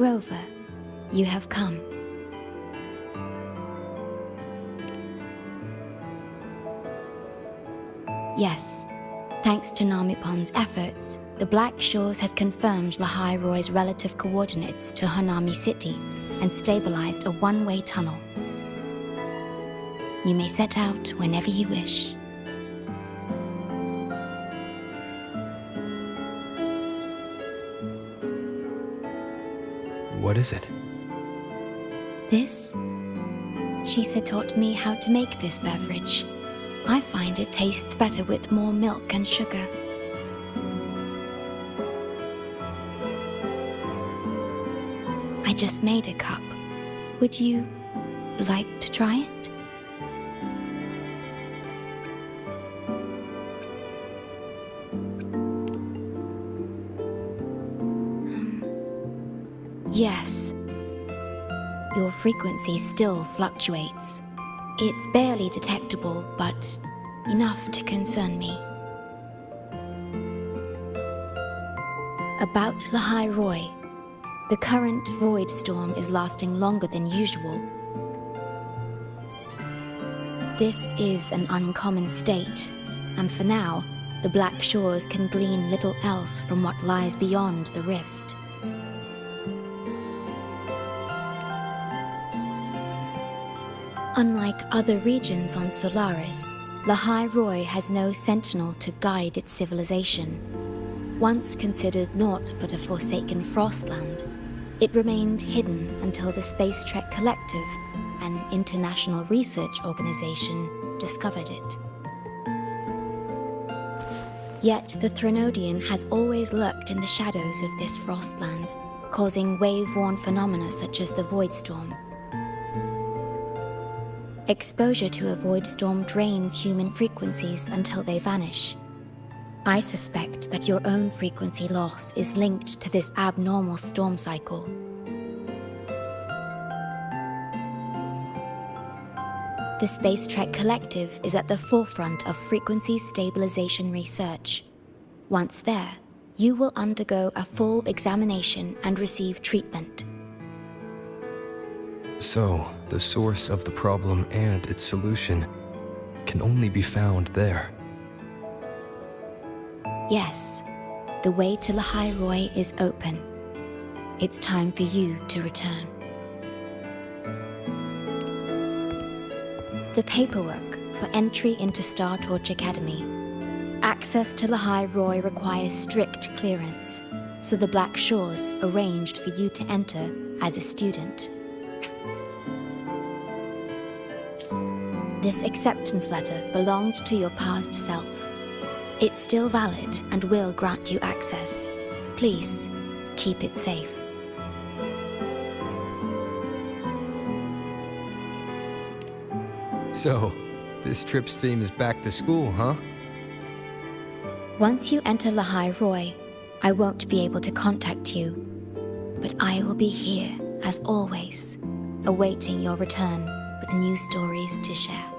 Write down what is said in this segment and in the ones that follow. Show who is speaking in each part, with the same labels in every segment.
Speaker 1: Rover, you have come. Yes, thanks to Namipon's efforts, the Black Shores has confirmed Lahai Roy's relative coordinates to Hanami City and stabilized a one-way tunnel. You may set out whenever you wish.
Speaker 2: What is it?
Speaker 1: This? Shisa taught me how to make this beverage. I find it tastes better with more milk and sugar. I just made a cup. Would you like to try it? Yes. Your frequency still fluctuates. It's barely detectable, but enough to concern me. About Lahai Roy, the current void storm is lasting longer than usual. This is an uncommon state, and for now, the Black Shores can glean little else from what lies beyond the rift. Unlike other regions on Solaris, Lahai Roy has no sentinel to guide its civilization. Once considered naught but a forsaken Frostland, it remained hidden until the Space Trek Collective, an international research organization, discovered it. Yet the Threnodian has always lurked in the shadows of this Frostland, causing wave-worn phenomena such as the Void Storm. Exposure to a void storm drains human frequencies until they vanish. I suspect that your own frequency loss is linked to this abnormal storm cycle. The Space Trek Collective is at the forefront of frequency stabilization research. Once there, you will undergo a full examination and receive treatment.
Speaker 2: So, the source of the problem and its solution can only be found there.
Speaker 1: Yes, the way to Lahai Roy is open. It's time for you to return. The paperwork for entry into Star Torch Academy. Access to Lahai Roy requires strict clearance, so the Black Shores arranged for you to enter as a student. This acceptance letter belonged to your past self. It's still valid and will grant you access. Please, keep it safe.
Speaker 2: So, this trip's theme is back to school, huh?
Speaker 1: Once you enter Lahai Roy, I won't be able to contact you, but I will be here, as always, awaiting your return with new stories to share.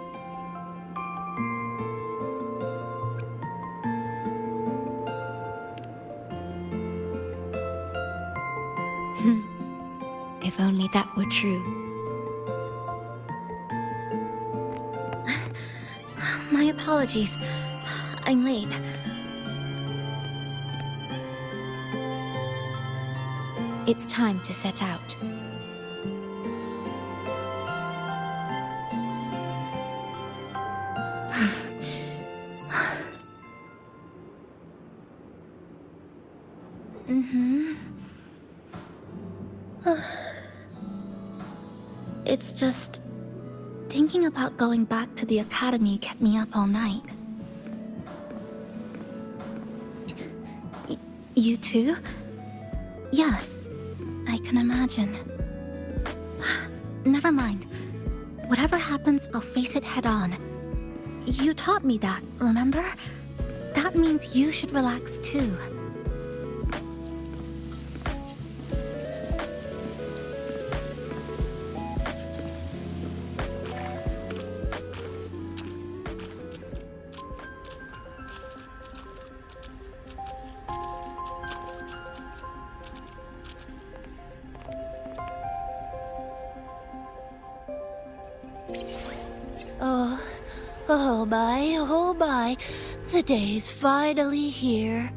Speaker 1: If only that were true.
Speaker 3: My apologies. I'm late.
Speaker 1: It's time to set out.
Speaker 3: It's just... thinking about going back to the academy kept me up all night. You too? Yes, I can imagine. Never mind. Whatever happens, I'll face it head on. You taught me that, remember? That means you should relax too.
Speaker 4: Oh my, the day's finally here.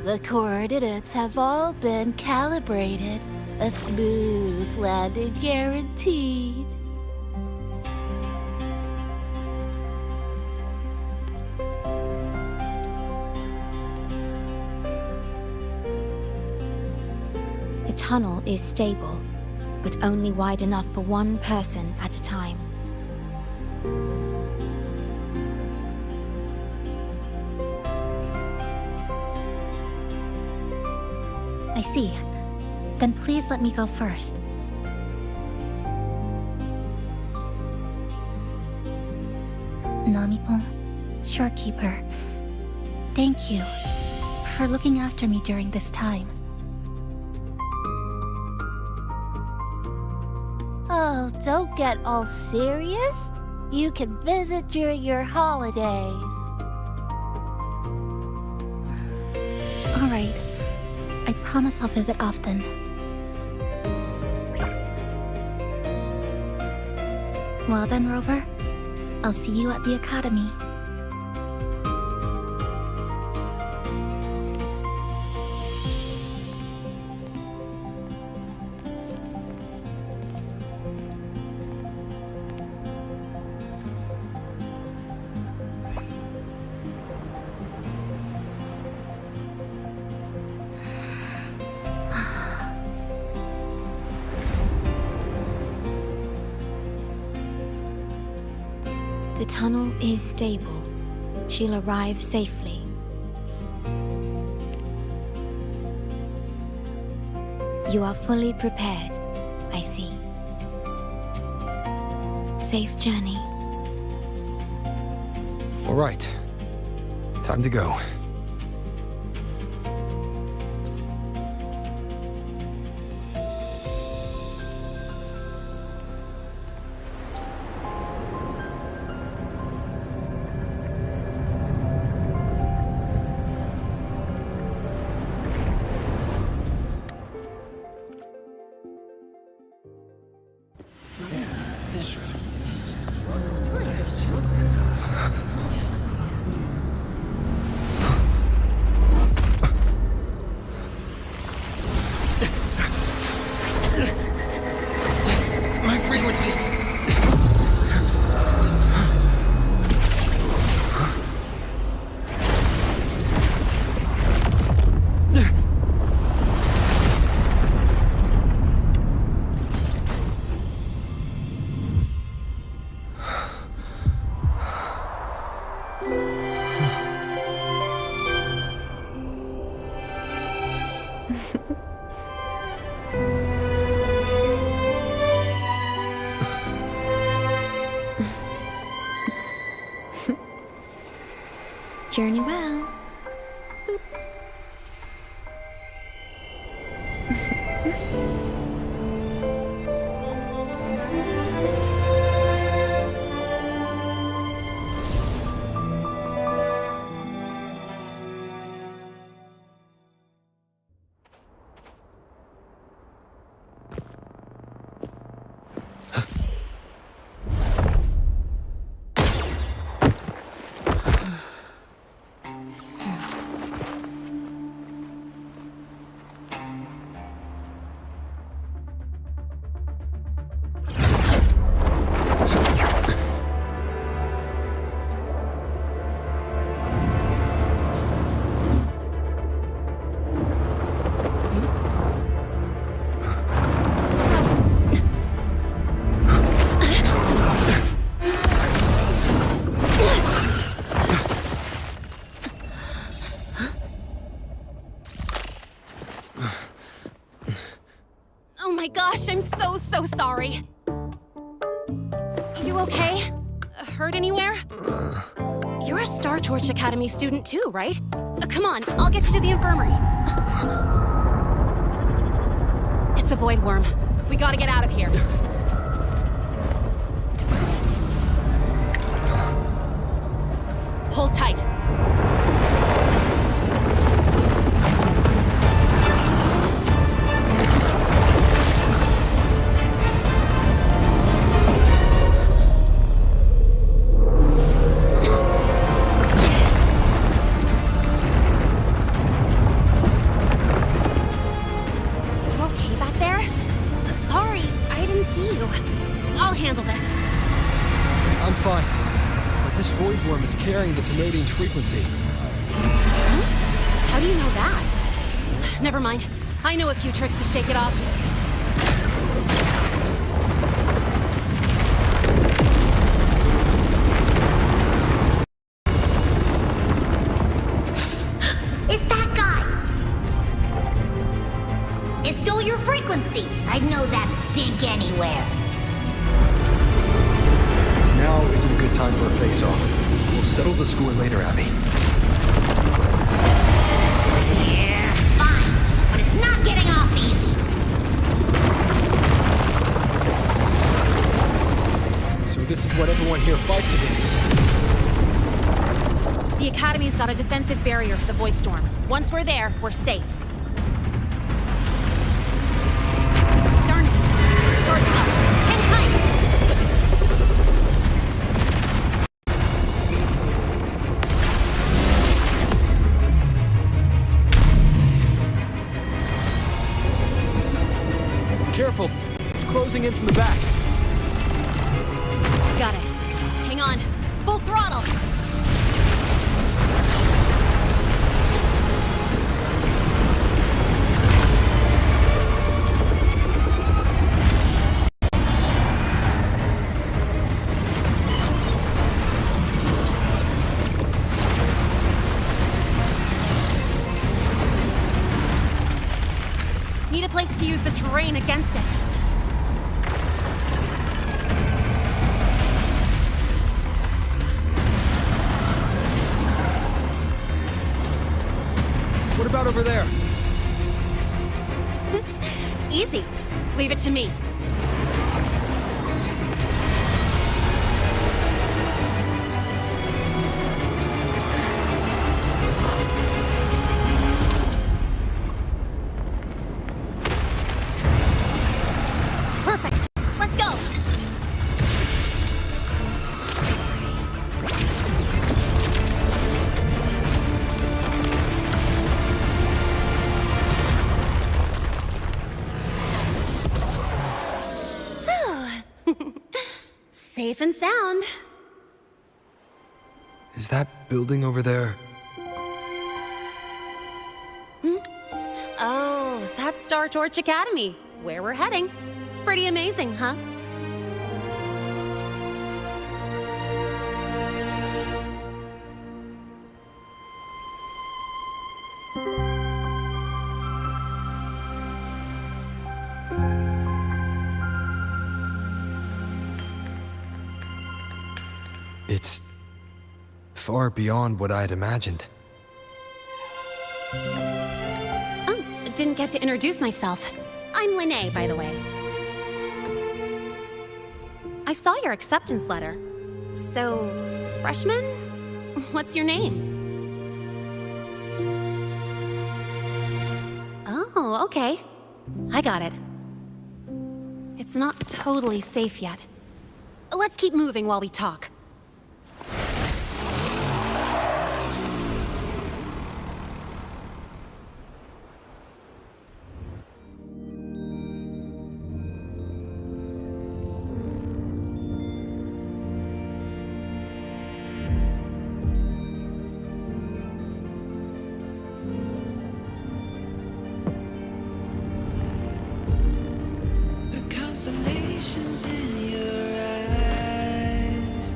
Speaker 4: The coordinates have all been calibrated. A smooth landing guaranteed.
Speaker 1: The tunnel is stable, but only wide enough for one person at a time.
Speaker 3: I see. Then please let me go first. Namipon, Shorekeeper, thank you for looking after me during this time.
Speaker 4: Oh, don't get all serious. You can visit during your holidays.
Speaker 3: All right. I promise I'll visit often. Well then, Rover, I'll see you at the academy.
Speaker 1: The tunnel is stable. She'll arrive safely. You are fully prepared, I see. Safe journey.
Speaker 2: All right. Time to go. My frequency!
Speaker 1: Journey well.
Speaker 5: Oh my gosh, I'm so sorry. You okay? Hurt anywhere? You're a Star Torch Academy student too, right? Come on, I'll get you to the infirmary. It's a void worm. We gotta get out of here. Hold tight. I'll handle this.
Speaker 2: I'm fine. But this void worm is carrying the Thenodian's frequency.
Speaker 5: How do you know that? Never mind. I know a few tricks to shake it off.
Speaker 6: It's that guy! It stole your frequency! I'd know that stink anywhere.
Speaker 2: Now isn't a good time for a face-off. We'll settle the score later, Abby.
Speaker 6: Yeah, fine. But it's not getting off easy.
Speaker 2: So this is what everyone here fights against.
Speaker 5: The Academy's got a defensive barrier for the Void Storm. Once we're there, we're safe. Darn it. It's charging up. Hang tight!
Speaker 2: Careful. It's closing in from the back.
Speaker 5: Got it. Hang on. Full throttle! Need a place to use the terrain against it.
Speaker 2: What about over there?
Speaker 5: Easy. Leave it to me. Perfect. Let's go. Safe and sound.
Speaker 2: Is that building over there?
Speaker 5: Oh, that's Star Torch Academy, where we're heading. Pretty amazing, huh?
Speaker 2: It's far beyond what I had imagined.
Speaker 5: Oh, didn't get to introduce myself. I'm Linnea, by the way. I saw your acceptance letter. So, freshman? What's your name? Oh, okay. I got it. It's not totally safe yet. Let's keep moving while we talk.
Speaker 7: The constellations in your eyes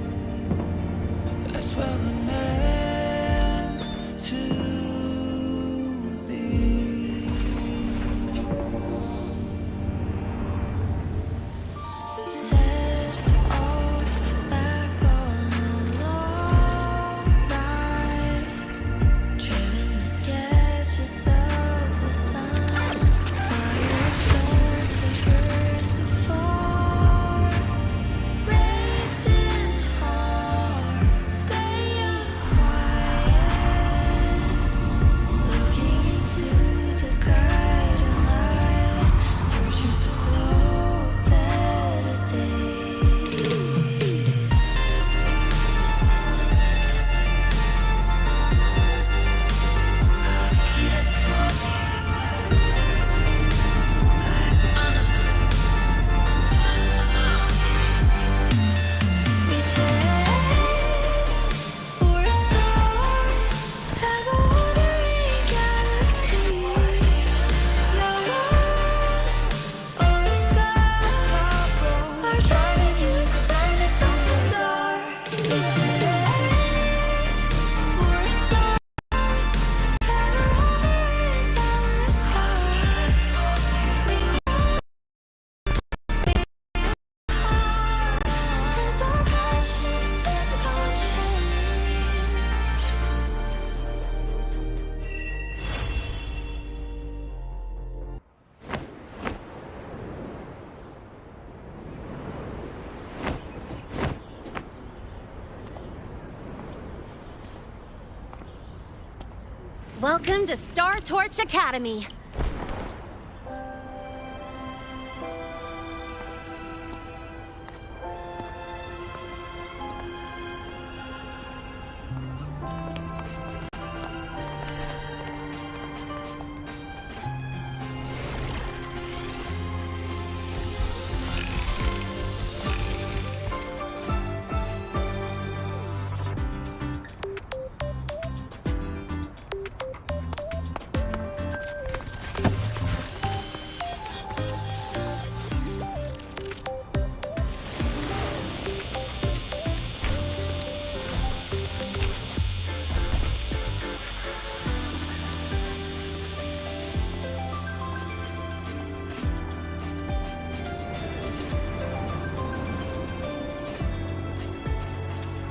Speaker 5: Welcome to Star Torch Academy.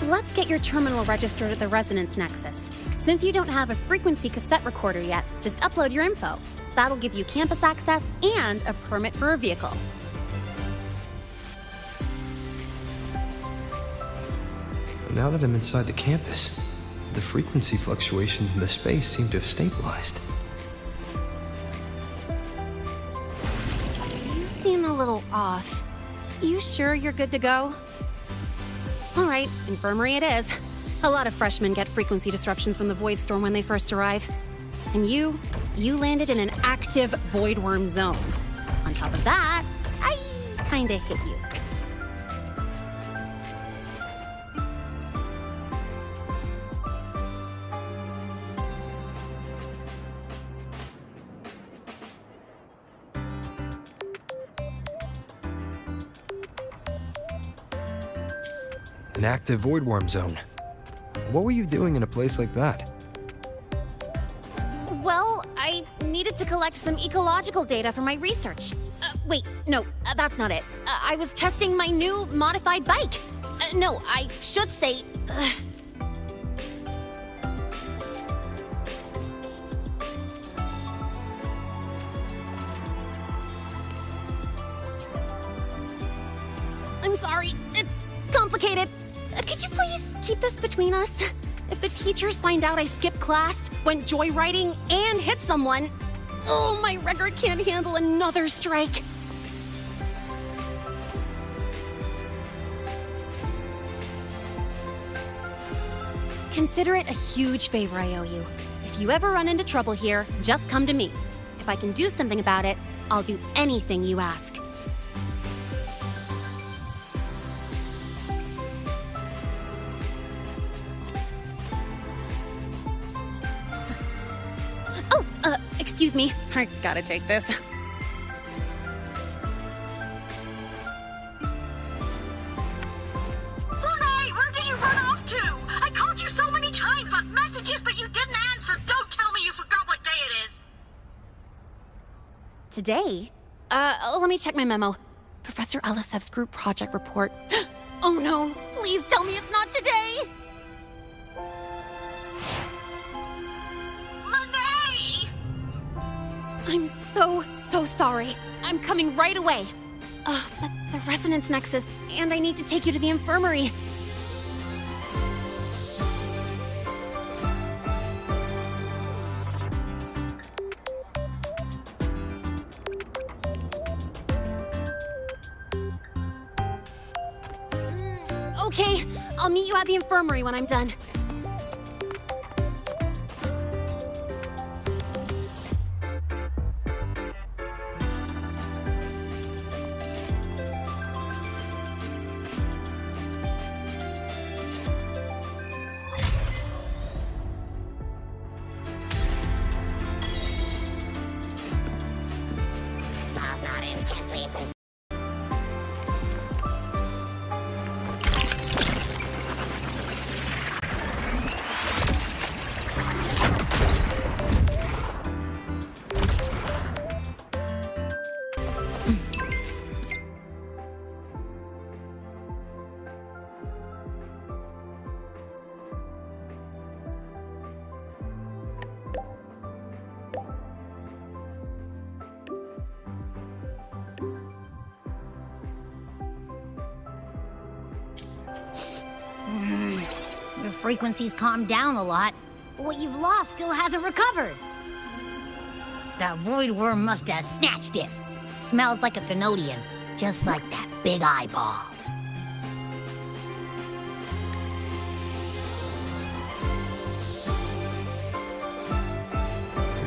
Speaker 5: Let's get your terminal registered at the Resonance Nexus. Since you don't have a frequency cassette recorder yet, just upload your info. That'll give you campus access and a permit for a vehicle.
Speaker 2: Now that I'm inside the campus, the frequency fluctuations in the space seem to have stabilized.
Speaker 5: You seem a little off. You sure you're good to go? All right, infirmary it is. A lot of freshmen get frequency disruptions from the Void Storm when they first arrive. And you landed in an active Void Worm zone. On top of that, I kinda hit you.
Speaker 2: An active void worm zone. What were you doing in a place like that?
Speaker 5: Well, I needed to collect some ecological data for my research. Wait, no, that's not it. I was testing my new modified bike. No, I should say... I'm sorry, it's complicated. Could you please keep this between us? If the teachers find out I skipped class, went joyriding, and hit someone, oh, my record can't handle another strike. Consider it a huge favor I owe you. If you ever run into trouble here, just come to me. If I can do something about it, I'll do anything you ask. Excuse me, I gotta take this.
Speaker 6: Lunay, where did you run off to? I called you so many times, left messages, but you didn't answer. Don't tell me you forgot what day it is.
Speaker 5: Today? Let me check my memo. Professor Alasev's group project report. Oh no, please tell me it's not today!
Speaker 6: Lunay!
Speaker 5: I'm so sorry. I'm coming right away. But the Resonance Nexus, and I need to take you to the infirmary. Okay, I'll meet you at the infirmary when I'm done.
Speaker 6: Not in, can't sleep.
Speaker 3: Your frequency's calmed down a lot.
Speaker 7: but what you've lost still hasn't recovered. That void worm must have snatched it. Smells like a Thenodian, just like that big eyeball.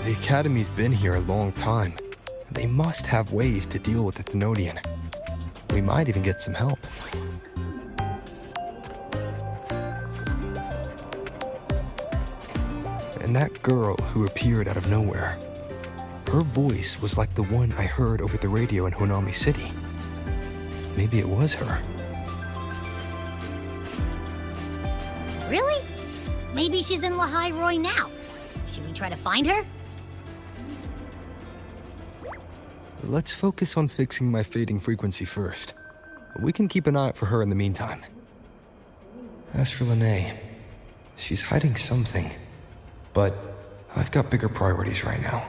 Speaker 2: The Academy's been here a long time. They must have ways to deal with the Thenodian. We might even get some help. And that girl who appeared out of nowhere, her voice was like the one I heard over the radio in Honami City. Maybe it was her.
Speaker 7: Really? Maybe she's in Lahai Roy now. Should we try to find her?
Speaker 2: Let's focus on fixing my fading frequency first. We can keep an eye out for her in the meantime. As for Lene, she's hiding something. But I've got bigger priorities right now.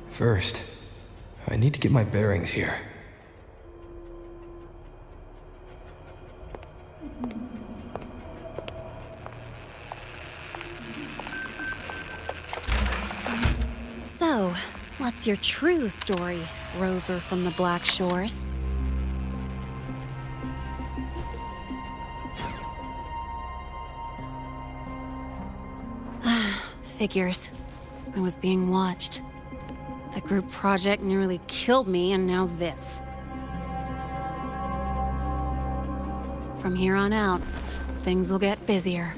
Speaker 2: First, I need to get my bearings here.
Speaker 5: So, what's your true story, rover from the Black Shores? Figures. I was being watched. The group project nearly killed me, and now this. From here on out, things will get busier.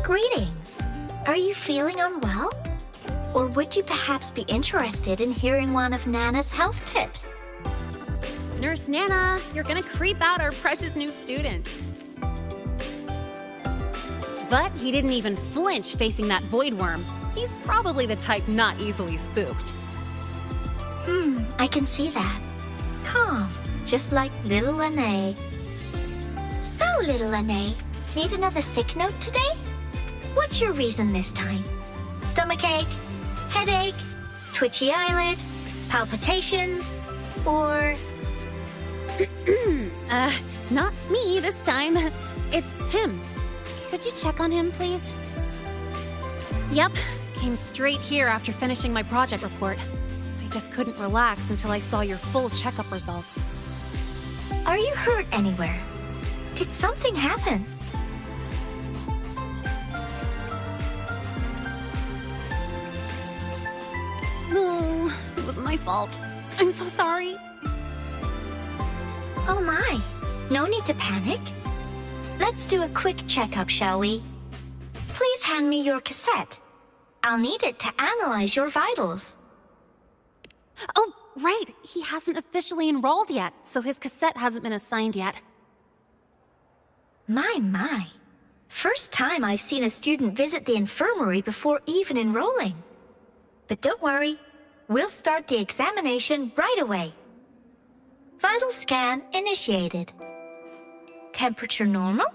Speaker 8: Greetings. Are you feeling unwell? Or would you perhaps be interested in hearing one of Nana's health tips?
Speaker 5: Nurse Nana, you're gonna creep out our precious new student. But he didn't even flinch facing that void worm. He's probably the type not easily spooked.
Speaker 8: I can see that. Calm, just like little Lene. So, little Lene, need another sick note today? What's your reason this time? Stomachache? Headache? Twitchy eyelid? Palpitations? Or...
Speaker 5: Not me this time. It's him. Could you check on him, please? Yep, came straight here after finishing my project report. I just couldn't relax until I saw your full checkup results.
Speaker 8: Are you hurt anywhere? Did something happen?
Speaker 5: No, it was my fault. I'm so sorry.
Speaker 8: Oh my, no need to panic. Let's do a quick checkup, shall we? Please hand me your cassette. I'll need it to analyze your vitals.
Speaker 5: Oh, right. He hasn't officially enrolled yet, so his cassette hasn't been assigned yet.
Speaker 8: My. First time I've seen a student visit the infirmary before even enrolling. But don't worry, we'll start the examination right away. Vital scan initiated. Temperature normal.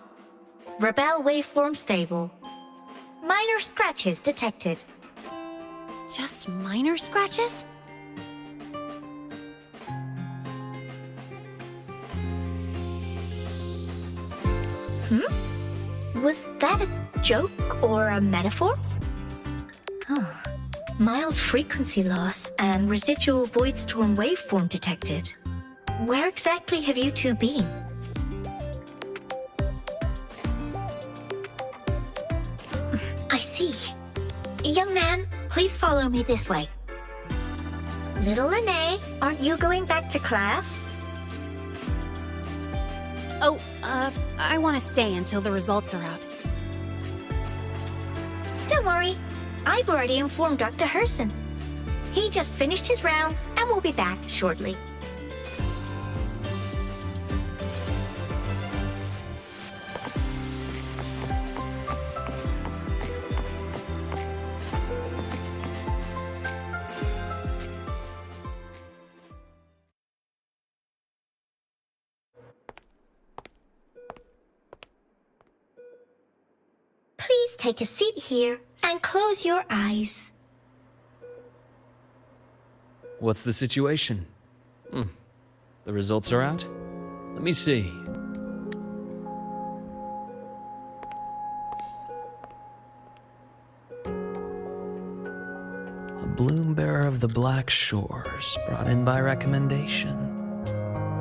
Speaker 8: Rebel waveform stable. Minor scratches detected.
Speaker 5: Just minor scratches?
Speaker 8: Was that a joke or a metaphor? Oh. Mild frequency loss and residual void storm waveform detected. Where exactly have you two been? I see. Young man, please follow me this way. Little Lene, aren't you going back to class?
Speaker 5: Oh, I want to stay until the results are out.
Speaker 8: Don't worry. I've already informed Dr. Herson. He just finished his rounds and will be back shortly. take a seat here and close your eyes.
Speaker 9: What's the situation? The results are out? Let me see. A bloom bearer of the Black Shores, brought in by recommendation.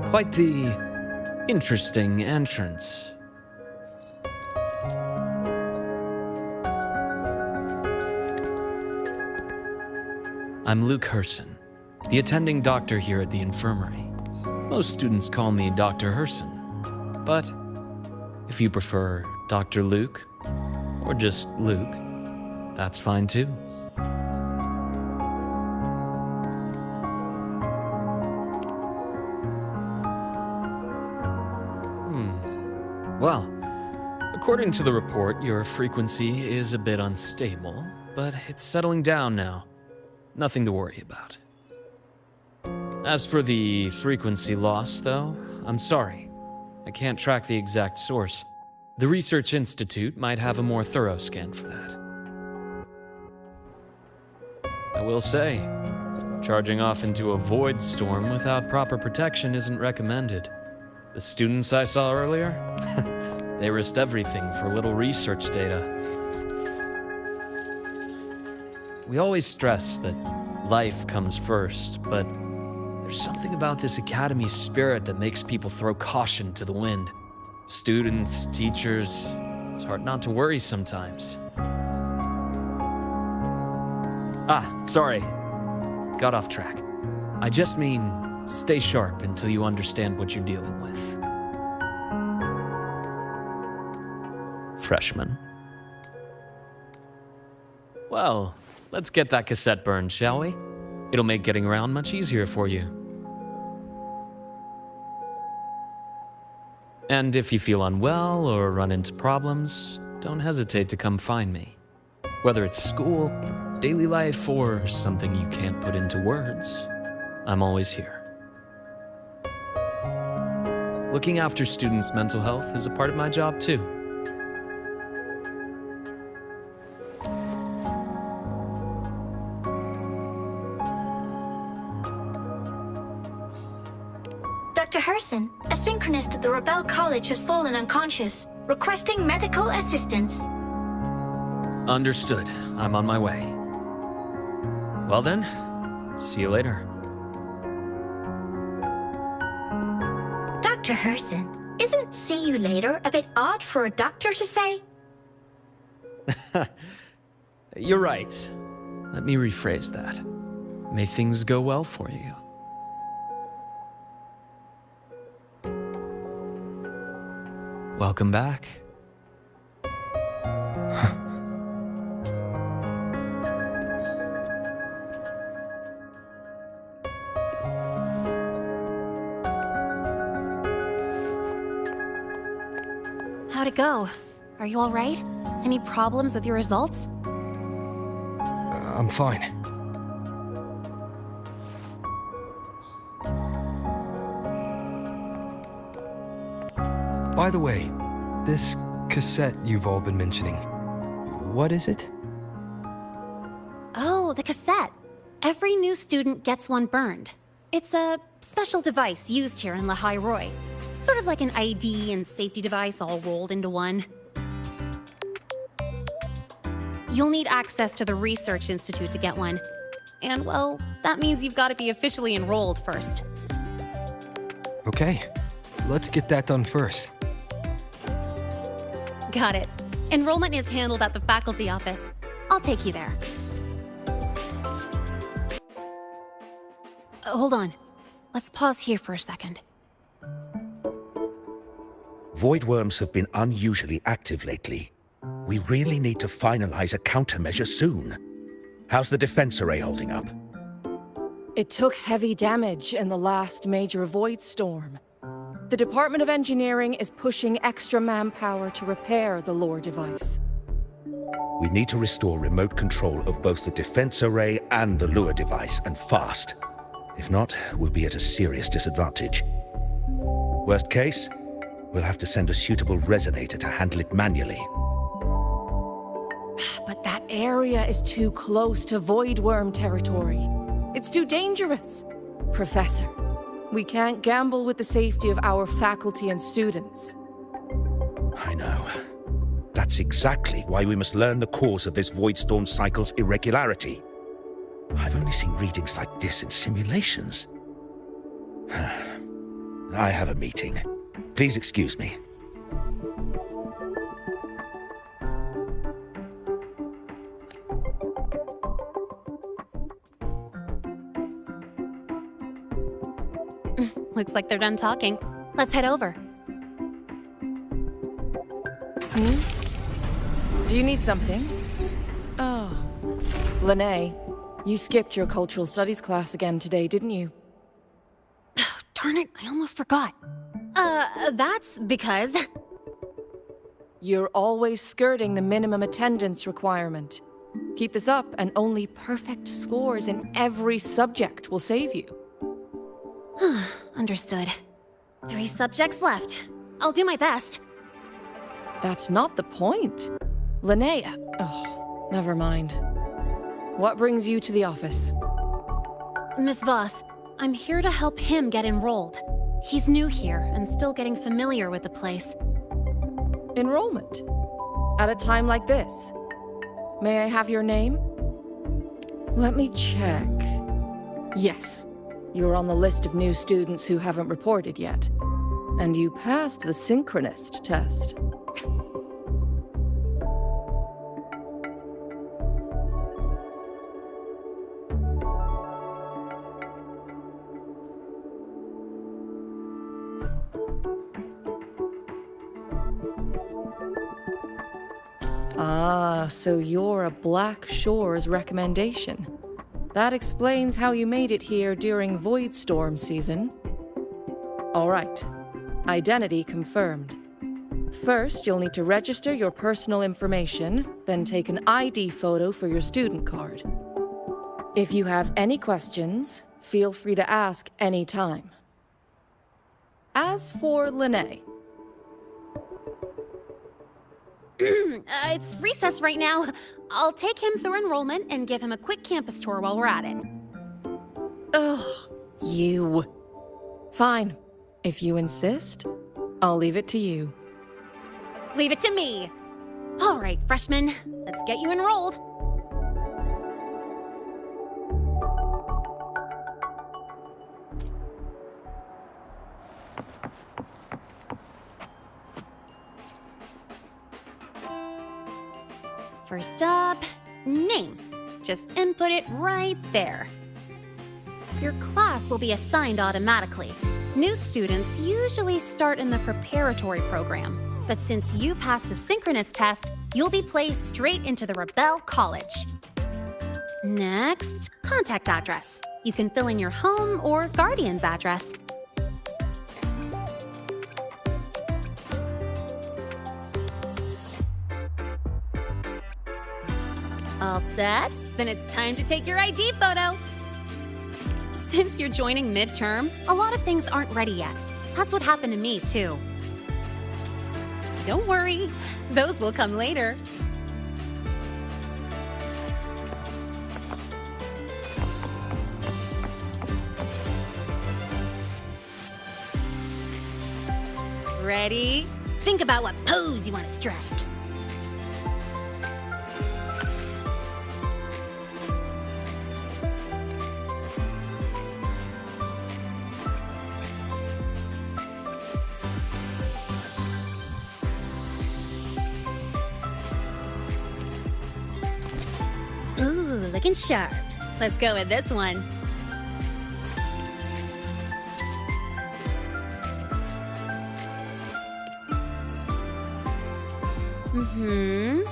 Speaker 9: Quite the interesting entrance. I'm Luke Herson, the attending doctor here at the infirmary. Most students call me Dr. Herson, but if you prefer Dr. Luke, or just Luke, that's fine too. Well, according to the report, your frequency is a bit unstable, but it's settling down now. Nothing to worry about. As for the frequency loss, though, I'm sorry. I can't track the exact source. The Research Institute might have a more thorough scan for that. I will say, charging off into a void storm without proper protection isn't recommended. The students I saw earlier, they risked everything for a little research data. We always stress that life comes first, but there's something about this academy's spirit that makes people throw caution to the wind. Students, teachers, it's hard not to worry sometimes. Sorry. Got off track. I just mean, stay sharp until you understand what you're dealing with. Freshman. Well, let's get that cassette burned, shall we? It'll make getting around much easier for you. And if you feel unwell or run into problems, don't hesitate to come find me. Whether it's school, daily life, or something you can't put into words, I'm always here. Looking after students' mental health is a part of my job too.
Speaker 8: Dr. Herson, a synchronist at the Rebel College has fallen unconscious, requesting medical assistance.
Speaker 9: Understood. I'm on my way. Well then, see you later.
Speaker 8: Dr. Herson, isn't see you later a bit odd for a doctor to say?
Speaker 9: You're right. Let me rephrase that. May things go well for you. Welcome back.
Speaker 5: How'd it go? Are you all right? Any problems with your results?
Speaker 2: I'm fine. By the way, this cassette you've all been mentioning, what is it?
Speaker 5: Oh, the cassette. Every new student gets one burned. It's a special device used here in Lehigh Roy. Sort of like an ID and safety device all rolled into one. You'll need access to the Research Institute to get one. And, well, that means you've got to be officially enrolled first.
Speaker 2: Okay, let's get that done first.
Speaker 5: Got it. Enrollment is handled at the faculty office. I'll take you there. Hold on. Let's pause here for a second.
Speaker 10: Voidworms have been unusually active lately. We really need to finalize a countermeasure soon. How's the defense array holding up?
Speaker 11: It took heavy damage in the last major void storm. The Department of Engineering is pushing extra manpower to repair the lore device.
Speaker 10: We need to restore remote control of both the defense array and the lure device, and fast. If not, we'll be at a serious disadvantage. Worst case, we'll have to send a suitable resonator to handle it manually.
Speaker 11: But that area is too close to Voidworm territory. It's too dangerous. Professor, we can't gamble with the safety of our faculty and students.
Speaker 10: I know. That's exactly why we must learn the cause of this Voidstorm cycle's irregularity. I've only seen readings like this in simulations. I have a meeting. Please excuse me.
Speaker 5: Looks like they're done talking. Let's head over.
Speaker 11: Do you need something? Oh. Lene, you skipped your cultural studies class again today, didn't you?
Speaker 5: Darn it, I almost forgot. That's because...
Speaker 11: You're always skirting the minimum attendance requirement. Keep this up, and only perfect scores in every subject will save you.
Speaker 5: Understood. 3 subjects left. I'll do my best.
Speaker 11: That's not the point. Linnea. Oh, never mind. What brings you to the office?
Speaker 5: Miss Voss, I'm here to help him get enrolled. He's new here and still getting familiar with the place.
Speaker 11: Enrollment? At a time like this? May I have your name? Let me check. Yes, you're on the list of new students who haven't reported yet. And you passed the synchronist test. Ah, so you're a Black Shores recommendation. That explains how you made it here during Voidstorm season. All right. Identity confirmed. First, you'll need to register your personal information, then take an ID photo for your student card. If you have any questions, feel free to ask any time. As for Lene,
Speaker 5: It's recess right now. I'll take him through enrollment and give him a quick campus tour while we're at it.
Speaker 11: ugh, you. Fine. If you insist, I'll leave it to you.
Speaker 5: Leave it to me. All right, freshmen, let's get you enrolled. First up, name. Just input it right there. Your class will be assigned automatically. New students usually start in the preparatory program, but since you passed the synchronous test, you'll be placed straight into the Rebel College. Next, contact address. You can fill in your home or guardian's address. All set? Then it's time to take your ID photo. Since you're joining midterm, a lot of things aren't ready yet. That's what happened to me, too. Don't worry, those will come later. Ready? Think about what pose you want to strike. Ooh, looking sharp. Let's go with this one.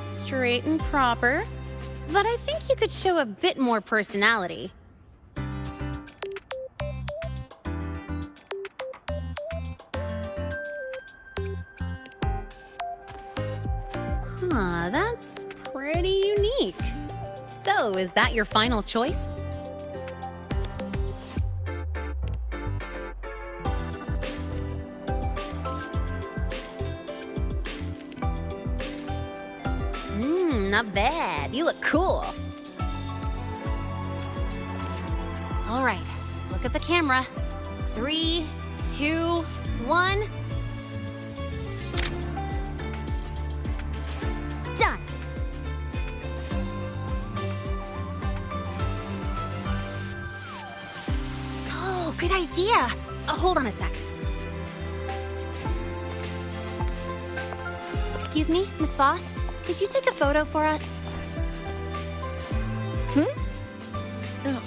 Speaker 5: Straight and proper. But I think you could show a bit more personality. Huh, that's pretty unique. So, is that your final choice? Not bad. You look cool. All right, look at the camera. 3, 2, 1. Done. Oh, good idea. Hold on a sec. Excuse me, Miss Voss? Could you take a photo for us?
Speaker 11: Ugh.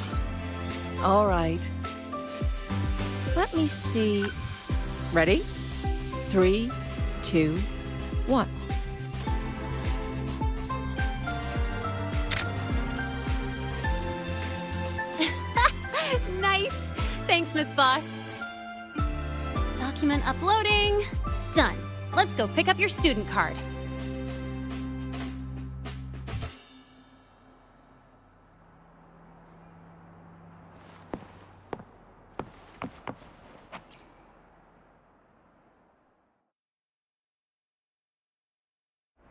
Speaker 11: All right. Let me see. Ready? 3, 2, 1.
Speaker 5: Nice! Thanks, Miss Voss. Document uploading. Done. Let's go pick up your student card.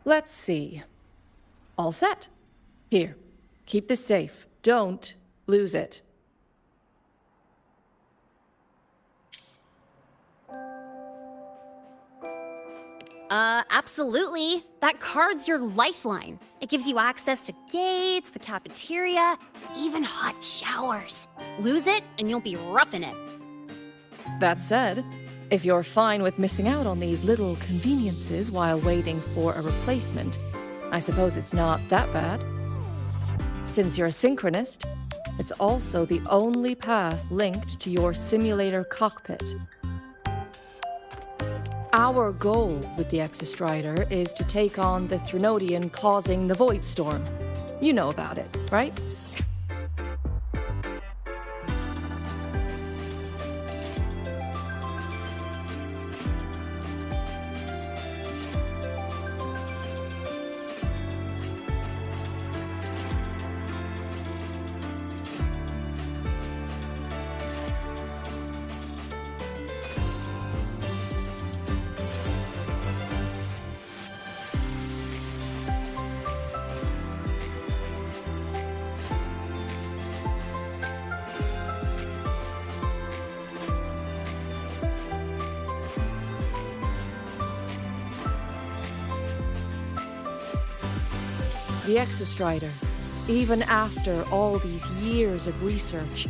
Speaker 11: Let's see. All set. Here, keep this safe. Don't lose it.
Speaker 5: Absolutely. That card's your lifeline. It gives you access to gates, the cafeteria, even hot showers. Lose it, and you'll be roughing it.
Speaker 11: That said, if you're fine with missing out on these little conveniences while waiting for a replacement, I suppose it's not that bad. Since you're a synchronist, it's also the only pass linked to your simulator cockpit. Our goal with the Exostrider is to take on the Threnodian causing the Void Storm. You know about it, right? The Exostrider. Even after all these years of research,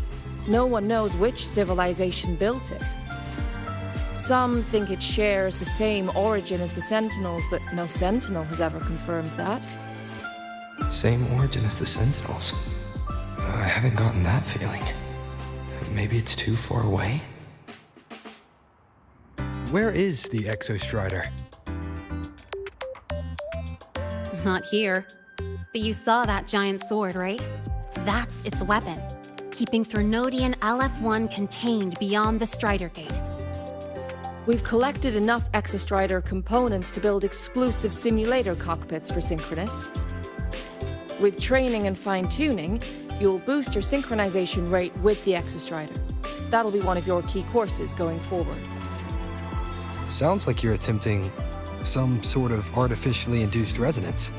Speaker 11: no one knows which civilization built it. Some think it shares the same origin as the Sentinels, but no Sentinel has ever confirmed that.
Speaker 2: Same origin as the Sentinels. I haven't gotten that feeling. Maybe it's too far away? Where is the Exostrider?
Speaker 5: Not here. But you saw that giant sword, right? That's its weapon, keeping Threnodian LF1 contained beyond the Strider Gate.
Speaker 11: We've collected enough Exostrider components to build exclusive simulator cockpits for synchronists. With training and fine-tuning, you'll boost your synchronization rate with the Exostrider. That'll be one of your key courses going forward.
Speaker 2: Sounds like you're attempting some sort of artificially induced resonance.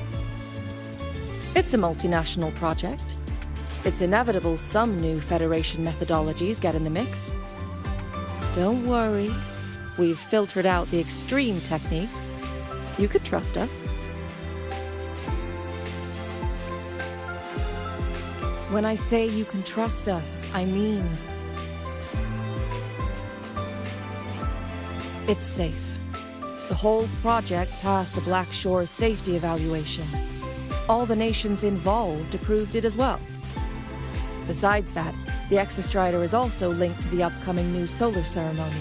Speaker 11: It's a multinational project. It's inevitable some new Federation methodologies get in the mix. Don't worry, we've filtered out the extreme techniques. You could trust us. When I say you can trust us, I mean it's safe. The whole project passed the Black Shore's safety evaluation. All the nations involved approved it as well. Besides that, the Exostrider is also linked to the upcoming new solar ceremony.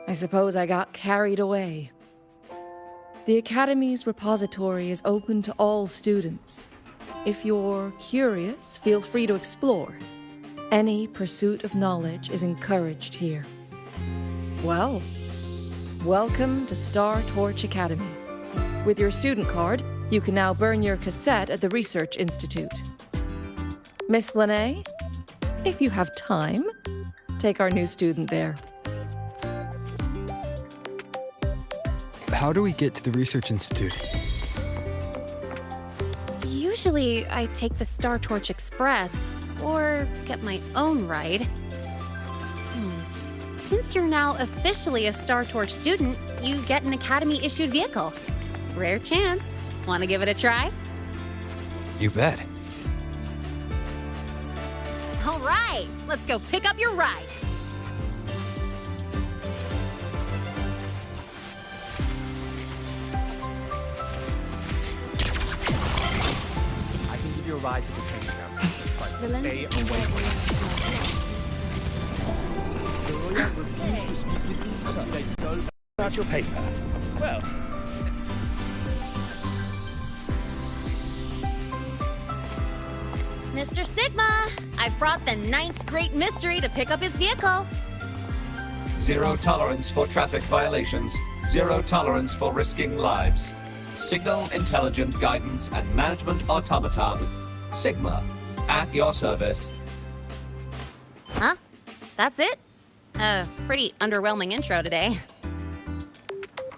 Speaker 11: I suppose I got carried away. The Academy's repository is open to all students. If you're curious, feel free to explore. Any pursuit of knowledge is encouraged here. Well, welcome to Star Torch Academy. With your student card, you can now burn your cassette at the Research Institute. Miss Lene, if you have time, take our new student there.
Speaker 2: How do we get to the Research Institute?
Speaker 5: Usually, I take the Star Torch Express or get my own ride. Since you're now officially a Star Torch student, you get an Academy-issued vehicle. Rare chance. Want to give it a try?
Speaker 2: You bet.
Speaker 5: All right, let's go pick up your ride.
Speaker 12: I can give you a ride to the training grounds, but stay away from it. The lawyer refused to speak with you, so they sold
Speaker 10: About your paper.
Speaker 12: well.
Speaker 5: Mr. Sigma, I brought the 9th Great Mystery to pick up his vehicle.
Speaker 13: Zero tolerance for traffic violations. Zero tolerance for risking lives. Signal Intelligent Guidance and Management Automaton. Sigma, at your service.
Speaker 5: Huh? That's it? Pretty underwhelming intro today.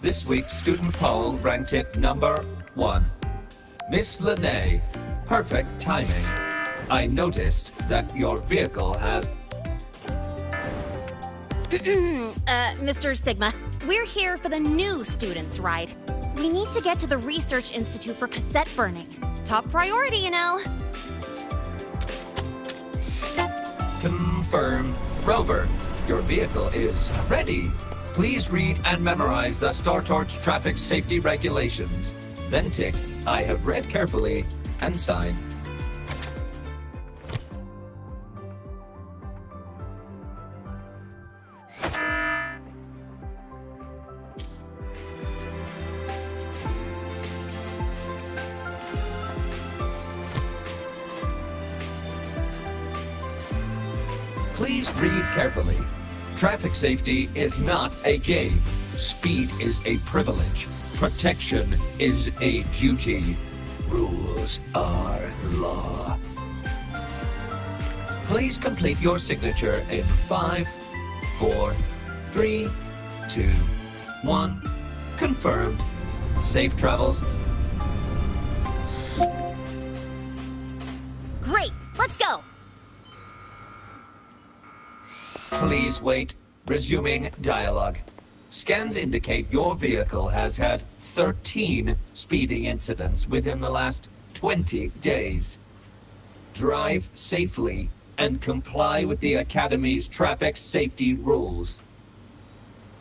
Speaker 13: This week's student poll ranked it number 1. Miss Lene, perfect timing. I noticed that your vehicle has...
Speaker 5: Mr. Sigma, we're here for the new students' ride. We need to get to the Research Institute for cassette burning. Top priority, you know.
Speaker 13: Confirmed. Rover, your vehicle is ready. Please read and memorize the Star Torch traffic safety regulations. Then tick, I have read carefully, and sign. Please read carefully. Traffic safety is not a game. Speed is a privilege. Protection is a duty. Rules are law. Please complete your signature in 5, 4, 3, 2, 1. Confirmed. Safe travels.
Speaker 5: Great, let's go.
Speaker 13: Please wait. Resuming dialogue. Scans indicate your vehicle has had 13 speeding incidents within the last 20 days. Drive safely and comply with the Academy's traffic safety rules.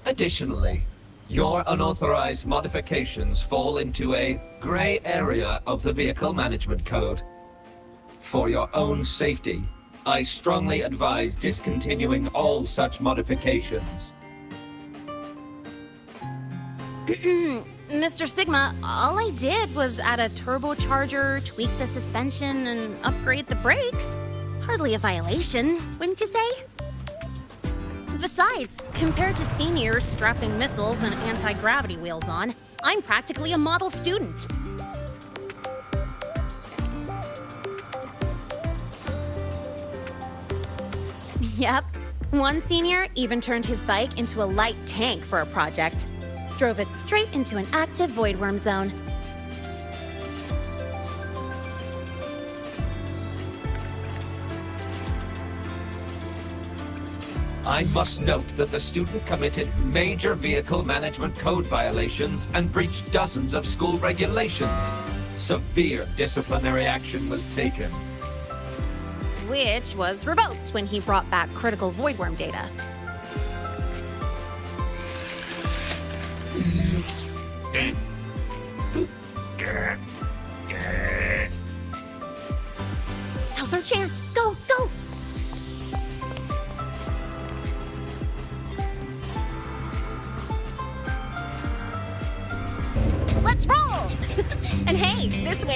Speaker 13: Additionally, your unauthorized modifications fall into a gray area of the Vehicle Management Code. For your own safety, I strongly advise discontinuing all such modifications.
Speaker 5: Mr. Sigma, all I did was add a turbocharger, tweak the suspension, and upgrade the brakes. Hardly a violation, wouldn't you say? Besides, compared to seniors strapping missiles and anti-gravity wheels on, I'm practically a model student. Yep. One senior even turned his bike into a light tank for a project. Drove it straight into an active voidworm zone.
Speaker 13: I must note that the student committed major vehicle management code violations and breached dozens of school regulations. Severe disciplinary action was taken.
Speaker 5: Which was revoked when he brought back critical voidworm data. Now's our chance! Go, go!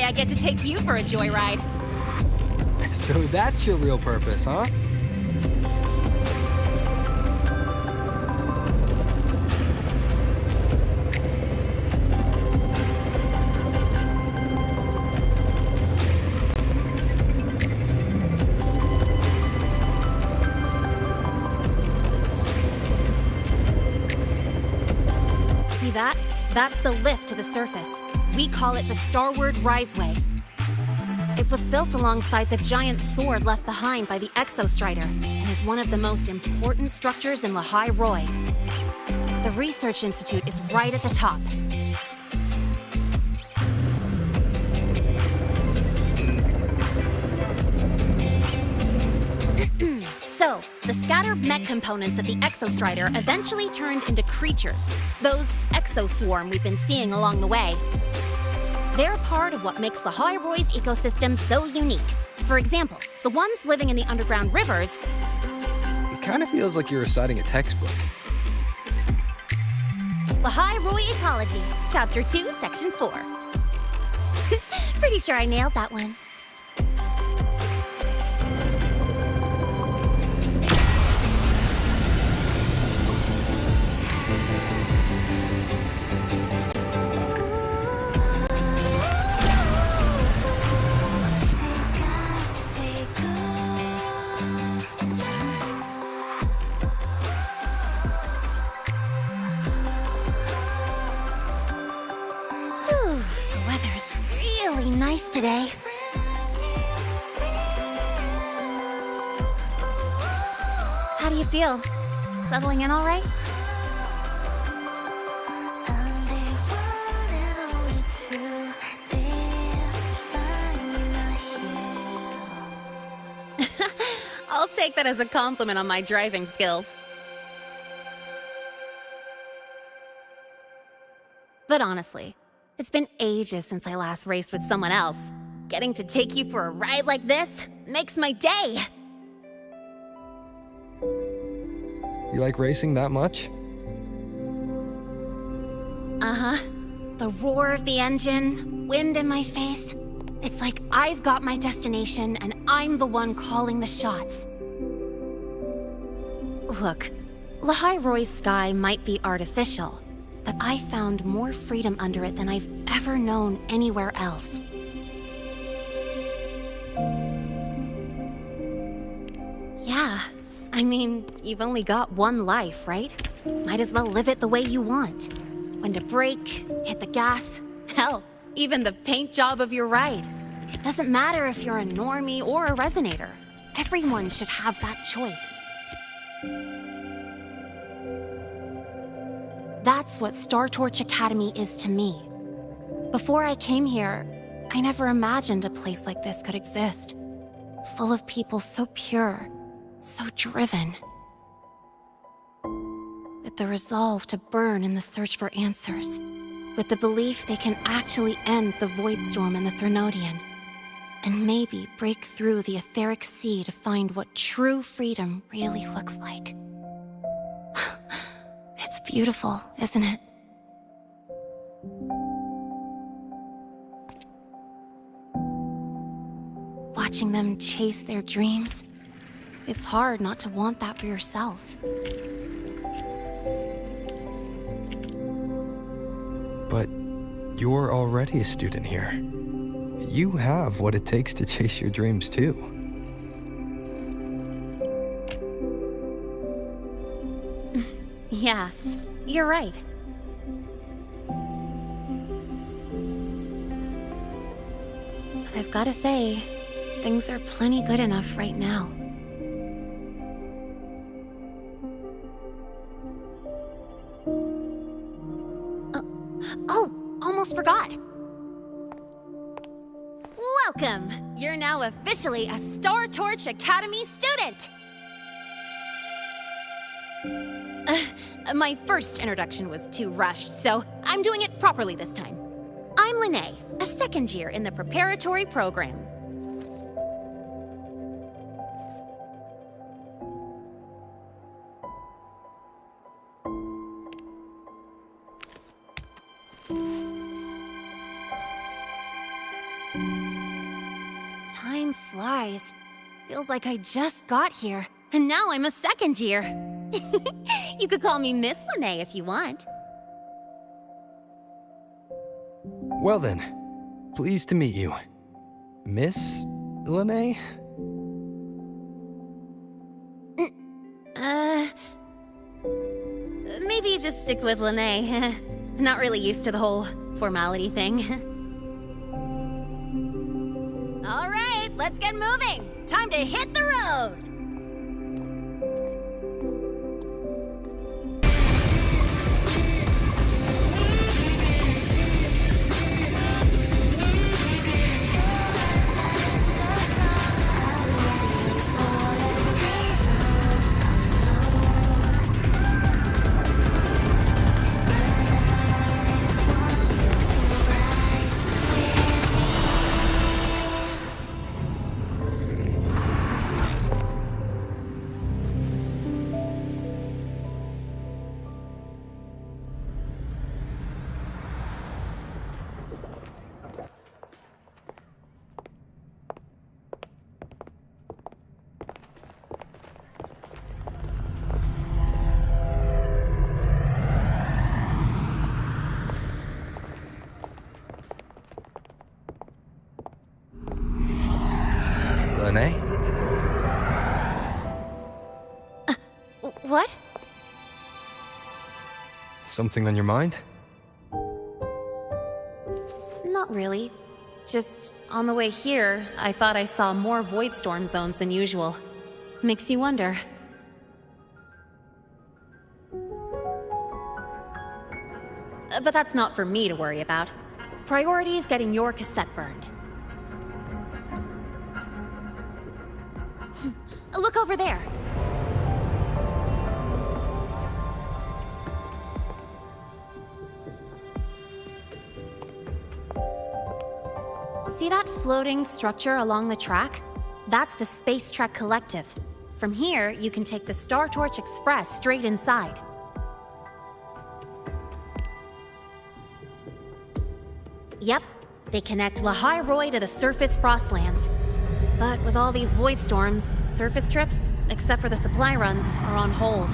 Speaker 5: way I get to take you for a joyride.
Speaker 2: So that's your real purpose, huh?
Speaker 5: See that? That's the lift to the surface. We call it the Starward Riseway. It was built alongside the giant sword left behind by the Exostrider and is one of the most important structures in Lehigh Roy. The Research Institute is right at the top. So, the scattered mech components of the Exostrider eventually turned into creatures, those exoswarm we've been seeing along the way. They're part of what makes Lehigh Roy's ecosystem so unique. For example, the ones living in the underground rivers.
Speaker 2: It kind of feels like you're reciting a textbook.
Speaker 5: Lehigh Roy Ecology, Chapter 2, Section 4. Pretty sure I nailed that one. The weather's really nice today. How do you feel? Settling in all right? I'll take that as a compliment on my driving skills. But honestly, it's been ages since I last raced with someone else. Getting to take you for a ride like this makes my day.
Speaker 2: You like racing that much?
Speaker 5: Uh-huh. The roar of the engine, wind in my face. It's like I've got my destination and I'm the one calling the shots. Look, Lehigh Roy's sky might be artificial, but I found more freedom under it than I've ever known anywhere else. Yeah, I mean, you've only got one life, right? Might as well live it the way you want. When to brake, hit the gas, hell, even the paint job of your ride. It doesn't matter if you're a normie or a resonator. Everyone should have that choice. That's what Star Torch Academy is to me. Before I came here, I never imagined a place like this could exist. Full of people so pure, so driven. With the resolve to burn in the search for answers. With the belief they can actually end the Void Storm and the Threnodian. And maybe break through the etheric sea to find what true freedom really looks like. It's beautiful, isn't it? Watching them chase their dreams, it's hard not to want that for yourself.
Speaker 2: But you're already a student here. You have what it takes to chase your dreams, too.
Speaker 5: Yeah, you're right. But I've gotta say, things are plenty good enough right now. Oh, almost forgot. Welcome! You're now officially a Star Torch Academy student! My first introduction was too rushed, so I'm doing it properly this time. I'm Lene, a second year in the preparatory program. Time flies. Feels like I just got here, and now I'm a second year. You could call me Miss Lene if you want.
Speaker 2: Well then, pleased to meet you. Miss Lene?
Speaker 5: Maybe just stick with Lene. Not really used to the whole formality thing. All right, let's get moving. Time to hit the road.
Speaker 2: Lene?
Speaker 5: What?
Speaker 2: Something on your mind?
Speaker 5: Not really. Just on the way here, I thought I saw more void storm zones than usual. Makes you wonder. But that's not for me to worry about. Priority is getting your cassette burned. Look over there. See that floating structure along the track? That's the Space Trek Collective. From here, you can take the Star Torch Express straight inside. Yep, they connect Lehigh Roy to the surface Frostlands. But with all these void storms, surface trips, except for the supply runs, are on hold.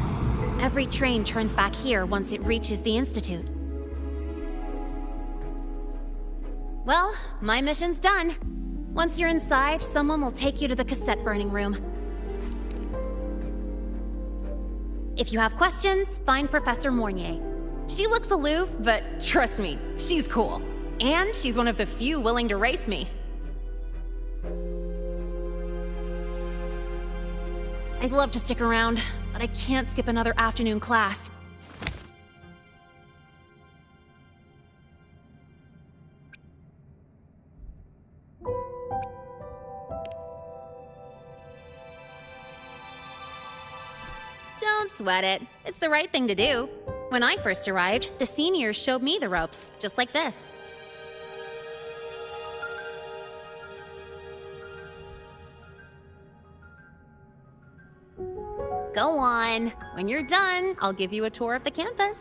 Speaker 5: Every train turns back here once it reaches the Institute. Well, my mission's done. Once you're inside, someone will take you to the cassette burning room. If you have questions, find Professor Mornier. She looks aloof, but trust me, she's cool. And she's one of the few willing to race me. I'd love to stick around, but I can't skip another afternoon class. Don't sweat it. It's the right thing to do. When I first arrived, the seniors showed me the ropes, just like this. Go on. When you're done, I'll give you a tour of the campus.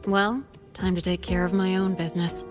Speaker 5: Well, time to take care of my own business.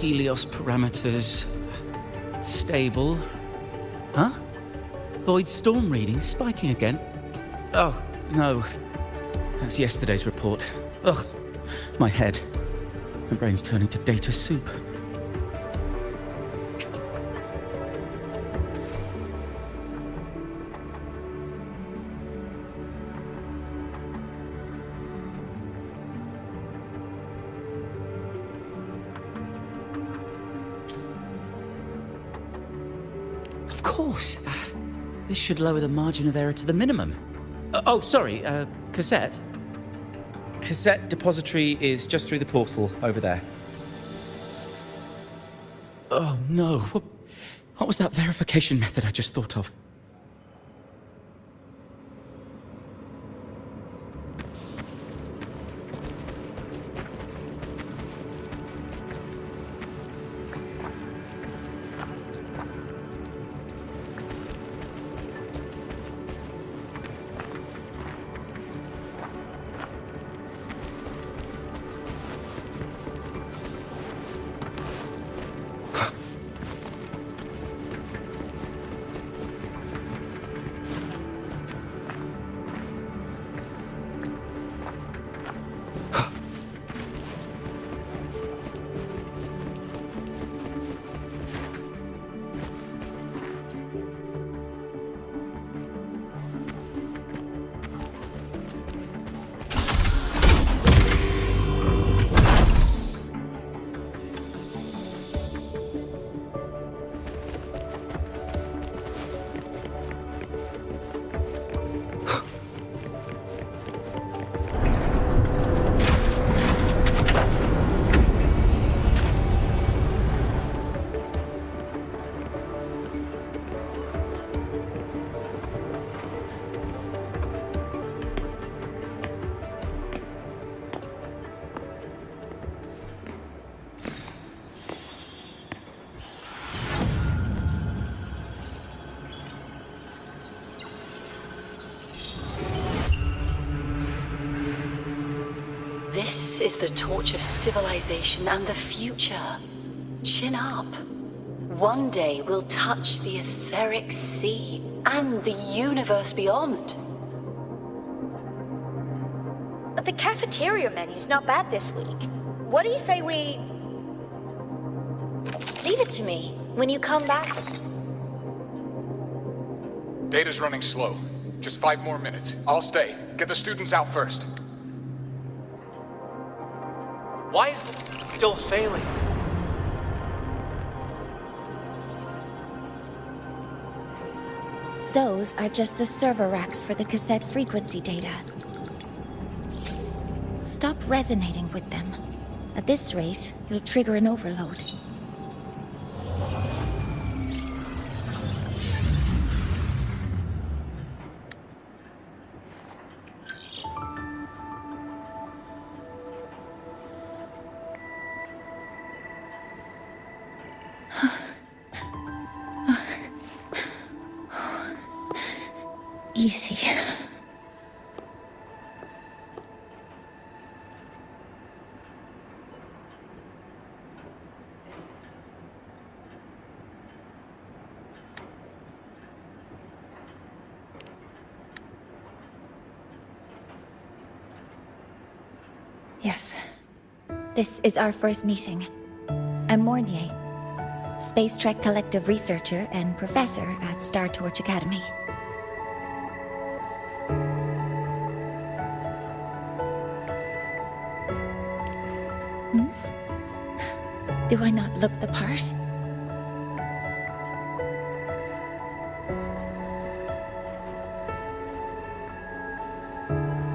Speaker 14: Helios parameters stable. Huh? Void storm reading spiking again? Oh, no. That's yesterday's report. Ugh, my head. My brain's turning to data soup. Of course. This should lower the margin of error to the minimum. Oh, sorry, cassette. Cassette depository is just through the portal over there. Oh no, what was that verification method I just thought of?
Speaker 15: This is the torch of civilization and the future. Chin up. One day we'll touch the etheric sea and the universe beyond.
Speaker 8: The cafeteria menu's not bad this week. What do you say we... Leave it to me when you come back.
Speaker 16: Data's running slow. Just 5 more minutes. I'll stay. Get the students out first.
Speaker 12: Why is it still failing?
Speaker 1: Those are just the server racks for the cassette frequency data. Stop resonating with them. At this rate, you'll trigger an overload. Easy. Yes. This is our first meeting. I'm Mornier, Space Trek Collective researcher and professor at Star Torch Academy. Do I not look the part?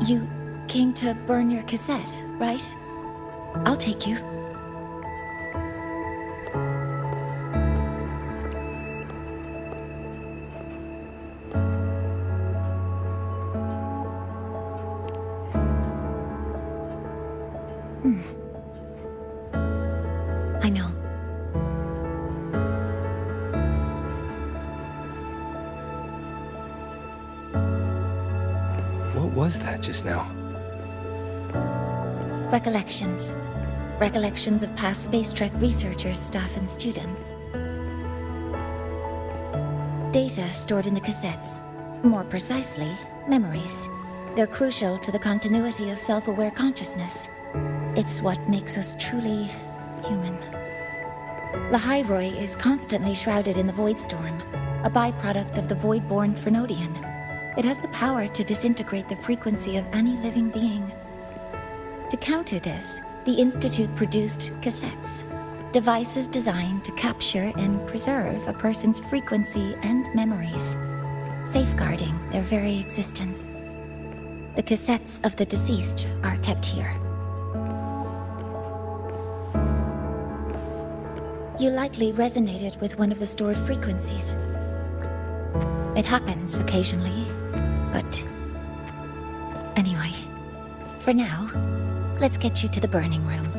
Speaker 1: You came to burn your cassette, right? I'll take you. I know.
Speaker 2: What was that just now?
Speaker 1: Recollections.
Speaker 8: Recollections of past Space Trek researchers, staff, and students. Data stored in the cassettes. More precisely, memories. They're crucial to the continuity of self-aware consciousness. It's what makes us truly human. Lahairoi is constantly shrouded in the Void Storm, a byproduct of the Void-born Threnodian. It has the power to disintegrate the frequency of any living being. To counter this, the Institute produced cassettes, devices designed to capture and preserve a person's frequency and memories, safeguarding their very existence. The cassettes of the deceased are kept here. You likely resonated with one of the stored frequencies. It happens occasionally, but... Anyway, for now, let's get you to the burning room.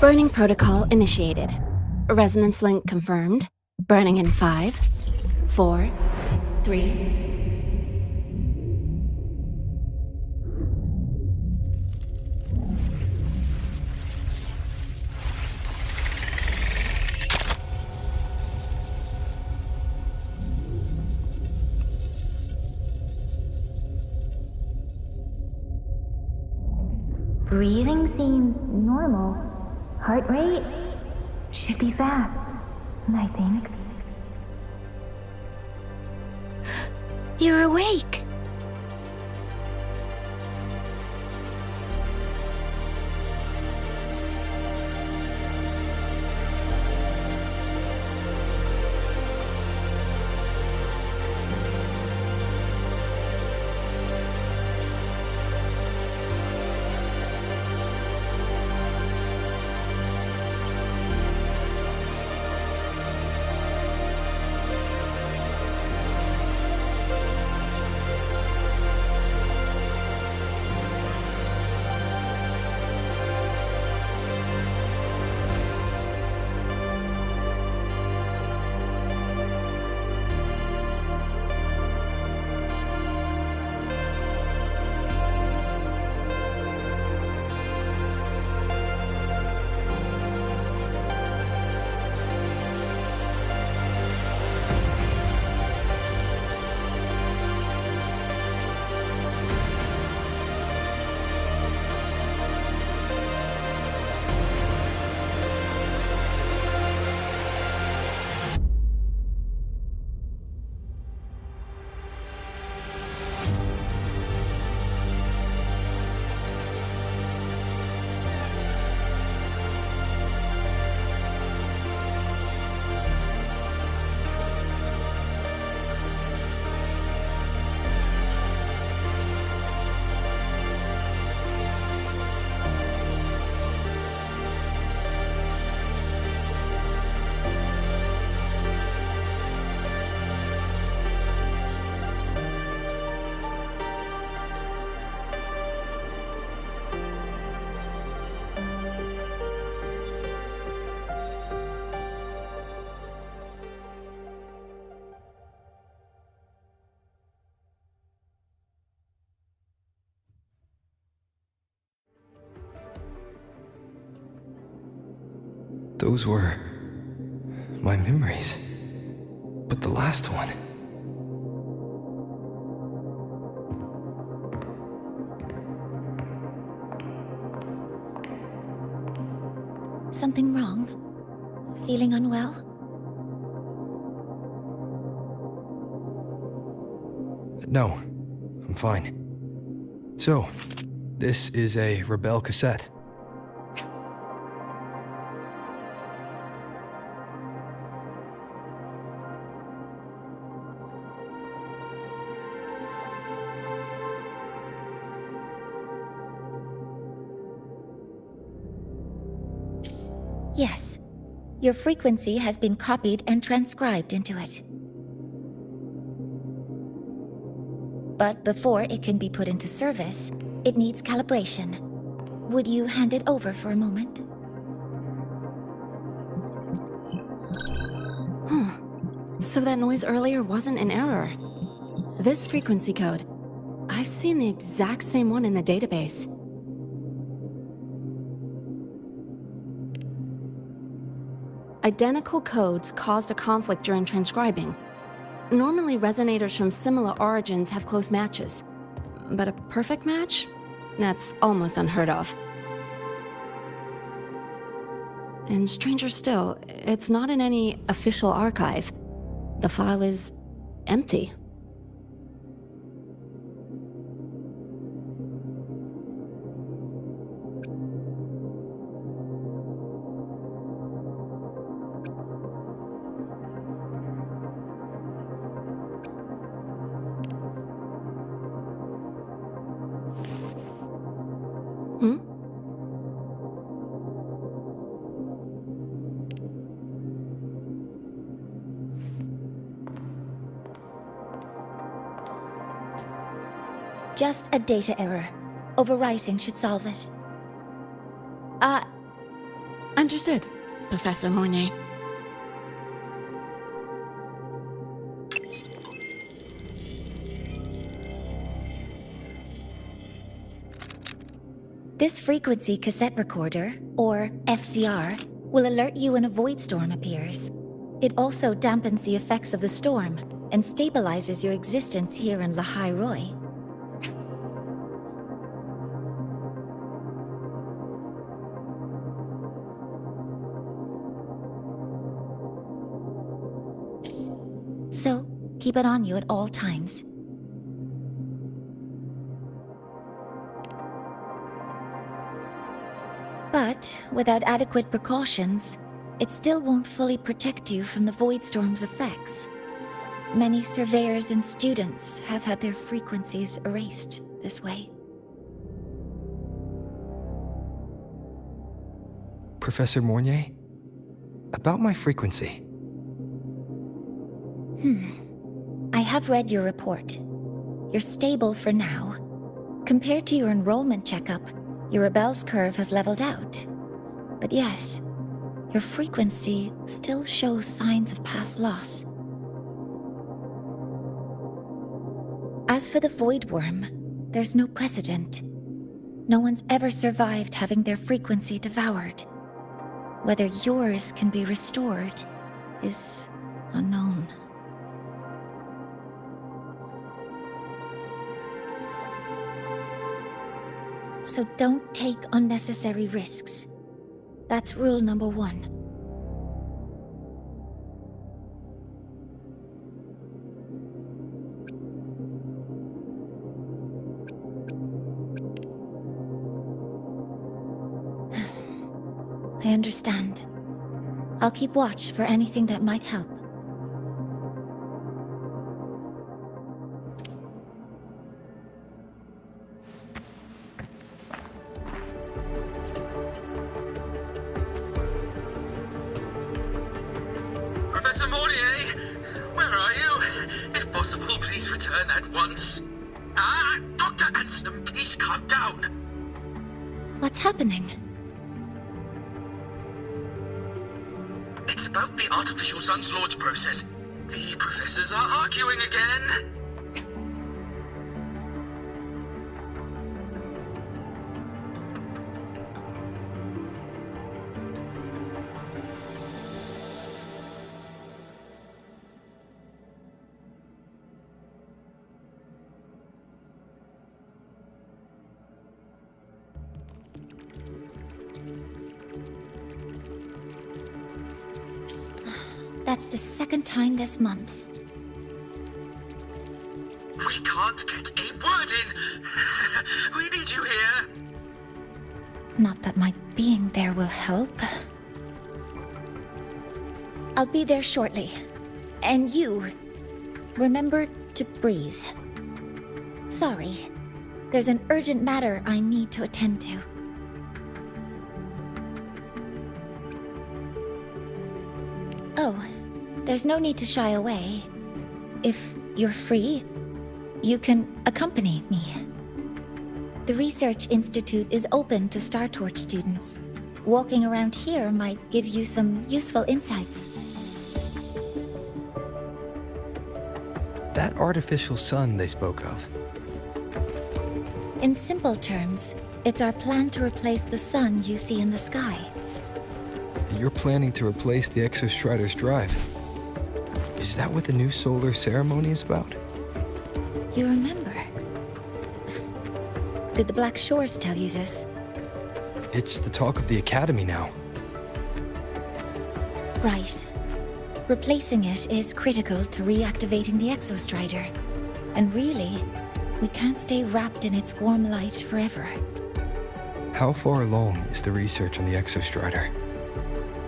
Speaker 5: Burning protocol initiated. Resonance link confirmed. Burning in 5, 4, 3...
Speaker 8: Breathing seems normal. Heart rate should be fast, I think.
Speaker 3: You're awake.
Speaker 2: Those were my memories. But the last one...
Speaker 8: Something wrong? Feeling unwell?
Speaker 2: No, I'm fine. So, this is a Rebel cassette.
Speaker 8: Yes. Your frequency has been copied and transcribed into it. But before it can be put into service, it needs calibration. Would you hand it over for a moment?
Speaker 5: Huh. So that noise earlier wasn't an error. This frequency code, I've seen the exact same one in the database. Identical codes caused a conflict during transcribing. Normally, resonators from similar origins have close matches. But a perfect match? That's almost unheard of. And stranger still, it's not in any official archive. The file is empty.
Speaker 8: Just a data error. Overwriting should solve it.
Speaker 5: Understood, Professor Mornay.
Speaker 8: This frequency cassette recorder, or FCR, will alert you when a void storm appears. It also dampens the effects of the storm and stabilizes your existence here in Lahai Roy. So, keep it on you at all times. But without adequate precautions, it still won't fully protect you from the Void Storm's effects. Many surveyors and students have had their frequencies erased this way.
Speaker 2: Professor Mornay? About my frequency.
Speaker 8: I have read your report. You're stable for now. Compared to your enrollment checkup, your rebel's curve has leveled out. But yes, your frequency still shows signs of past loss. As for the Void Worm, there's no precedent. No one's ever survived having their frequency devoured. Whether yours can be restored is unknown. So don't take unnecessary risks. That's rule number 1. I understand. I'll keep watch for anything that might help.
Speaker 17: Professor Mornier, where are you? If possible, please return at once. Dr. Anson, please calm down.
Speaker 8: What's happening?
Speaker 17: It's about the artificial sun's launch process. The professors are arguing again.
Speaker 8: That's the second time this month.
Speaker 17: We can't get a word in. We need you here.
Speaker 8: Not that my being there will help. I'll be there shortly. And you, remember to breathe. Sorry, there's an urgent matter I need to attend to. Oh, there's no need to shy away. If you're free, You can accompany me. The Research Institute is open to Star Torch students. Walking around here might give you some useful insights.
Speaker 2: That artificial sun they spoke of.
Speaker 8: In simple terms, it's our plan to replace the sun you see in the sky.
Speaker 2: You're planning to replace the Exostrider's drive. Is that what the new solar ceremony is about?
Speaker 8: You remember? Did the Black Shores tell you this?
Speaker 2: It's the talk of the Academy now.
Speaker 8: Right. Replacing it is critical to reactivating the Exostrider. And really, we can't stay wrapped in its warm light forever.
Speaker 2: How far along is the research on the Exostrider?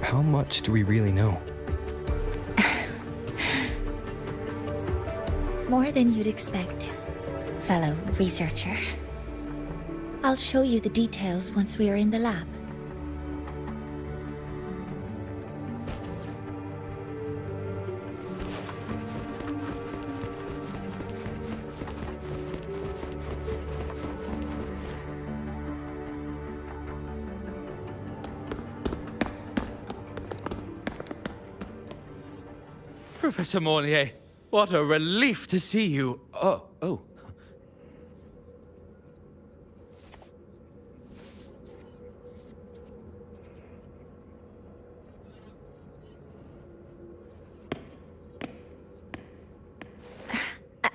Speaker 2: How much do we really know?
Speaker 8: More than you'd expect, fellow researcher. I'll show you the details once we are in the lab.
Speaker 18: Professor Mornier, what a relief to see you. Oh.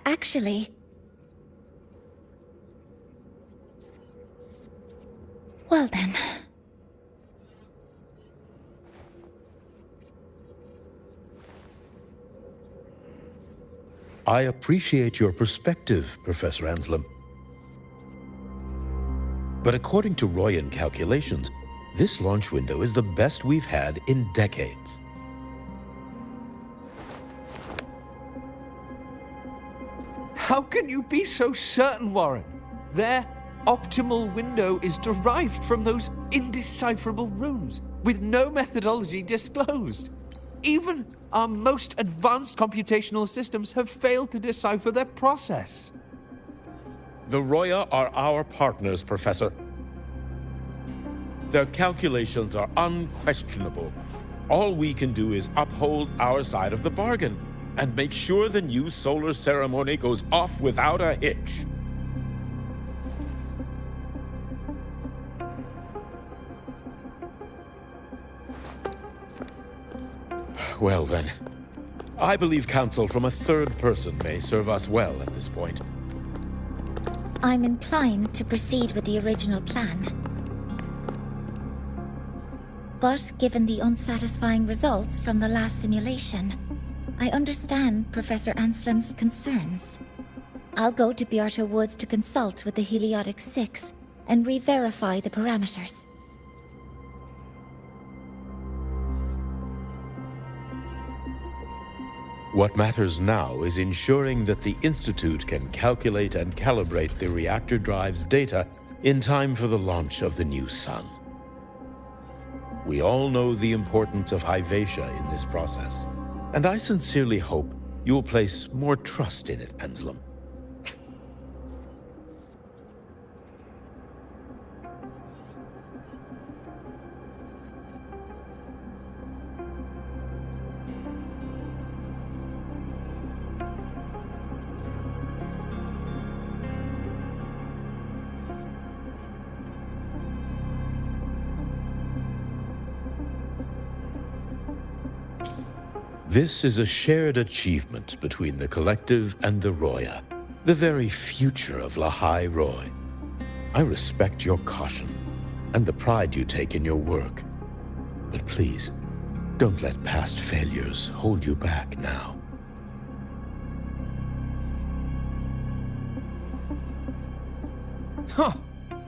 Speaker 8: Actually... Well then...
Speaker 10: I appreciate your perspective, Professor Anselm. But according to Royan calculations, this launch window is the best we've had in decades.
Speaker 13: How can you be so certain, Warren? Their optimal window is derived from those indecipherable runes, with no methodology disclosed. Even our most advanced computational systems have failed to decipher their process.
Speaker 19: The Roya are our partners, Professor. Their calculations are unquestionable. All we can do is uphold our side of the bargain and make sure the new solar ceremony goes off without a hitch. Well then, I believe counsel from a third person may serve us well at this point.
Speaker 8: I'm inclined to proceed with the original plan. But given the unsatisfying results from the last simulation, I understand Professor Anselm's concerns. I'll go to Bearto Woods to consult with the Heliotic 6 and re-verify the parameters.
Speaker 19: What matters now is ensuring that the Institute can calculate and calibrate the reactor drive's data in time for the launch of the new sun. We all know the importance of Hyvatia in this process, and I sincerely hope you will place more trust in it, Anselm. This is a shared achievement between the Collective and the Roya, the very future of Lahai Roy. I respect your caution and the pride you take in your work. But please, don't let past failures hold you back now.
Speaker 13: Huh.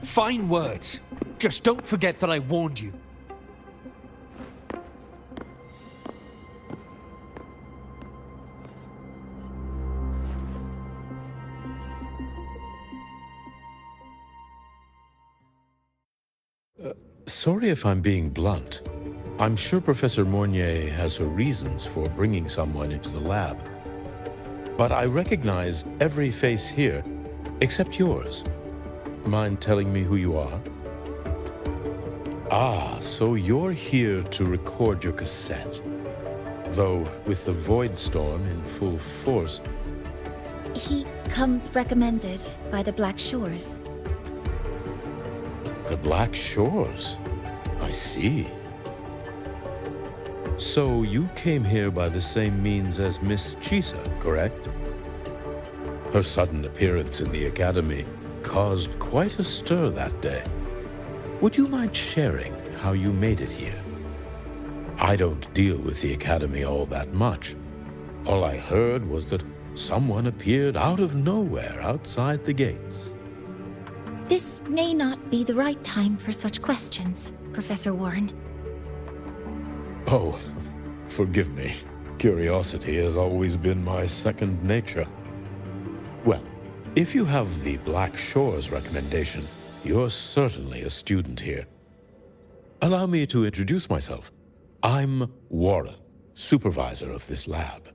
Speaker 13: Fine words. Just don't forget that I warned you.
Speaker 19: Sorry if I'm being blunt. I'm sure Professor Mornier has her reasons for bringing someone into the lab. but I recognize every face here except yours. Mind telling me who you are? Ah, so you're here to record your cassette. Though, with the Void Storm in full force...
Speaker 1: He comes recommended by the Black Shores.
Speaker 19: The Black Shores? I see. So you came here by the same means as Miss Chisa, correct? Her sudden appearance in the Academy caused quite a stir that day. Would you mind sharing how you made it here? I don't deal with the Academy all that much. All I heard was that someone appeared out of nowhere outside the gates.
Speaker 1: This may not be the right time for such questions, Professor Warren.
Speaker 19: Oh, forgive me. Curiosity has always been my second nature. Well, if you have the Black Shores recommendation, you're certainly a student here. Allow me to introduce myself. I'm Warren, supervisor of this lab.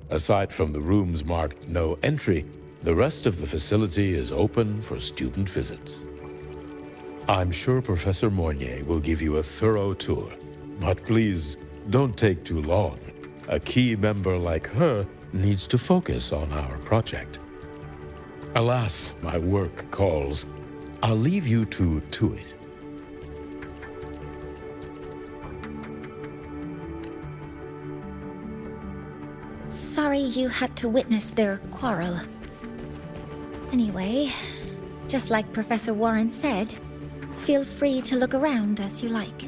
Speaker 19: Aside from the rooms marked no entry, the rest of the facility is open for student visits. I'm sure Professor Mornier will give you a thorough tour, but please don't take too long. A key member like her needs to focus on our project. Alas, my work calls. I'll leave you to it.
Speaker 1: Sorry you had to witness their quarrel. Anyway, just like Professor Warren said, feel free to look around as you like.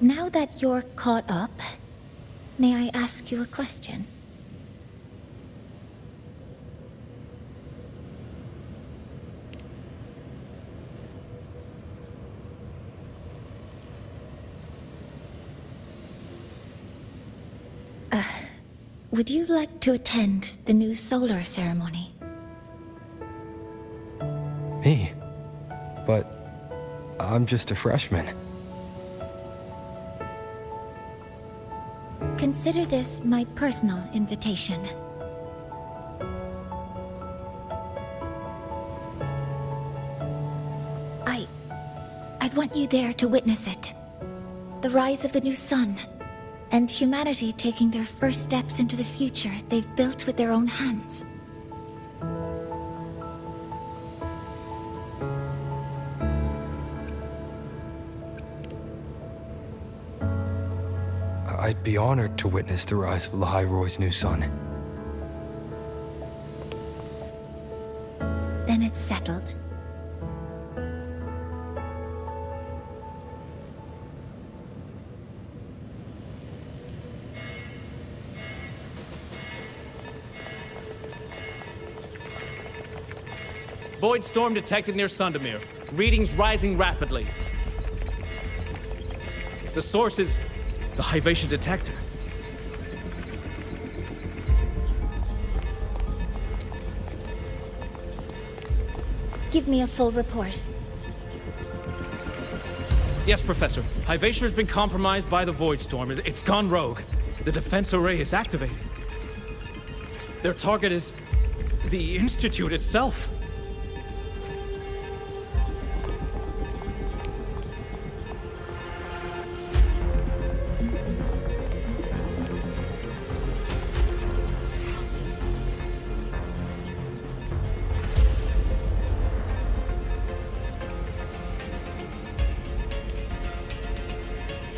Speaker 1: Now that you're caught up, may I ask you a question? Would you like to attend the new solar ceremony?
Speaker 2: Me? But I'm just a freshman.
Speaker 1: Consider this my personal invitation. I'd want you there to witness it. The rise of the new sun, and humanity taking their first steps into the future they've built with their own hands.
Speaker 2: I'd be honored to witness the rise of Lahai-Roy's new son.
Speaker 1: Then it's settled.
Speaker 12: Void storm detected near Sundamir. Readings rising rapidly. The source is the Hivation detector.
Speaker 1: Give me a full report.
Speaker 12: Yes, Professor. Hivation has been compromised by the Void Storm. It's gone rogue. The defense array is activated. Their target is the Institute itself.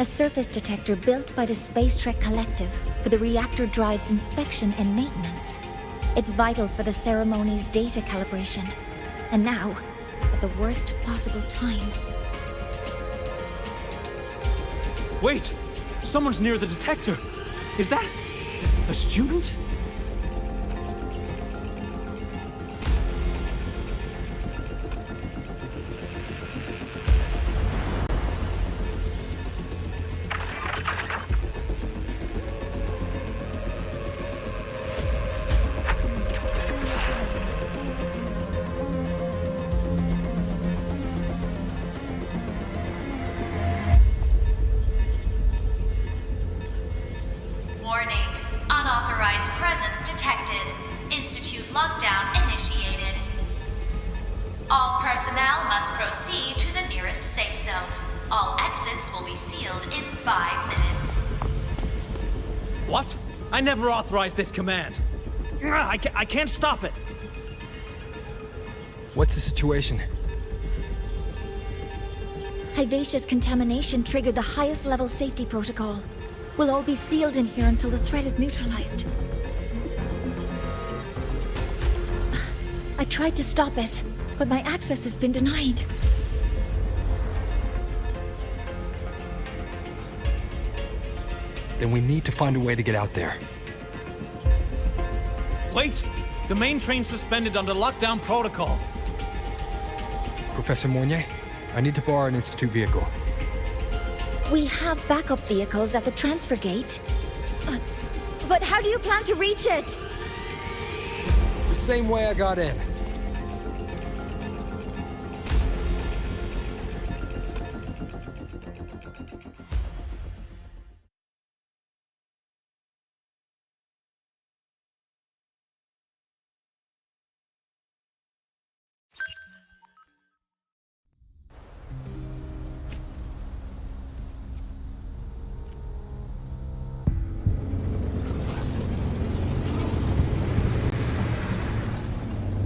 Speaker 8: a surface detector built by the Space Trek Collective for the reactor drive's inspection and maintenance. It's vital for the ceremony's data calibration. And now, at the worst possible time.
Speaker 12: Wait! Someone's near the detector! Is that a student?
Speaker 20: Warning. Unauthorized presence detected. Institute lockdown initiated. All personnel must proceed to the nearest safe zone. All exits will be sealed in 5 minutes.
Speaker 12: What? I never authorized this command. I can't stop it.
Speaker 2: What's the situation?
Speaker 8: Hivacious contamination triggered the highest level safety protocol. We'll all be sealed in here until the threat is neutralized. I tried to stop it, but my access has been denied.
Speaker 2: Then we need to find a way to get out there.
Speaker 12: Wait! The main train's suspended under lockdown protocol.
Speaker 2: Professor Mornier, I need to borrow an Institute vehicle.
Speaker 8: We have backup vehicles at the transfer gate. But how do you plan to reach it?
Speaker 2: The same way I got in.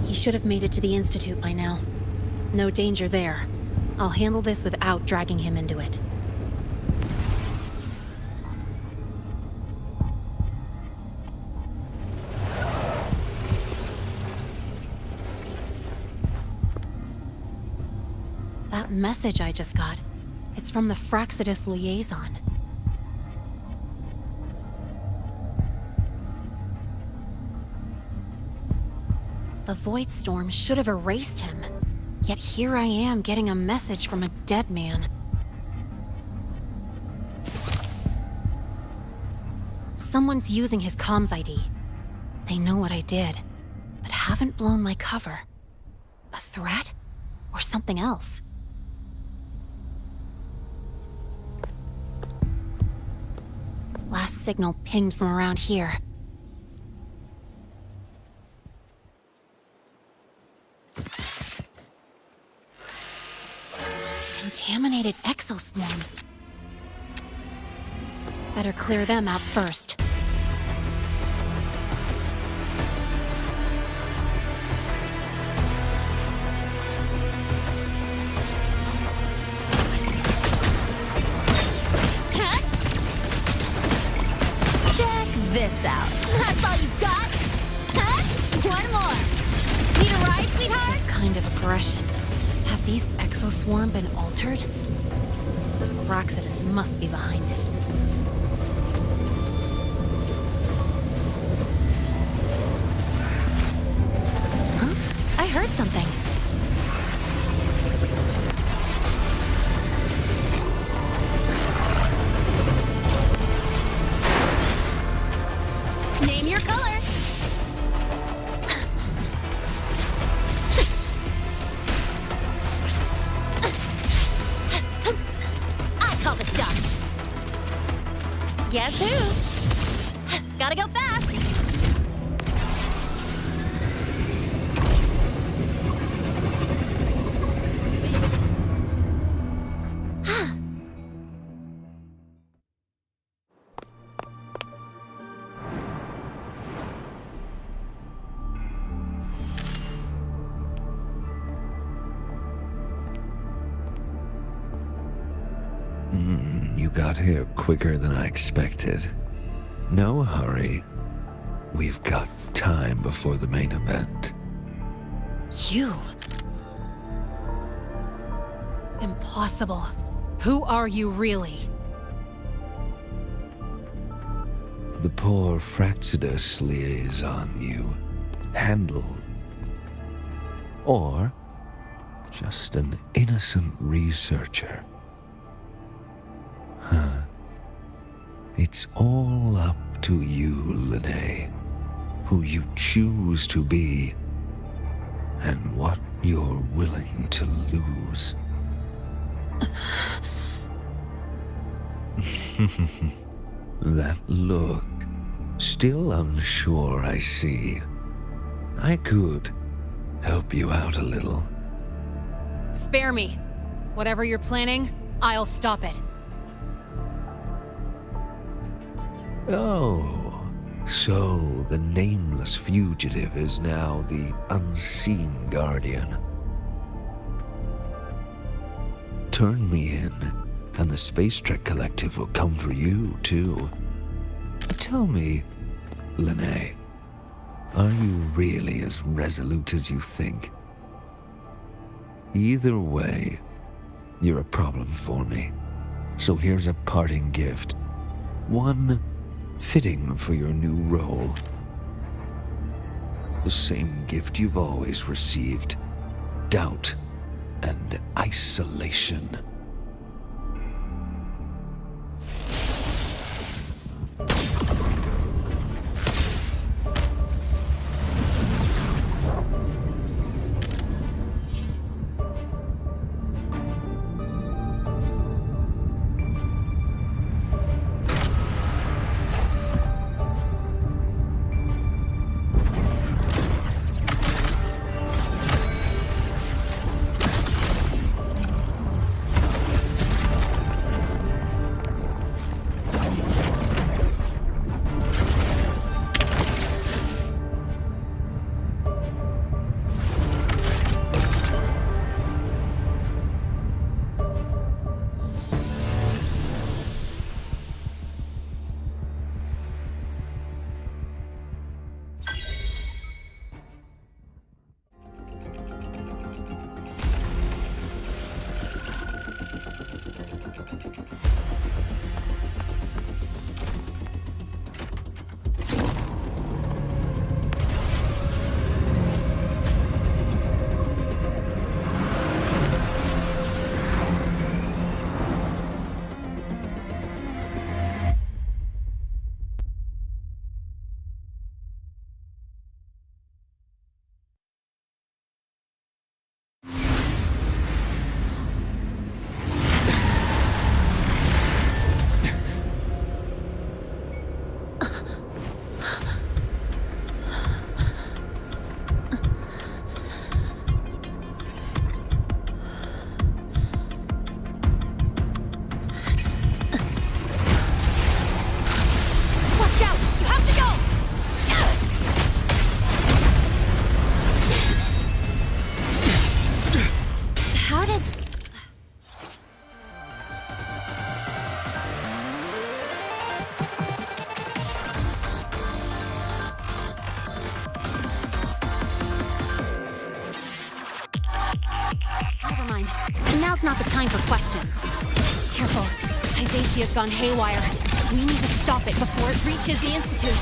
Speaker 5: He should have made it to the Institute by now. No danger there. I'll handle this without dragging him into it. That message I just got, it's from the Frostlands liaison. The Void Storm should have erased him. Yet here I am getting a message from a dead man. Someone's using his comms ID. They know what I did, but haven't blown my cover. A threat? Or something else? Last signal pinged from around here. Contaminated exoswarm. Better clear them out first.
Speaker 20: Check this out. That's all you got? Huh? One more. Need a ride, sweetheart?
Speaker 5: This kind of aggression. Have these exoswarm been altered? The Frostlands must be behind it. Huh? I heard something.
Speaker 20: Name your color. Call the shots. Guess who? Gotta go fast.
Speaker 10: You got here quicker than I expected. No hurry. We've got time before the main event.
Speaker 5: You? Impossible. Who are you really?
Speaker 10: The poor Fraxidus liaison you handled. Or just an innocent researcher. Huh. It's all up to you, Lene. Who you choose to be, and what you're willing to lose. That look. Still unsure, I see. I could help you out a little.
Speaker 5: Spare me. Whatever you're planning, I'll stop it.
Speaker 10: Oh, so the nameless fugitive is now the unseen guardian. Turn me in, and the Space Trek Collective will come for you, too. Tell me, Lene, are you really as resolute as you think? Either way, you're a problem for me. So here's a parting gift. One fitting for your new role. The same gift you've always received. Doubt and isolation.
Speaker 5: Now's not the time for questions. Careful. Hyvatia's gone haywire. We need to stop it before it reaches the Institute.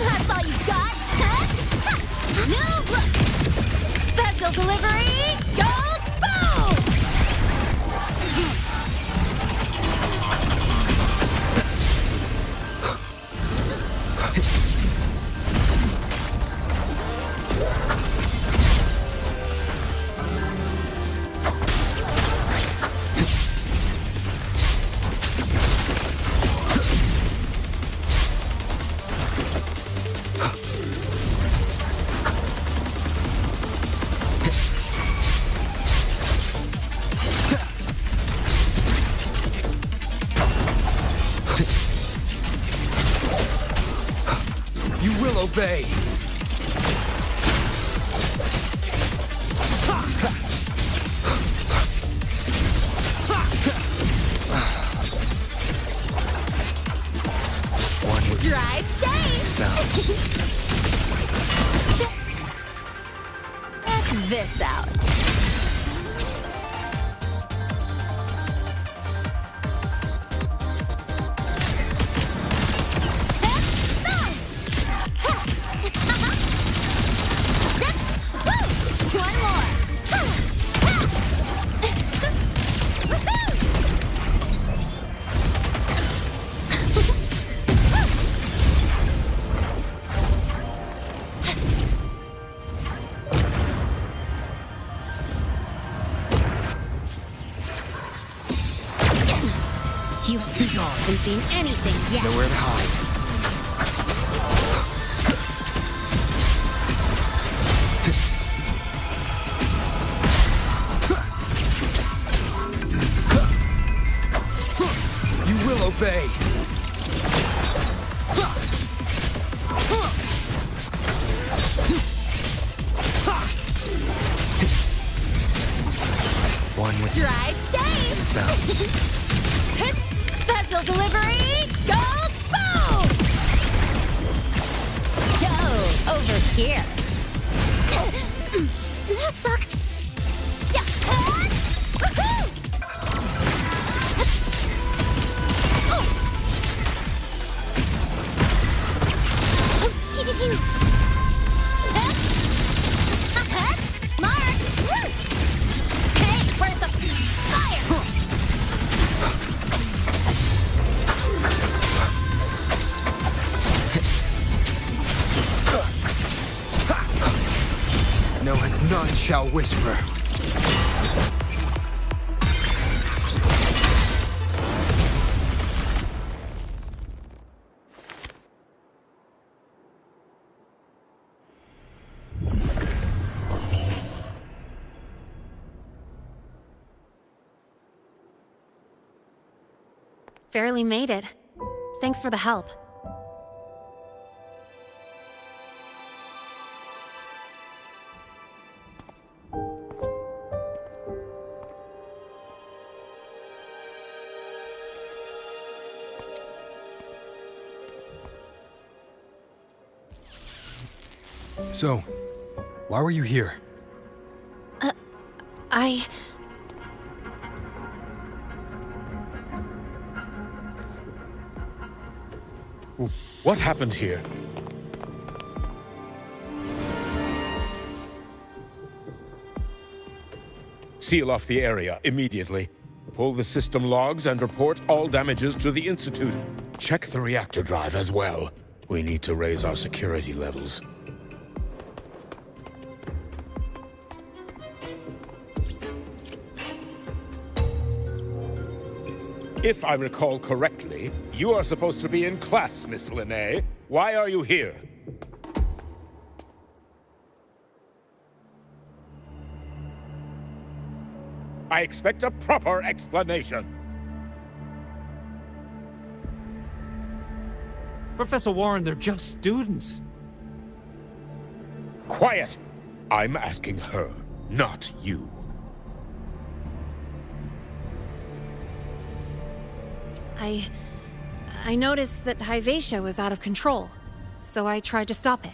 Speaker 4: That's all you got, huh? New look! Special delivery goes boom!
Speaker 2: Obey.
Speaker 5: You haven't seen anything yet.
Speaker 2: Nowhere to hide. You will obey. One with
Speaker 4: Drive safe!
Speaker 2: sounds.
Speaker 4: Special delivery! Go boom! Go over here.
Speaker 5: That sucked.
Speaker 2: No, as none shall whisper.
Speaker 5: Barely made it. Thanks for the help.
Speaker 2: So, why were you here?
Speaker 19: What happened here? Seal off the area immediately. Pull the system logs and report all damages to the Institute. Check the reactor drive as well. We need to raise our security levels. If I recall correctly, you are supposed to be in class, Miss Linnae. Why are you here? I expect a proper explanation.
Speaker 12: Professor Warren, they're just students.
Speaker 19: Quiet! I'm asking her, not you.
Speaker 5: I noticed that Hyvatia was out of control, so I tried to stop it.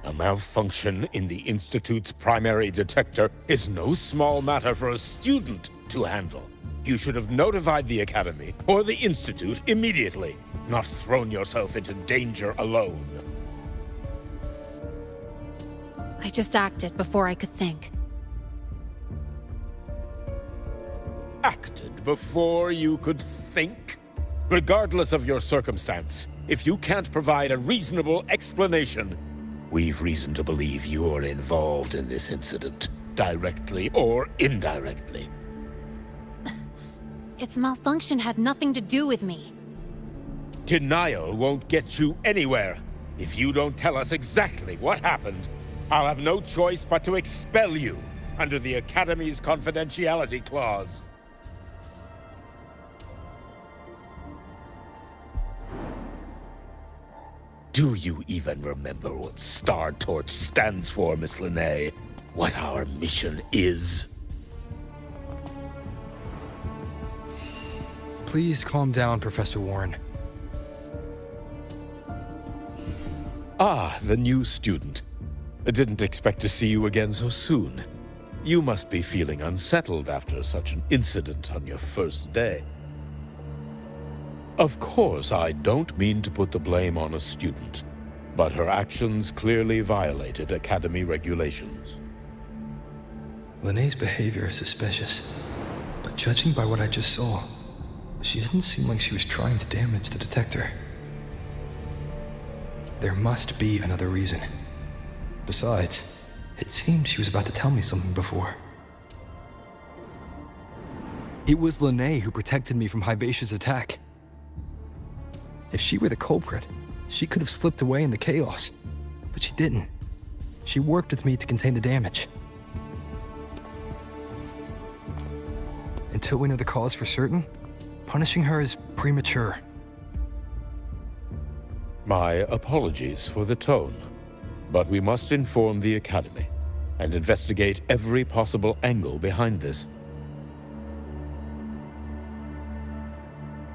Speaker 19: A malfunction in the Institute's primary detector is no small matter for a student to handle. You should have notified the Academy or the Institute immediately, not thrown yourself into danger alone.
Speaker 5: I just acted before I could think.
Speaker 19: Acted before you could think? Regardless of your circumstance, if you can't provide a reasonable explanation, we've reason to believe you're involved in this incident, directly or indirectly.
Speaker 5: Its malfunction had nothing to do with me.
Speaker 19: Denial won't get you anywhere. If you don't tell us exactly what happened, I'll have no choice but to expel you under the Academy's confidentiality clause. Do you even remember what Star Torch stands for, Miss Linnae? What our mission is?
Speaker 2: Please calm down, Professor Warren.
Speaker 19: Ah, the new student. I didn't expect to see you again so soon. You must be feeling unsettled after such an incident on your first day. Of course, I don't mean to put the blame on a student, but her actions clearly violated Academy regulations.
Speaker 2: Linnae's behavior is suspicious, but judging by what I just saw, she didn't seem like she was trying to damage the detector. There must be another reason. Besides, it seemed she was about to tell me something before. It was Lene who protected me from Hyvatia's attack. If she were the culprit, she could have slipped away in the chaos. But she didn't. She worked with me to contain the damage. Until we know the cause for certain, punishing her is premature.
Speaker 19: My apologies for the tone, but we must inform the Academy and investigate every possible angle behind this.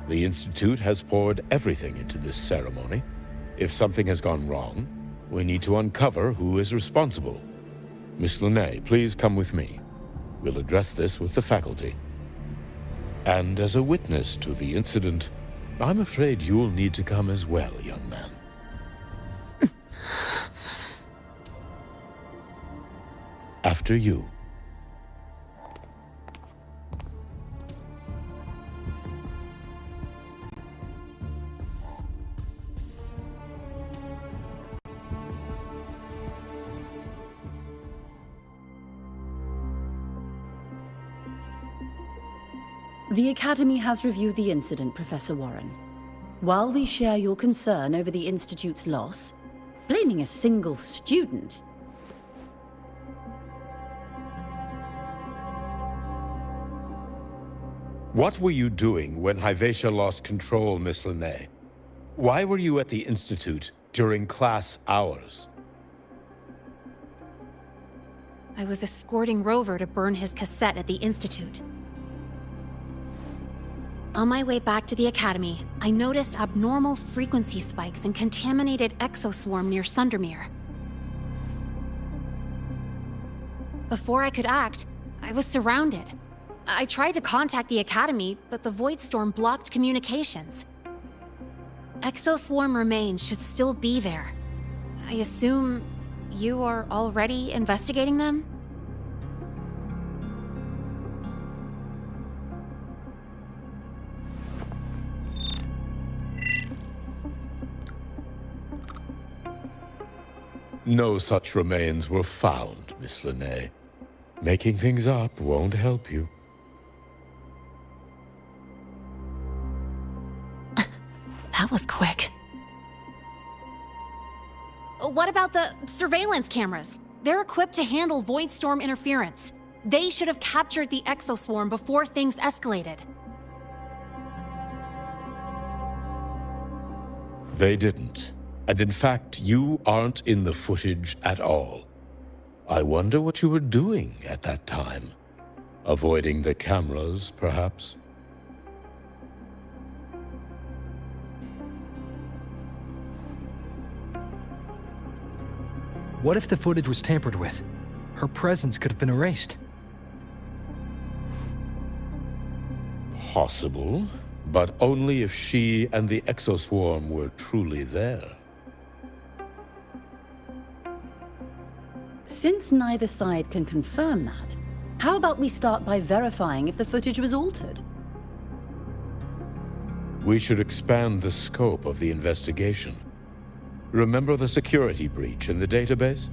Speaker 19: The Institute has poured everything into this ceremony. If something has gone wrong, we need to uncover who is responsible. Miss Lene, please come with me. We'll address this with the faculty. And as a witness to the incident, I'm afraid you'll need to come as well, young man. After you.
Speaker 21: The Academy has reviewed the incident, Professor Warren. While we share your concern over the Institute's loss, blaming a single student...
Speaker 19: What were you doing when Hyvatia lost control, Miss Lene? Why were you at the Institute during class hours?
Speaker 5: I was escorting Rover to burn his cassette at the Institute. On my way back to the Academy, I noticed abnormal frequency spikes and contaminated exoswarm near Sundermere. Before I could act, I was surrounded. I tried to contact the Academy, but the Void Storm blocked communications. Exoswarm remains should still be there. I assume you are already investigating them?
Speaker 19: No such remains were found, Miss Lene. Making things up won't help you.
Speaker 5: That was quick. What about the surveillance cameras? They're equipped to handle Void Storm interference. They should have captured the exoswarm before things escalated.
Speaker 19: They didn't. And in fact, you aren't in the footage at all. I wonder what you were doing at that time. Avoiding the cameras, perhaps?
Speaker 2: What if the footage was tampered with? Her presence could have been erased.
Speaker 19: Possible, but only if she and the exoswarm were truly there.
Speaker 21: Since neither side can confirm that, how about we start by verifying if the footage was altered?
Speaker 19: We should expand the scope of the investigation. Remember the security breach in the database?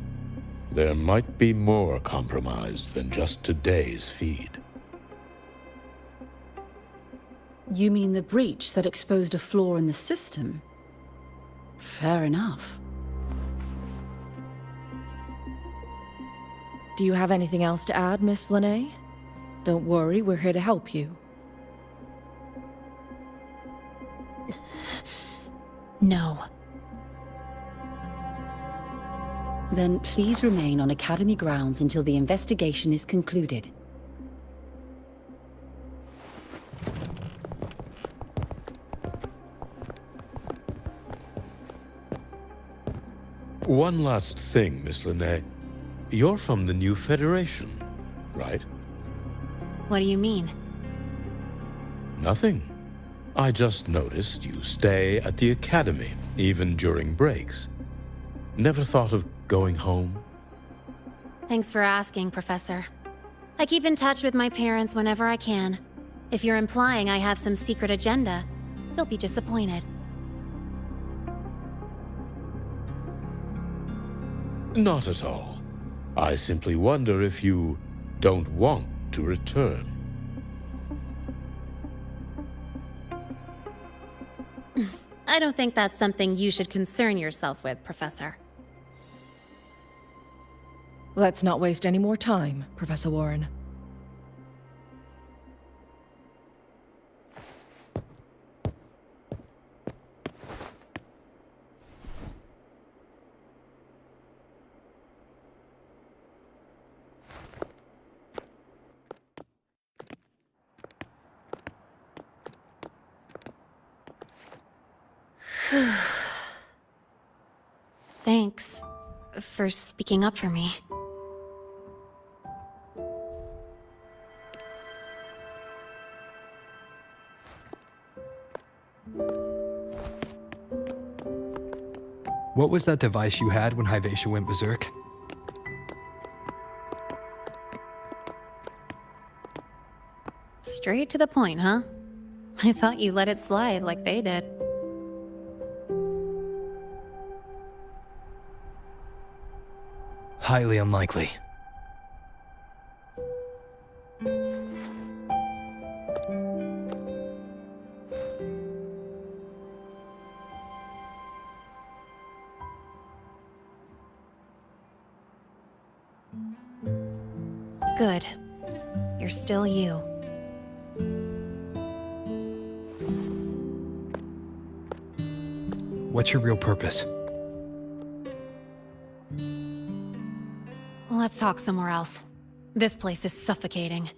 Speaker 19: There might be more compromised than just today's feed.
Speaker 21: You mean the breach that exposed a flaw in the system? Fair enough.
Speaker 11: Do you have anything else to add, Miss Lene? Don't worry, we're here to help you.
Speaker 5: No.
Speaker 21: Then please remain on Academy grounds until the investigation is concluded.
Speaker 19: One last thing, Miss Lene. You're from the new Federation, right?
Speaker 5: What do you mean?
Speaker 19: Nothing. I just noticed you stay at the Academy, even during breaks. Never thought of going home?
Speaker 5: Thanks for asking, Professor. I keep in touch with my parents whenever I can. If you're implying I have some secret agenda, you'll be disappointed.
Speaker 19: Not at all. I simply wonder if you don't want to return.
Speaker 5: I don't think that's something you should concern yourself with, Professor.
Speaker 11: Let's not waste any more time, Professor Warren.
Speaker 5: Thanks for speaking up for me.
Speaker 2: What was that device you had when Hyvatia went berserk?
Speaker 5: Straight to the point, huh? I thought you let it slide like they did.
Speaker 2: Highly unlikely.
Speaker 5: Good. You're still you.
Speaker 2: What's your real purpose?
Speaker 5: Let's talk somewhere else. This place is suffocating.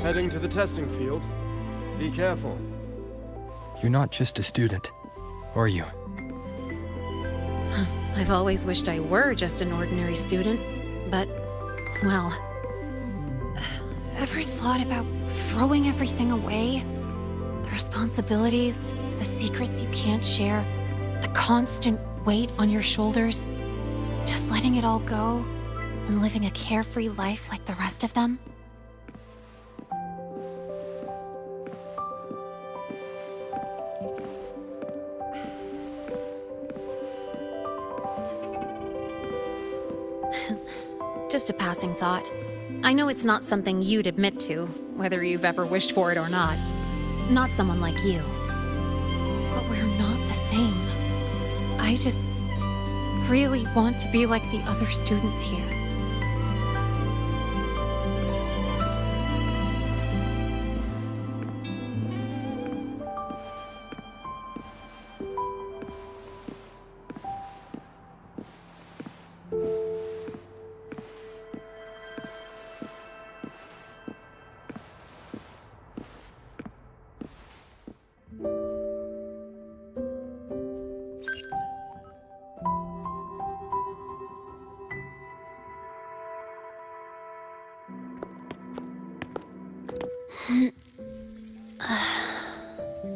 Speaker 6: Heading to the testing field. Be careful.
Speaker 2: You're not just a student, are you?
Speaker 5: I've always wished I were just an ordinary student, but, well... Ever thought about throwing everything away? The responsibilities, the secrets you can't share, the constant weight on your shoulders? Just letting it all go and living a carefree life like the rest of them? Just a passing thought. I know it's not something you'd admit to, whether you've ever wished for it or not. Not someone like you. But we're not the same. I just really want to be like the other students here.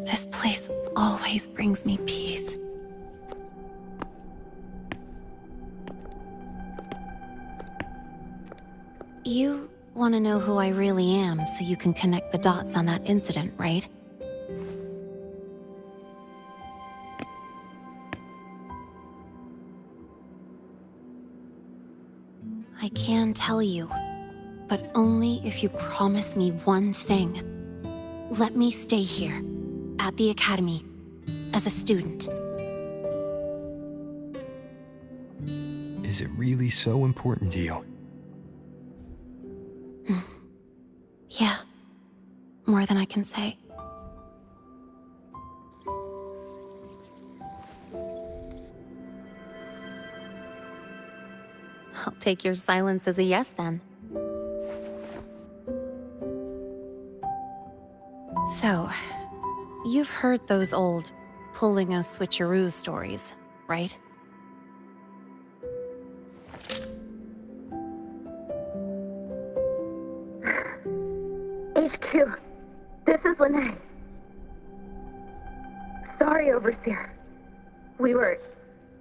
Speaker 5: This place always brings me peace. You want to know who I really am so you can connect the dots on that incident, right? I can tell you, but only if you promise me one thing. Let me stay here, at the Academy, as a student.
Speaker 2: Is it really so important to you?
Speaker 5: Yeah, more than I can say. I'll take your silence as a yes, then. So, you've heard those old pulling a switcheroo stories, right?
Speaker 22: HQ, this is Lene. Sorry, Overseer. We were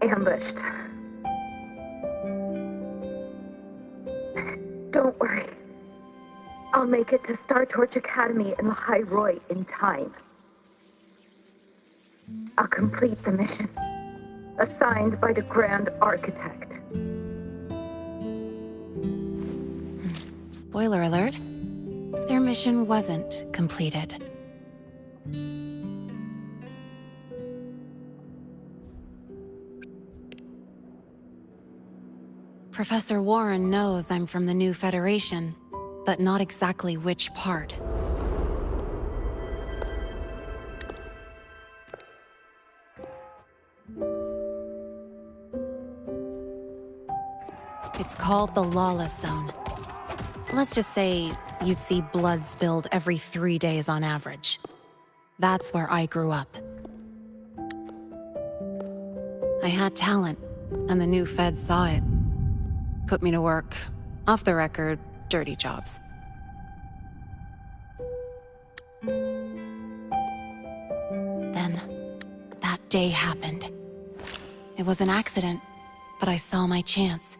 Speaker 22: ambushed. Don't worry. I'll make it to Star Torch Academy in Lahai Roy in time. I'll complete the mission, assigned by the Grand Architect.
Speaker 5: Spoiler alert, their mission wasn't completed. Professor Warren knows I'm from the new Federation, but not exactly which part. It's called the Lawless Zone. Let's just say you'd see blood spilled every 3 days on average. That's where I grew up. I had talent, and the new feds saw it. Put me to work, off the record, dirty jobs. Then, that day happened. It was an accident, but I saw my chance.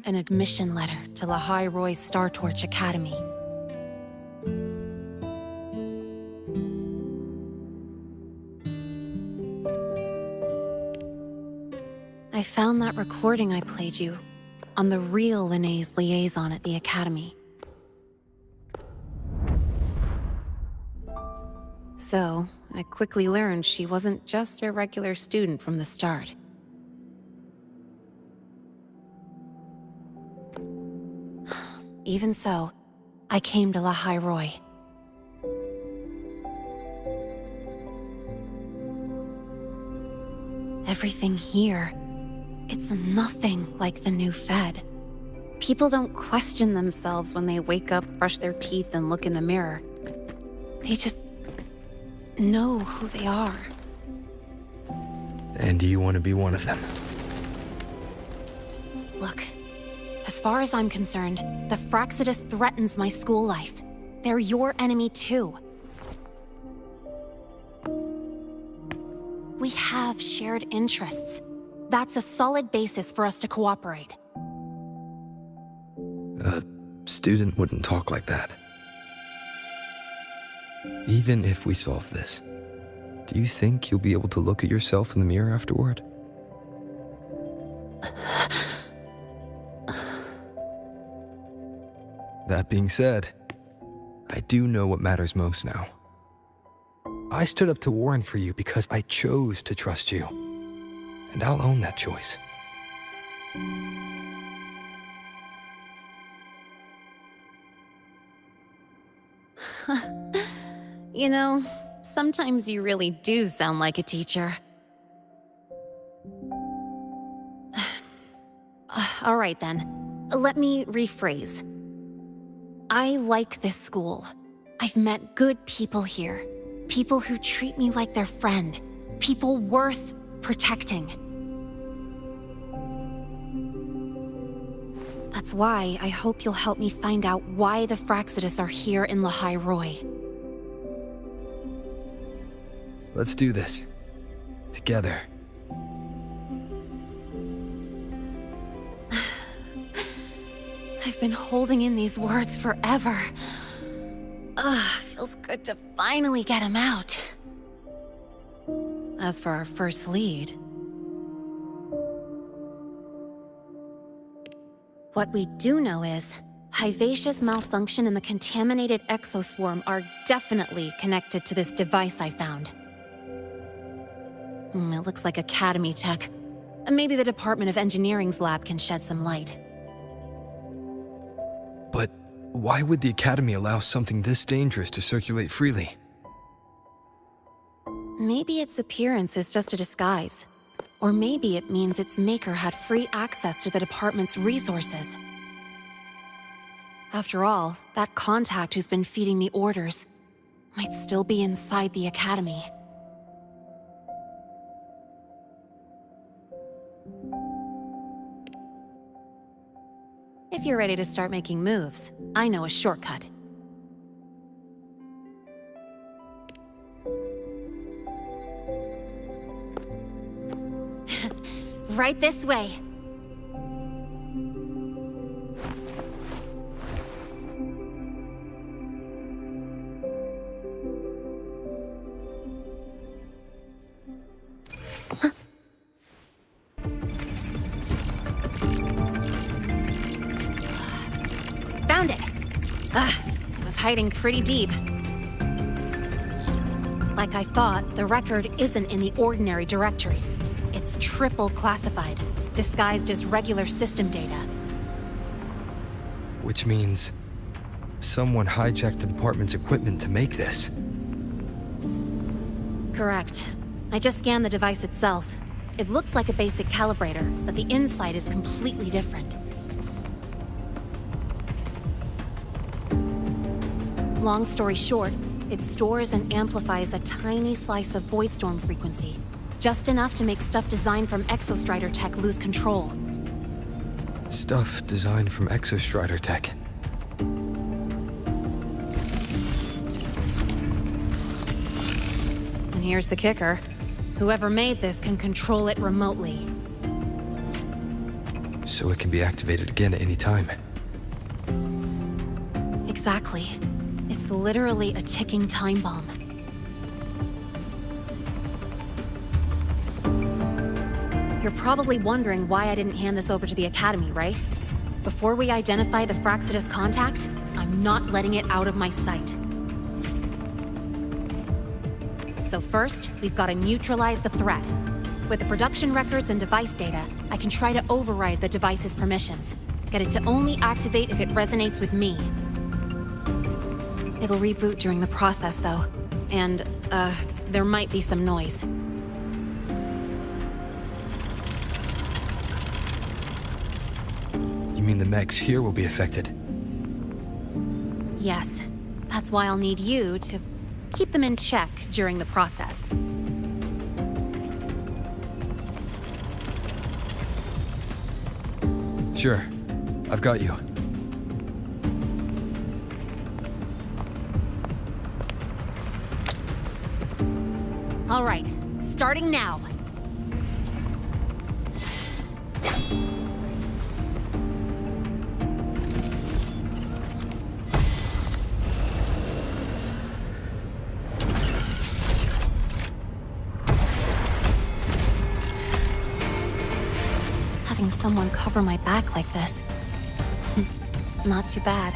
Speaker 5: An admission letter to Lahai Roy's Star Torch Academy. I found that recording I played you on the real Linnéa's liaison at the Academy. So, I quickly learned she wasn't just a regular student from the start. Even so, I came to Lahai Roy. Everything here, it's nothing like the new Fed. People don't question themselves when they wake up, brush their teeth, and look in the mirror. They just know who they are.
Speaker 2: And do you want to be one of them?
Speaker 5: Look, as far as I'm concerned, the Frostlands threatens my school life. They're your enemy too. We have shared interests. That's a solid basis for us to cooperate.
Speaker 2: A student wouldn't talk like that. Even if we solve this, do you think you'll be able to look at yourself in the mirror afterward? That being said, I do know what matters most now. I stood up to Warren for you because I chose to trust you. And I'll own that choice.
Speaker 5: You know, sometimes you really do sound like a teacher. All right then, let me rephrase. I like this school. I've met good people here. People who treat me like their friend. People worth protecting. That's why I hope you'll help me find out why the Frostlands are here in Lahai Roy.
Speaker 2: Let's do this. Together.
Speaker 5: I've been holding in these words forever. Feels good to finally get them out. As for our first lead, what we do know is Hyvatia's malfunction and the contaminated exoswarm are definitely connected to this device I found. It looks like Academy tech. Maybe the Department of Engineering's lab can shed some light.
Speaker 2: But why would the Academy allow something this dangerous to circulate freely?
Speaker 5: Maybe its appearance is just a disguise. Or maybe it means its maker had free access to the department's resources. After all, that contact who's been feeding me orders might still be inside the Academy. If you're ready to start making moves, I know a shortcut. Right this way. It was hiding pretty deep. Like I thought, the record isn't in the ordinary directory. It's triple classified, disguised as regular system data.
Speaker 2: Which means someone hijacked the department's equipment to make this.
Speaker 5: Correct. I just scanned the device itself. It looks like a basic calibrator, but the inside is completely different. Long story short, it stores and amplifies a tiny slice of Voidstorm frequency. Just enough to make stuff designed from Exostrider tech lose control.
Speaker 2: Stuff designed from Exostrider tech.
Speaker 5: And here's the kicker. Whoever made this can control it remotely.
Speaker 2: So it can be activated again at any time.
Speaker 5: Exactly. It's literally a ticking time bomb. You're probably wondering why I didn't hand this over to the Academy, right? Before we identify the Fraxidus contact, I'm not letting it out of my sight. So first, we've got to neutralize the threat. With the production records and device data, I can try to override the device's permissions. Get it to only activate if it resonates with me. It'll reboot during the process, though. And, there might be some noise.
Speaker 2: You mean the mechs here will be affected?
Speaker 5: Yes. That's why I'll need you to keep them in check during the process.
Speaker 2: Sure. I've got you.
Speaker 5: All right, starting now. Having someone cover my back like this. Not too bad.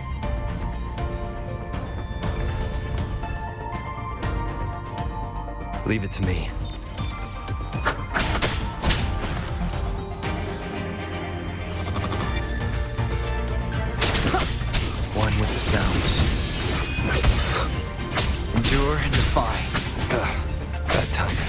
Speaker 2: Leave it to me. One with the sounds. Endure and defy. Bad timing.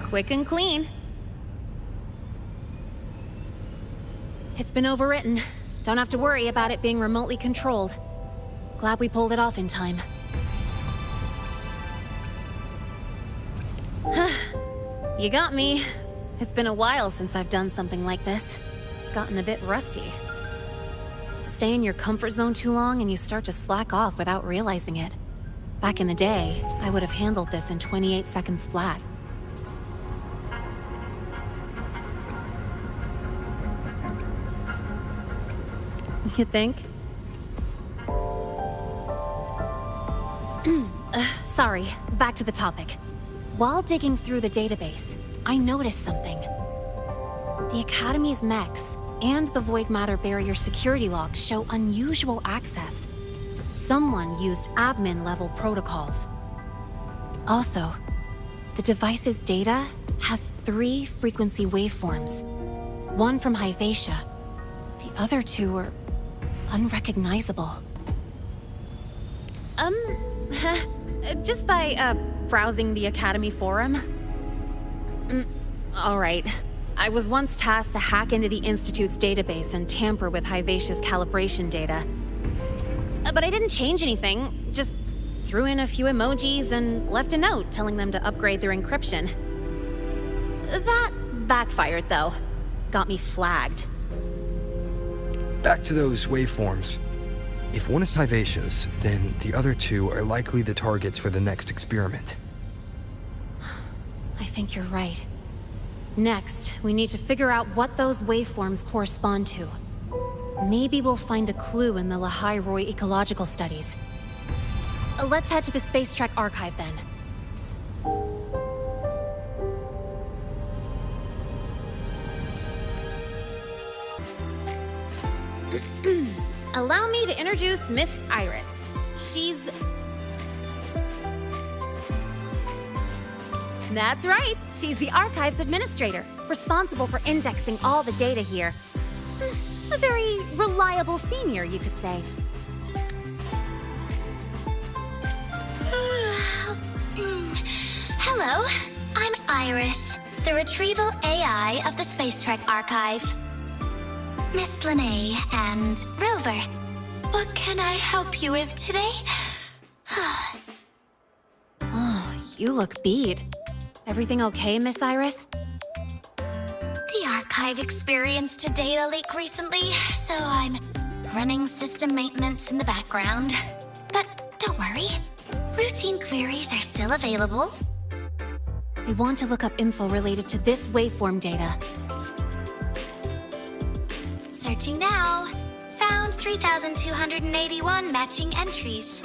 Speaker 5: Quick and clean. It's been overwritten. Don't have to worry about it being remotely controlled. Glad we pulled it off in time. You got me. It's been a while since I've done something like this. Gotten a bit rusty. Stay in your comfort zone too long and you start to slack off without realizing it. Back in the day, I would have handled this in 28 seconds flat. You think? Sorry, back to the topic. While digging through the database, I noticed something. The Academy's mechs and the Void Matter Barrier security logs show unusual access. Someone used admin-level protocols. Also, the device's data has 3 frequency waveforms. One from Hyvatia. The other 2 are unrecognizable. Just by, browsing the Academy forum? Alright. I was once tasked to hack into the Institute's database and tamper with Hyvatia's calibration data. But I didn't change anything, just threw in a few emojis and left a note telling them to upgrade their encryption. That backfired, though. Got me flagged.
Speaker 2: Back to those waveforms. If one is Hyvatia's, then the other 2 are likely the targets for the next experiment.
Speaker 5: I think you're right. Next, we need to figure out what those waveforms correspond to. Maybe we'll find a clue in the Lahai Roy ecological studies. Let's head to the Space Trek archive then. Allow me to introduce Miss Iris. She's... That's right! She's the archives administrator, responsible for indexing all the data here. A very reliable senior, you could say.
Speaker 20: Hello, I'm Iris, the retrieval AI of the Space Trek archive. Miss Lene and Rover, what can I help you with today?
Speaker 5: Oh, you look beat. Everything okay, Miss Iris?
Speaker 20: The archive experienced a data leak recently, so I'm running system maintenance in the background. But don't worry, routine queries are still available.
Speaker 5: We want to look up info related to this waveform data.
Speaker 20: Searching now. Found 3,281 matching entries.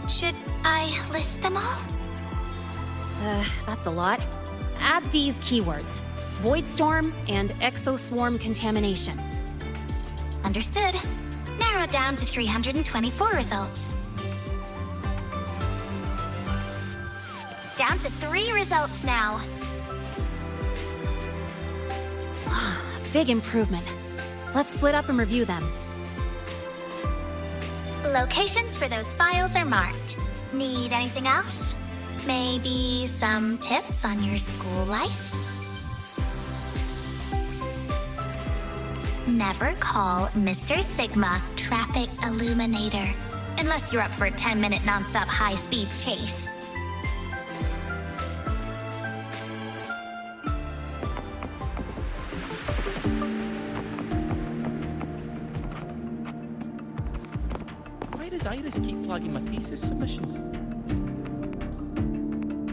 Speaker 20: Should I list them all?
Speaker 5: That's a lot. Add these keywords: Void Storm and Exoswarm contamination.
Speaker 20: Understood. Narrowed down to 324 results. Down to 3 results now.
Speaker 5: Big improvement. Let's split up and review them.
Speaker 20: Locations for those files are marked. Need anything else? Maybe some tips on your school life? Never call Mr. Sigma Traffic Illuminator, unless you're up for a 10-minute non-stop high-speed chase.
Speaker 14: Why does Iris keep flagging my thesis submissions?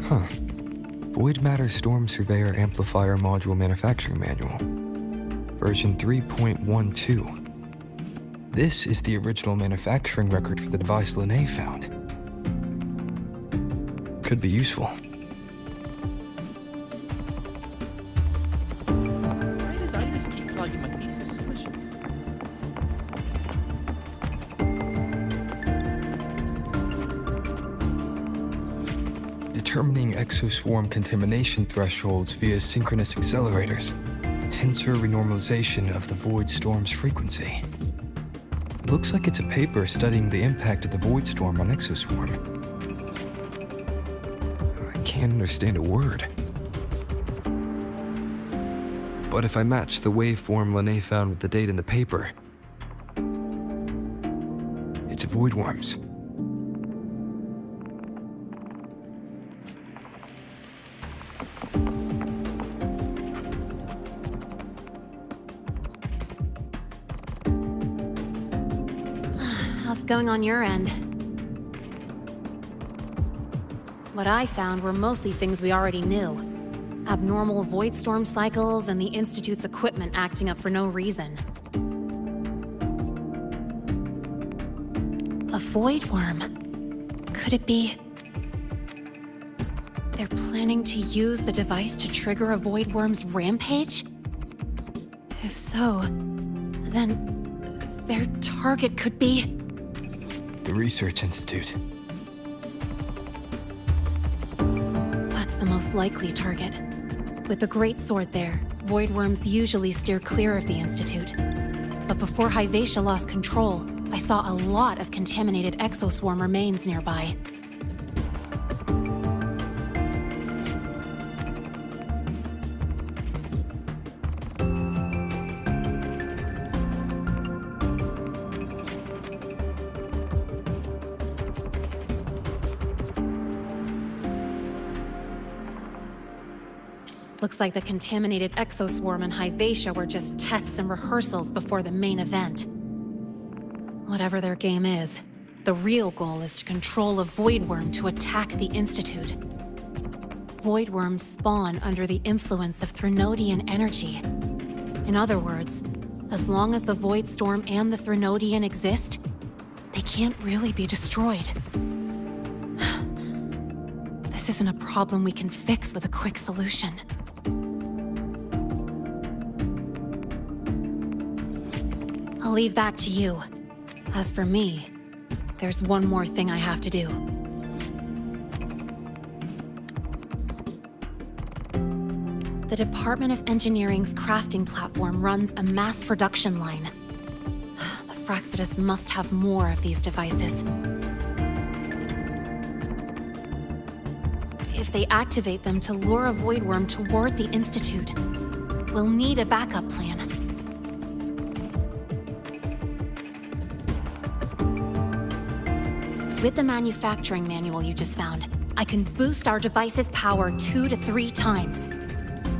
Speaker 2: Huh. Void Matter Storm Surveyor Amplifier Module Manufacturing Manual. Version 3.12. This is the original manufacturing record for the device Lene found. Could be useful.
Speaker 14: Why does Iris keep flagging my thesis submissions?
Speaker 2: Determining exoswarm contamination thresholds via synchronous accelerators. Tensor renormalization of the void storm's frequency. It looks like it's a paper studying the impact of the void storm on exoswarm. I can't understand a word. But if I match the waveform Lene found with the data in the paper, it's a void worms.
Speaker 5: How's it going on your end? What I found were mostly things we already knew. Abnormal void storm cycles and the Institute's equipment acting up for no reason. A void worm. Could it be... they're planning to use the device to trigger a void worm's rampage? If so, then their target could be...
Speaker 2: the Research Institute.
Speaker 5: That's the most likely target. With the Great Sword there, void worms usually steer clear of the Institute. But before Hyvatia lost control, I saw a lot of contaminated exoswarm remains nearby. Looks like the contaminated exoswarm and Hyvatia were just tests and rehearsals before the main event. Whatever their game is, the real goal is to control a void worm to attack the Institute. Void worms spawn under the influence of Threnodian energy. In other words, As long as the Void Storm and the Threnodian exist, they can't really be destroyed. This isn't a problem we can fix with a quick solution. I'll leave that to you. As for me, there's one more thing I have to do. The Department of Engineering's crafting platform runs a mass production line. The Frostlands must have more of these devices. If they activate them to lure a Voidworm toward the Institute, we'll need a backup plan. With the manufacturing manual you just found, I can boost our device's power 2 to 3 times.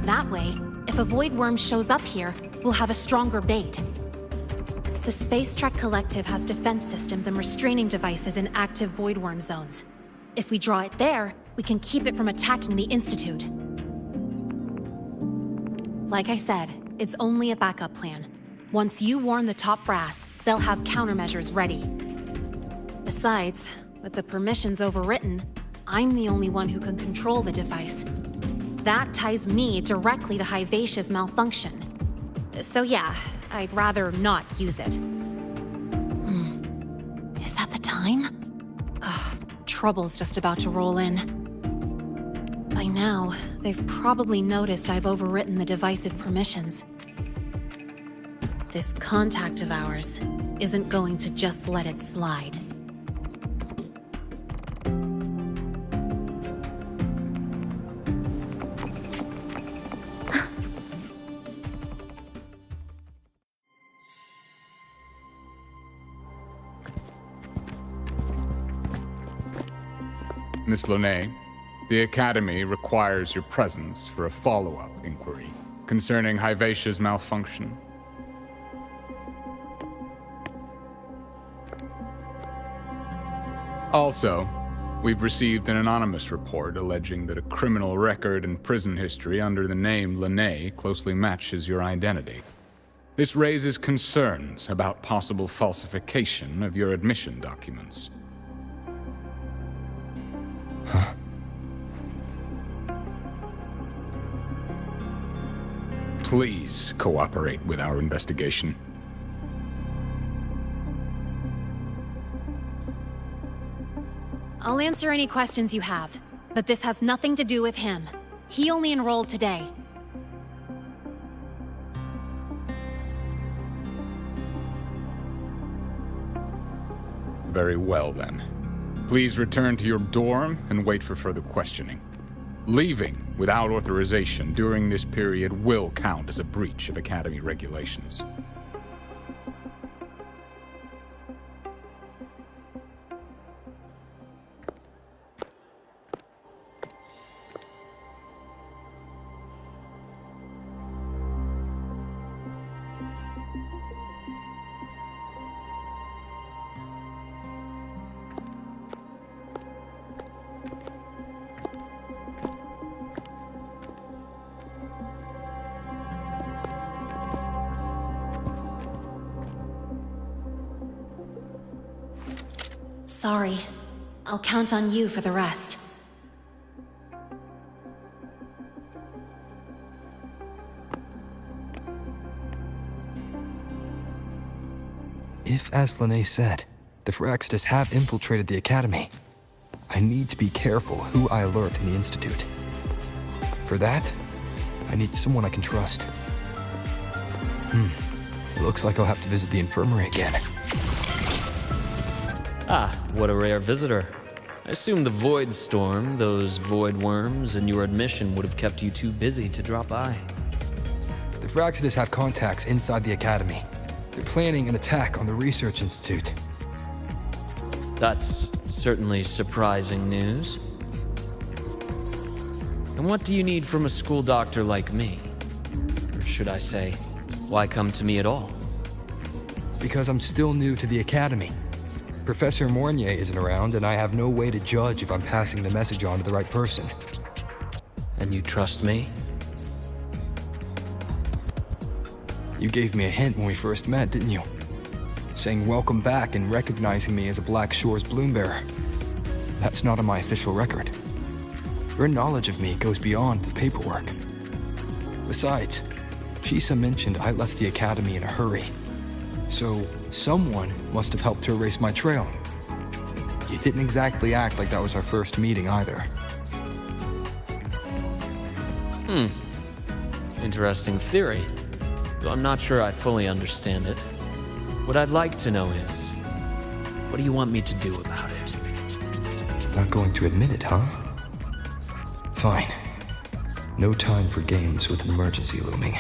Speaker 5: That way, if a Voidworm shows up here, we'll have a stronger bait. The Space Trek Collective has defense systems and restraining devices in active Voidworm zones. If we draw it there, we can keep it from attacking the Institute. Like I said, it's only a backup plan. Once you warn the top brass, they'll have countermeasures ready. Besides, with the permissions overwritten, I'm the only one who can control the device. That ties me directly to Hivacia's malfunction. So yeah, I'd rather not use it. Is that the time? Ugh, trouble's just about to roll in. By now, they've probably noticed I've overwritten the device's permissions. This contact of ours isn't going to just let it slide.
Speaker 16: Miss Lene, the Academy requires your presence for a follow-up inquiry concerning Hivacia's malfunction. Also, we've received an anonymous report alleging that a criminal record and prison history under the name Lene closely matches your identity. This raises concerns about possible falsification of your admission documents.
Speaker 2: Huh?
Speaker 16: Please cooperate with our investigation.
Speaker 5: I'll answer any questions you have, but this has nothing to do with him. He only enrolled today.
Speaker 16: Very well, then. Please return to your dorm and wait for further questioning. Leaving without authorization during this period will count as a breach of Academy regulations.
Speaker 5: Sorry. I'll count on you for the rest.
Speaker 2: If, as Lene said, the Frostlands have infiltrated the Academy, I need to be careful who I alert in the Institute. For that, I need someone I can trust. It looks like I'll have to visit the infirmary again.
Speaker 7: Ah, what a rare visitor. I assume the Void Storm, those void worms, and your admission would have kept you too busy to drop by.
Speaker 2: The Frostlands have contacts inside the Academy. They're planning an attack on the Research Institute.
Speaker 7: That's certainly surprising news. And what do you need from a school doctor like me? Or should I say, why come to me at all?
Speaker 2: Because I'm still new to the Academy. Professor Mornier isn't around, and I have no way to judge if I'm passing the message on to the right person.
Speaker 7: And you trust me?
Speaker 2: You gave me a hint when we first met, didn't you? Saying welcome back and recognizing me as a Black Shores bloom bearer. That's not on my official record. Your knowledge of me goes beyond the paperwork. Besides, Chisa mentioned I left the academy in a hurry. So, someone must have helped to erase my trail. You didn't exactly act like that was our first meeting either.
Speaker 7: Interesting theory, though I'm not sure I fully understand it. What I'd like to know is, what do you want me to do about it?
Speaker 2: Not going to admit it, huh? Fine. No time for games with an emergency looming.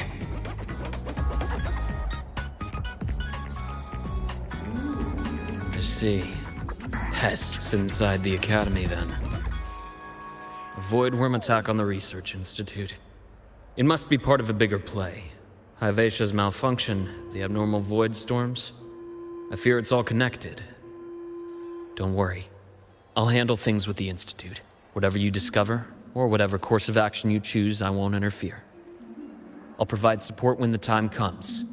Speaker 7: I see. Pests inside the academy, then. A void worm attack on the research institute. It must be part of a bigger play. Hivatia's malfunction, the abnormal void storms. I fear it's all connected. Don't worry. I'll handle things with the institute. Whatever you discover, or whatever course of action you choose, I won't interfere. I'll provide support when the time comes.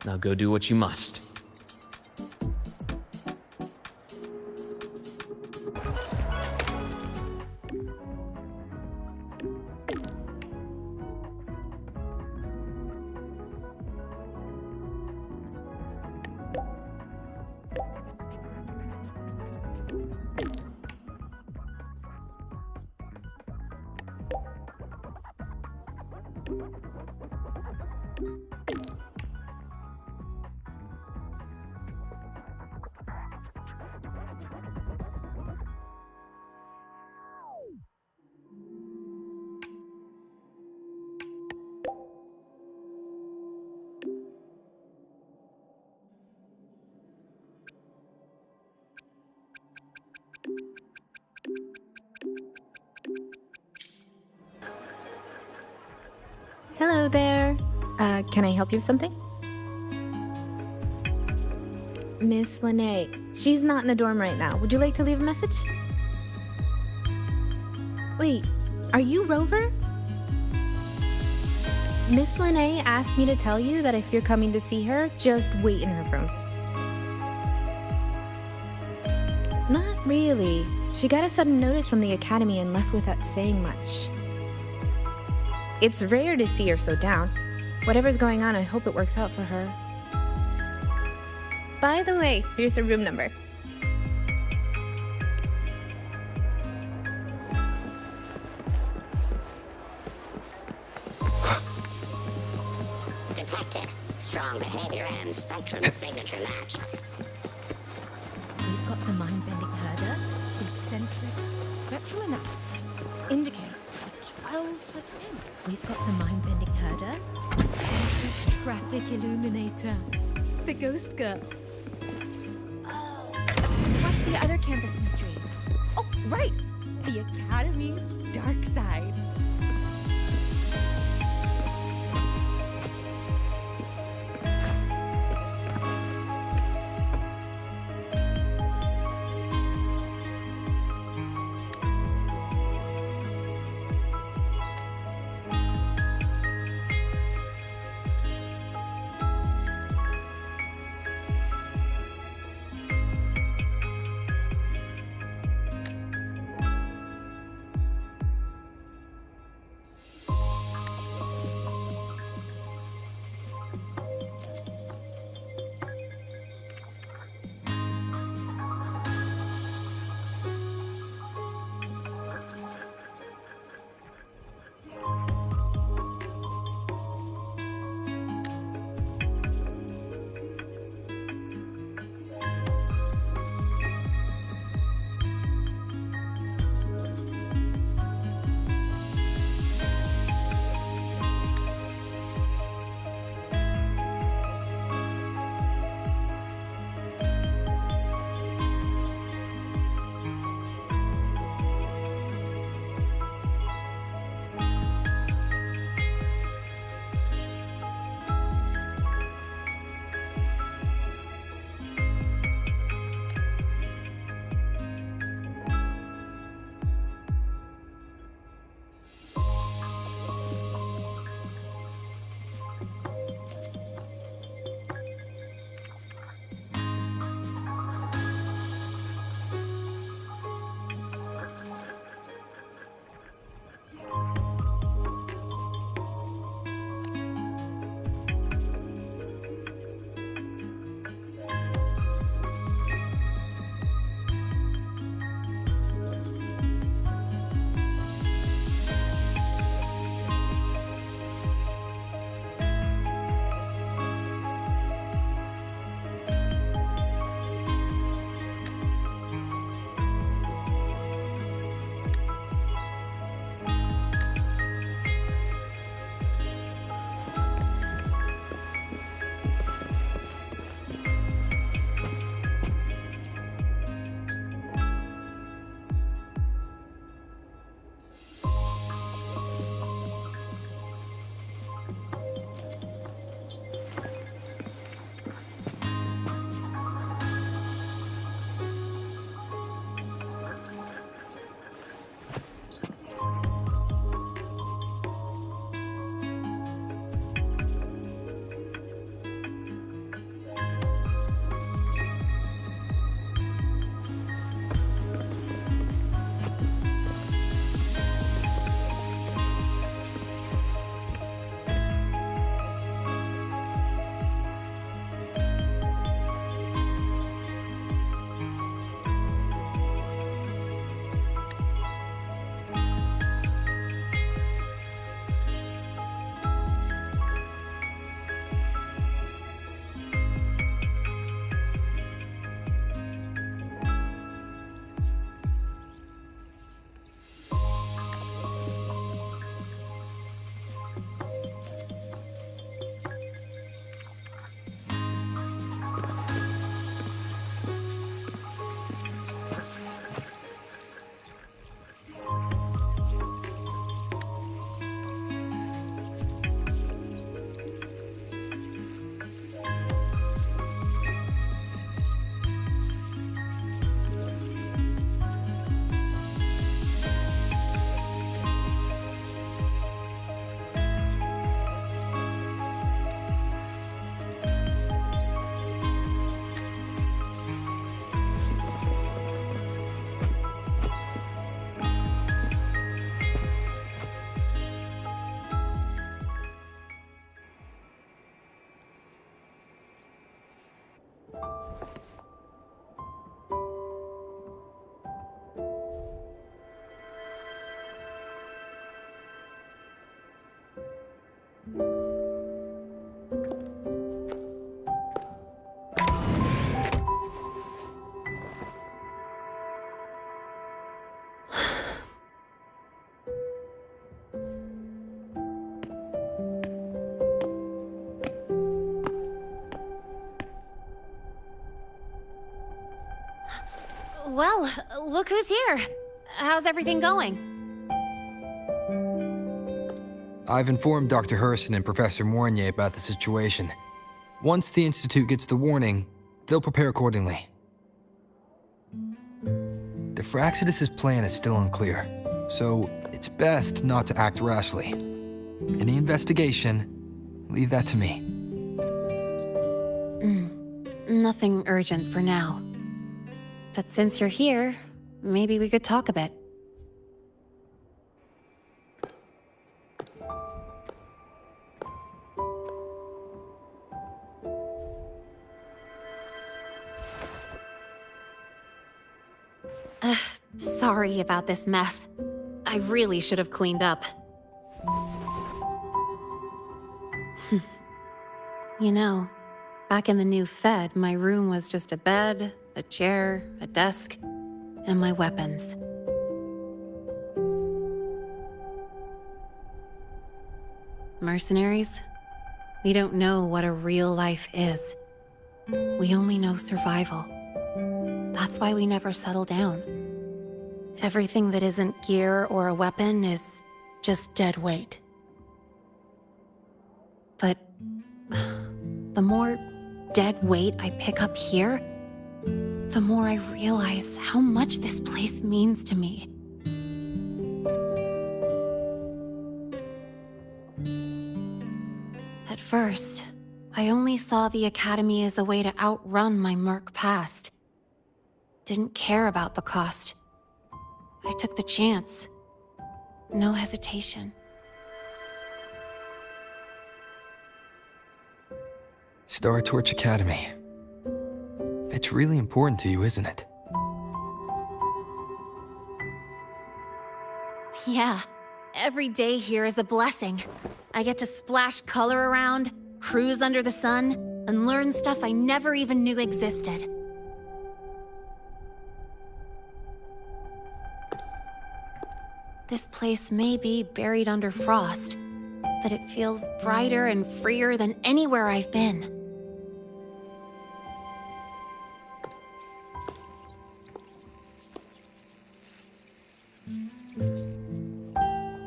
Speaker 7: Now go do what you must.
Speaker 9: Hello there. Can I help you with something? Miss Lene. She's not in the dorm right now. Would you like to leave a message? Wait, are you Rover? Miss Lene asked me to tell you that if you're coming to see her, just wait in her room. Not really. She got a sudden notice from the academy and left without saying much. It's rare to see her so down. Whatever's going on, I hope it works out for her. By the way, here's her room number.
Speaker 15: Detected. Strong behavior and spectrum signature match.
Speaker 23: We've got the mind-bending herder, eccentric, spectral analysis indicates a 12%. We've got the mind-bending herder, eccentric traffic illuminator, the ghost girl. Oh, what's the other campus mystery? Oh, right, the Academy's dark side.
Speaker 5: Well, look who's here. How's everything going?
Speaker 2: I've informed Dr. Hurston and Professor Mournier about the situation. Once the Institute gets the warning, they'll prepare accordingly. The Fraxidus' plan is still unclear, so it's best not to act rashly. Any investigation, leave that to me.
Speaker 5: Nothing urgent for now. But since you're here, maybe we could talk a bit. Sorry about this mess. I really should have cleaned up. You know, back in the new Fed, my room was just a bed, a chair, a desk, and my weapons. Mercenaries? We don't know what a real life is. We only know survival. That's why we never settle down. Everything that isn't gear or a weapon is just dead weight. But the more dead weight I pick up here, the more I realize how much this place means to me. At first, I only saw the Academy as a way to outrun my Merc past. Didn't care about the cost. I took the chance. No hesitation.
Speaker 2: Star Torch Academy. It's really important to you, isn't it?
Speaker 5: Yeah, every day here is a blessing. I get to splash color around, cruise under the sun, and learn stuff I never even knew existed. This place may be buried under frost, but it feels brighter and freer than anywhere I've been.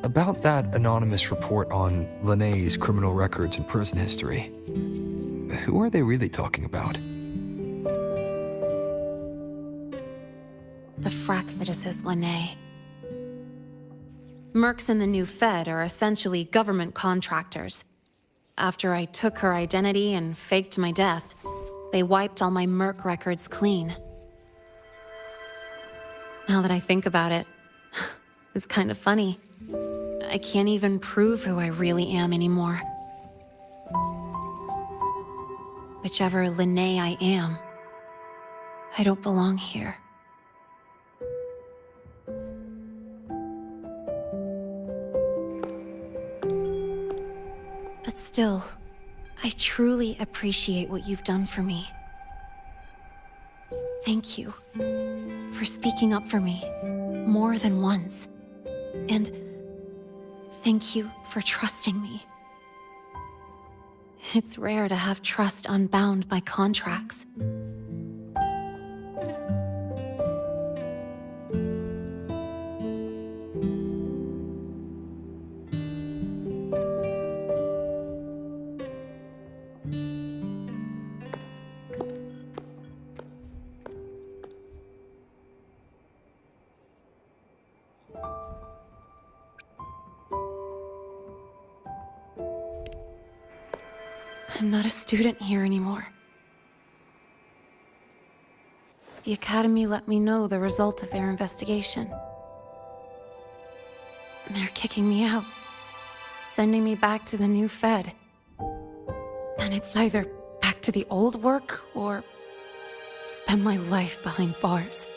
Speaker 2: About that anonymous report on Linné's criminal records and prison history, who are they really talking about?
Speaker 5: The Fraxidus is Linné. Mercs in the new Fed are essentially government contractors. After I took her identity and faked my death, they wiped all my Merc records clean. Now that I think about it, it's kind of funny. I can't even prove who I really am anymore. Whichever Linné I am, I don't belong here. But still, I truly appreciate what you've done for me. Thank you for speaking up for me more than once. And thank you for trusting me. It's rare to have trust unbound by contracts. I'm not a student here anymore. The Academy let me know the result of their investigation. They're kicking me out, sending me back to the new Fed. And it's either back to the old work or spend my life behind bars.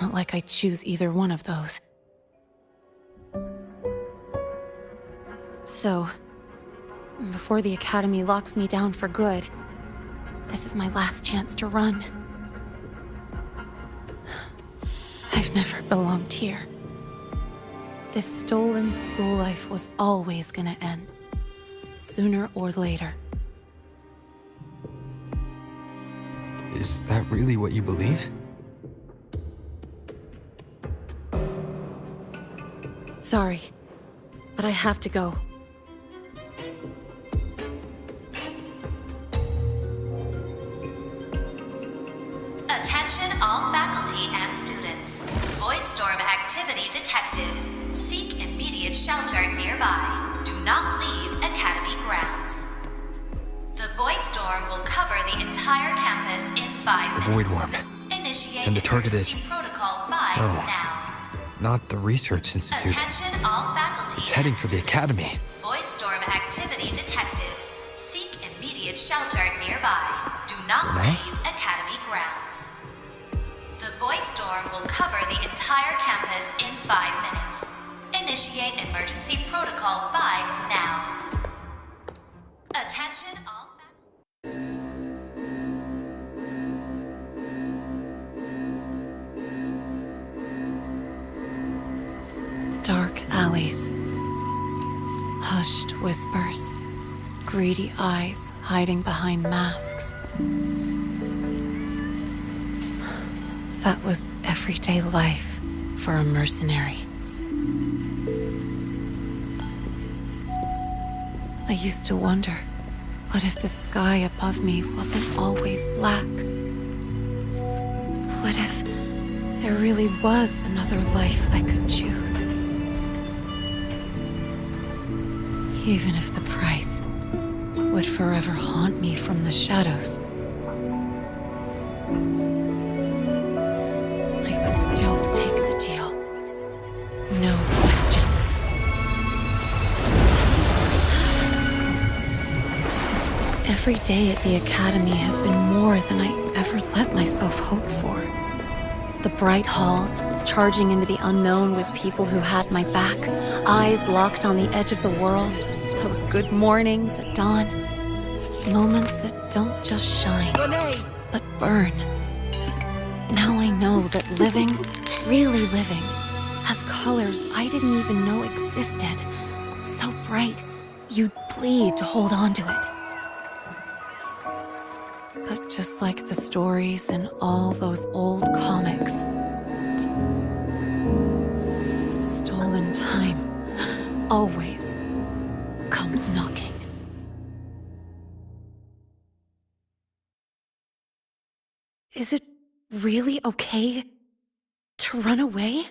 Speaker 5: Not like I choose either one of those. So, before the Academy locks me down for good, this is my last chance to run. I've never belonged here. This stolen school life was always gonna end, sooner or later.
Speaker 2: Is that really what you believe?
Speaker 5: Sorry, but I have to go.
Speaker 20: Attention all faculty and students. Void storm activity detected. Seek immediate shelter nearby. Do not leave Academy grounds. The Void Storm will cover the entire campus in 5
Speaker 2: The
Speaker 20: minutes.
Speaker 2: Void Worm.
Speaker 20: Initiate
Speaker 2: And the target is...
Speaker 20: emergency Protocol 5
Speaker 2: Oh.
Speaker 20: now.
Speaker 2: Not the Research Institute.
Speaker 20: Attention all faculty.
Speaker 2: It's heading
Speaker 20: and
Speaker 2: for the
Speaker 20: students.
Speaker 2: Academy.
Speaker 20: Void storm activity detected. Seek immediate shelter nearby. Do not
Speaker 2: Renee?
Speaker 20: leave Academy grounds. The Void Storm will cover the entire campus in 5 minutes. Initiate emergency protocol 5 now. Attention all
Speaker 5: Dark alleys. Hushed whispers. Greedy eyes hiding behind masks. That was everyday life for a mercenary. I used to wonder, what if the sky above me wasn't always black? What if there really was another life I could choose? Even if the price would forever haunt me from the shadows, I'd still take the deal. No question. Every day at the Academy has been more than I ever let myself hope for. The bright halls, charging into the unknown with people who had my back, eyes locked on the edge of the world, those good mornings at dawn, moments that don't just shine, but burn. Now I know that living, really living, has colors I didn't even know existed. So bright, you'd bleed to hold on to it. But just like the stories in all those old comics, stolen time always comes knocking. Is it really okay to run away?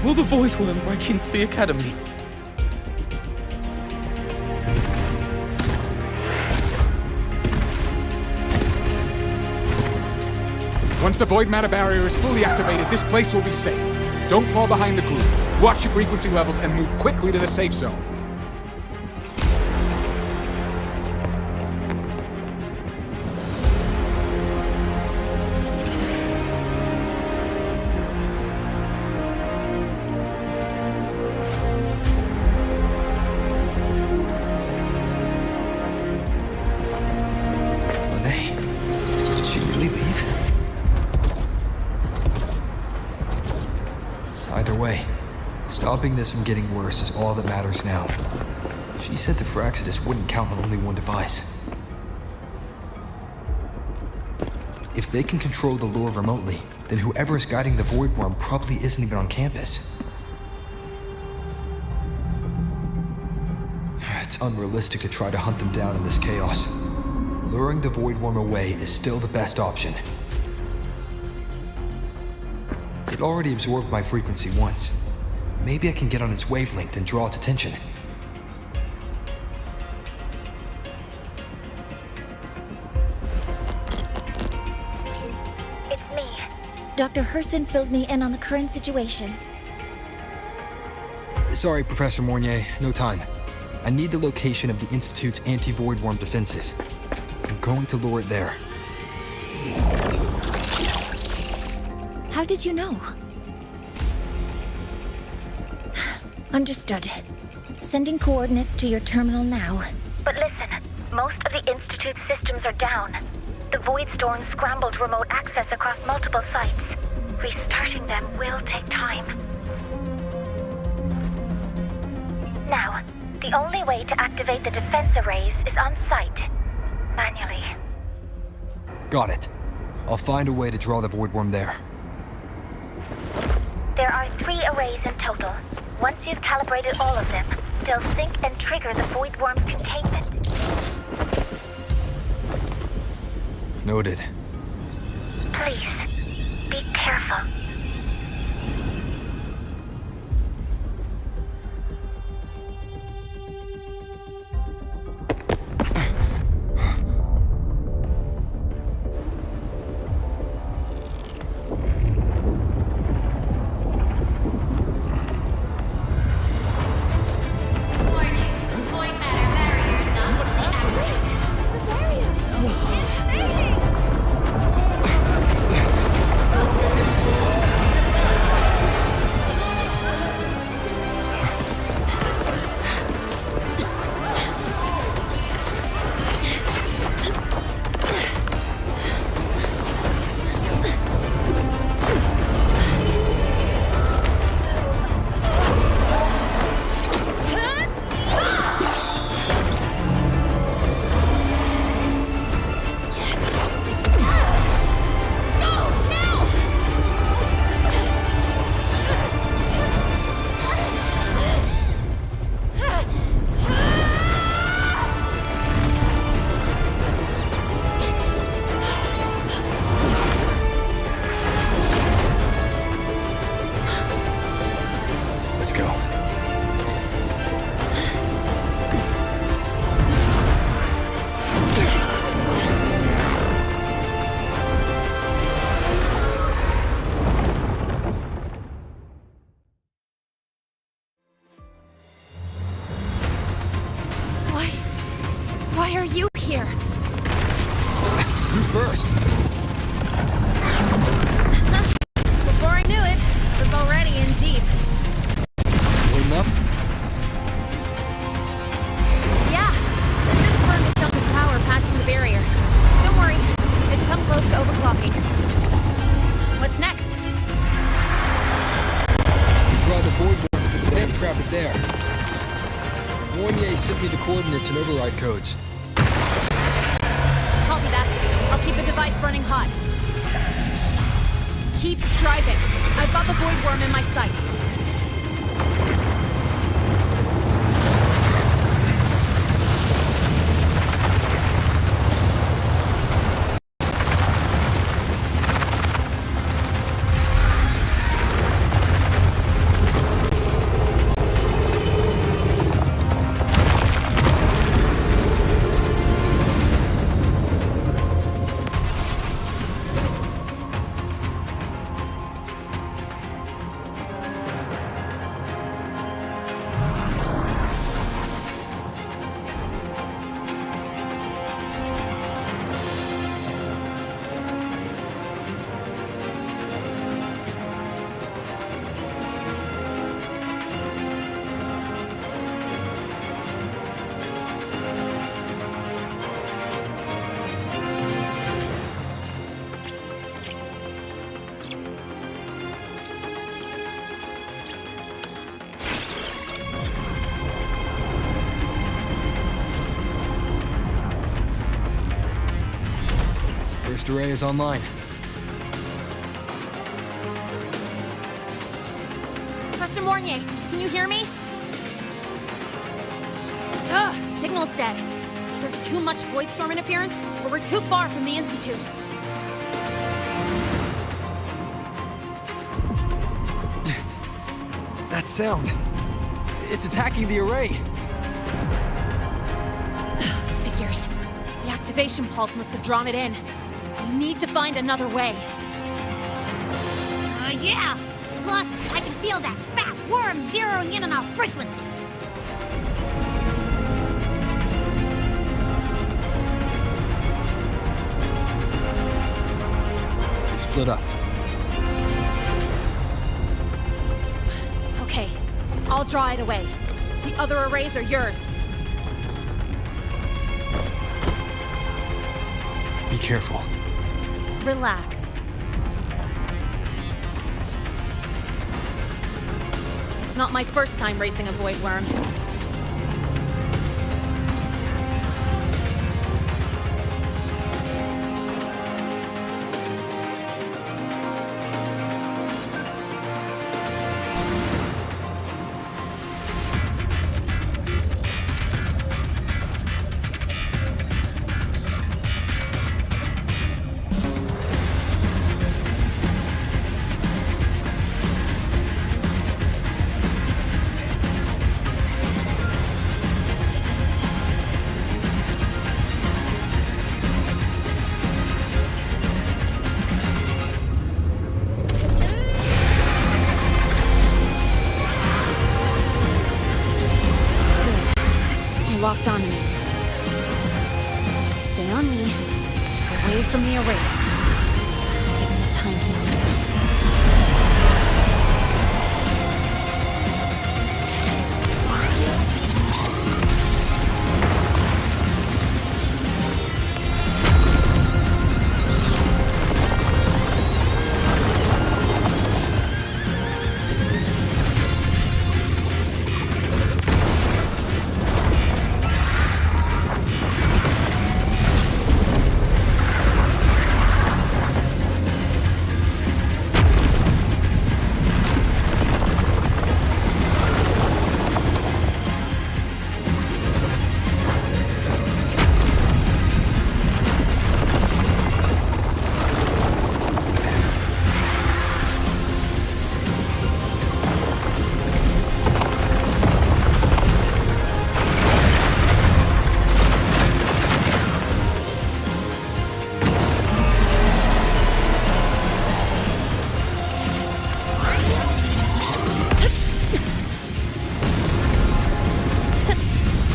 Speaker 14: Will the Void Worm break into the Academy?
Speaker 16: Once the void matter barrier is fully activated, this place will be safe. Don't fall behind the group. Watch your frequency levels and move quickly to the safe zone.
Speaker 2: Lene, did she really leave? Either way, stopping this from getting worse is all that matters now. She said the Phraxidus wouldn't count on only one device. If they can control the lure remotely, then whoever is guiding the Void Worm probably isn't even on campus. It's unrealistic to try to hunt them down in this chaos. Luring the Void Worm away is still the best option. It already absorbed my frequency once. Maybe I can get on its wavelength and draw its attention.
Speaker 8: It's me. Dr. Herson filled me in on the current situation.
Speaker 2: Sorry, Professor Mornier, no time. I need the location of the Institute's anti-void worm defenses. I'm going to lure it there.
Speaker 8: How did you know? Understood. Sending coordinates to your terminal now. But listen, most of the Institute's systems are down. The Void Storm scrambled remote access across multiple sites. Restarting them will take time. Now, the only way to activate the defense arrays is on site. Manually.
Speaker 2: Got it. I'll find a way to draw the void worm there.
Speaker 8: There are 3 arrays in total. Once you've calibrated all of them, they'll sync and trigger the void worm's containment.
Speaker 2: Noted.
Speaker 8: Please, be careful.
Speaker 5: Why are you here?
Speaker 2: You first.
Speaker 5: Before I knew it, I was already in deep.
Speaker 2: Waiting up?
Speaker 5: Yeah. I just burned a chunk of power patching the barrier. Don't worry. Didn't come close to overclocking. What's next?
Speaker 2: Draw the void worm to the bed and trap it there. Mornier sent me the coordinates and override codes.
Speaker 5: Copy that. I'll keep the device running hot. Keep driving. I've got the void worm in my sights.
Speaker 2: First array is online.
Speaker 5: Professor Mornier, can you hear me? Ugh, signal's dead. Either too much void storm interference, or we're too far from the Institute.
Speaker 2: That That sound. It's attacking the array.
Speaker 5: Figures. The activation pulse must have drawn it in. We need to find another way.
Speaker 4: Yeah! Plus, I can feel that fat worm zeroing in on our frequency.
Speaker 2: We split up.
Speaker 5: Okay, I'll draw it away. The other arrays are yours.
Speaker 2: Be careful.
Speaker 5: Relax. It's not my first time racing a void worm. Locked onto me. Just stay on me. Keep away from the arrays. Give him the time he needs.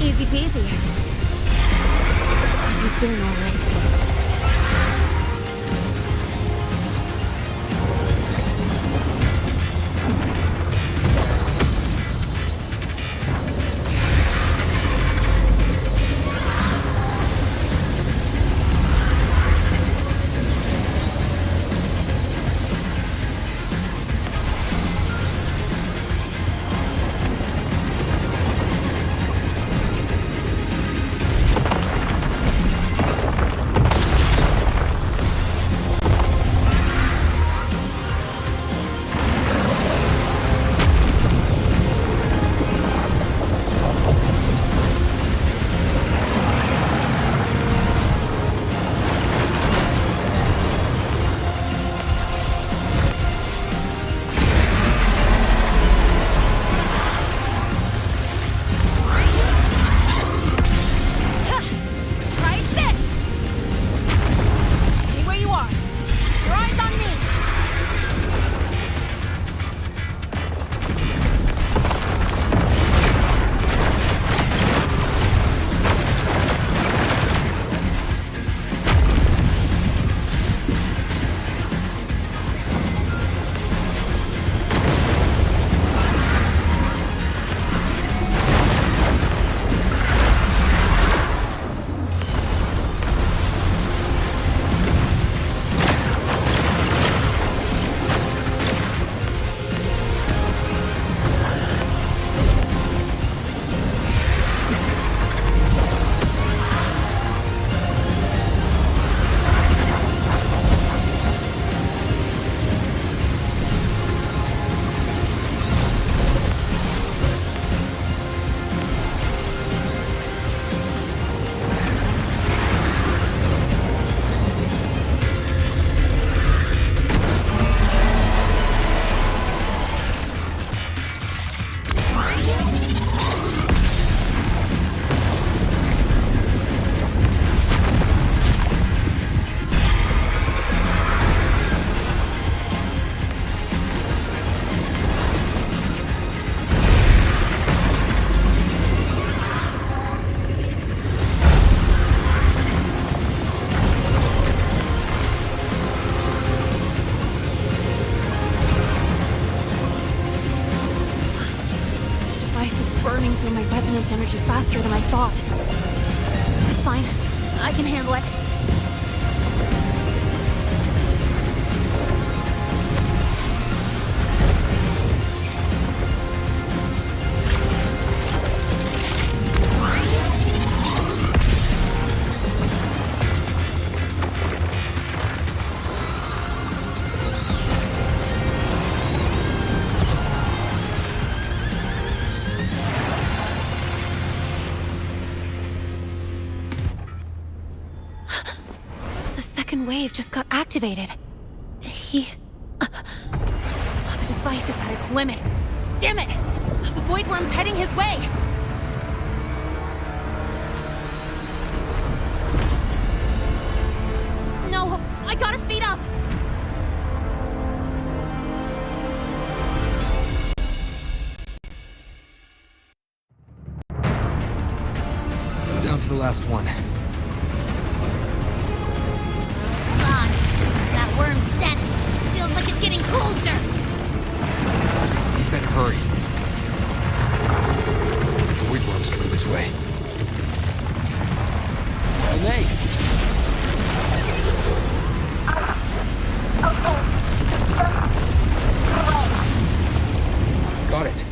Speaker 5: Easy peasy. He's doing all right. burning through my resonance energy faster than I thought. It's fine. I can handle it. Wave just got activated. The device is at its limit. Damn it! The Void Worm's heading his way! No, I gotta speed up!
Speaker 2: Down to the last one.
Speaker 4: Worm's scent feels like it's getting closer.
Speaker 2: You better hurry. The Void Worm's coming this way. Lene! Got it.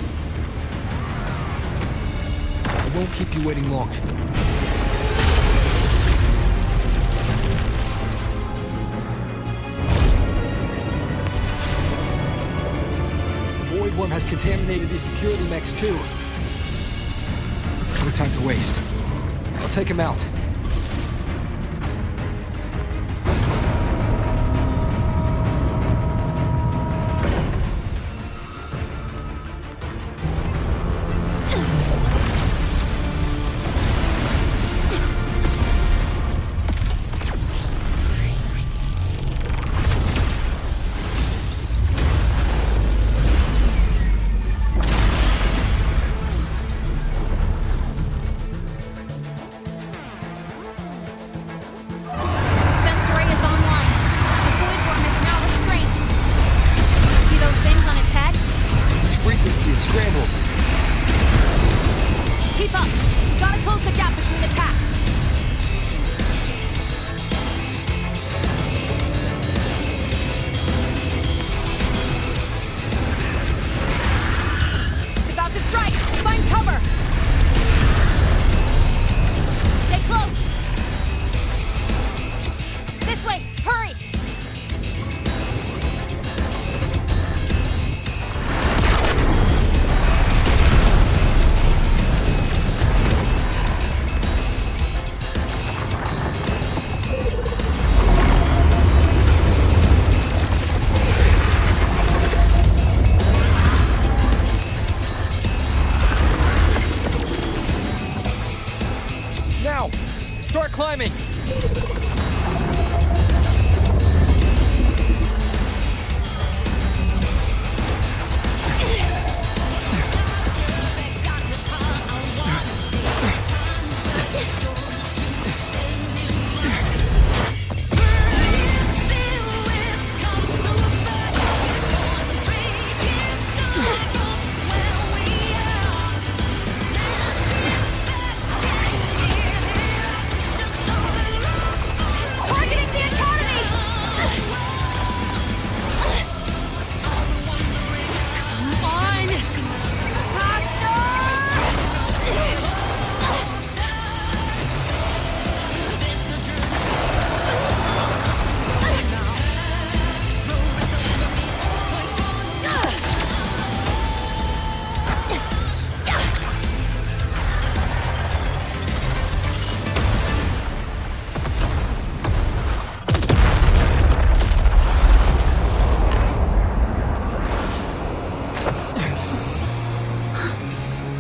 Speaker 2: I won't keep you waiting long. Worm has contaminated these security mechs too. No time to waste. I'll take him out. Start climbing!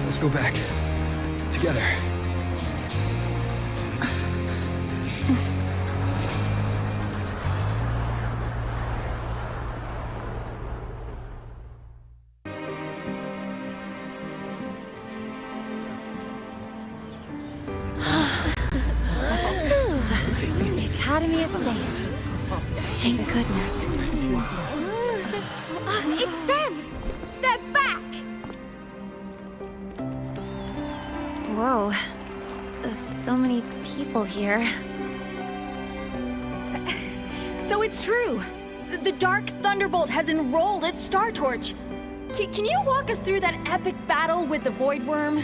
Speaker 2: Let's go back. Together.
Speaker 5: The Academy is safe. Thank goodness.
Speaker 4: It's them! They're back!
Speaker 5: Whoa. There's so many people here.
Speaker 23: So it's true! The Dark Thunderbolt has enrolled at Star Torch! Can you walk us through that epic battle with the Void Worm?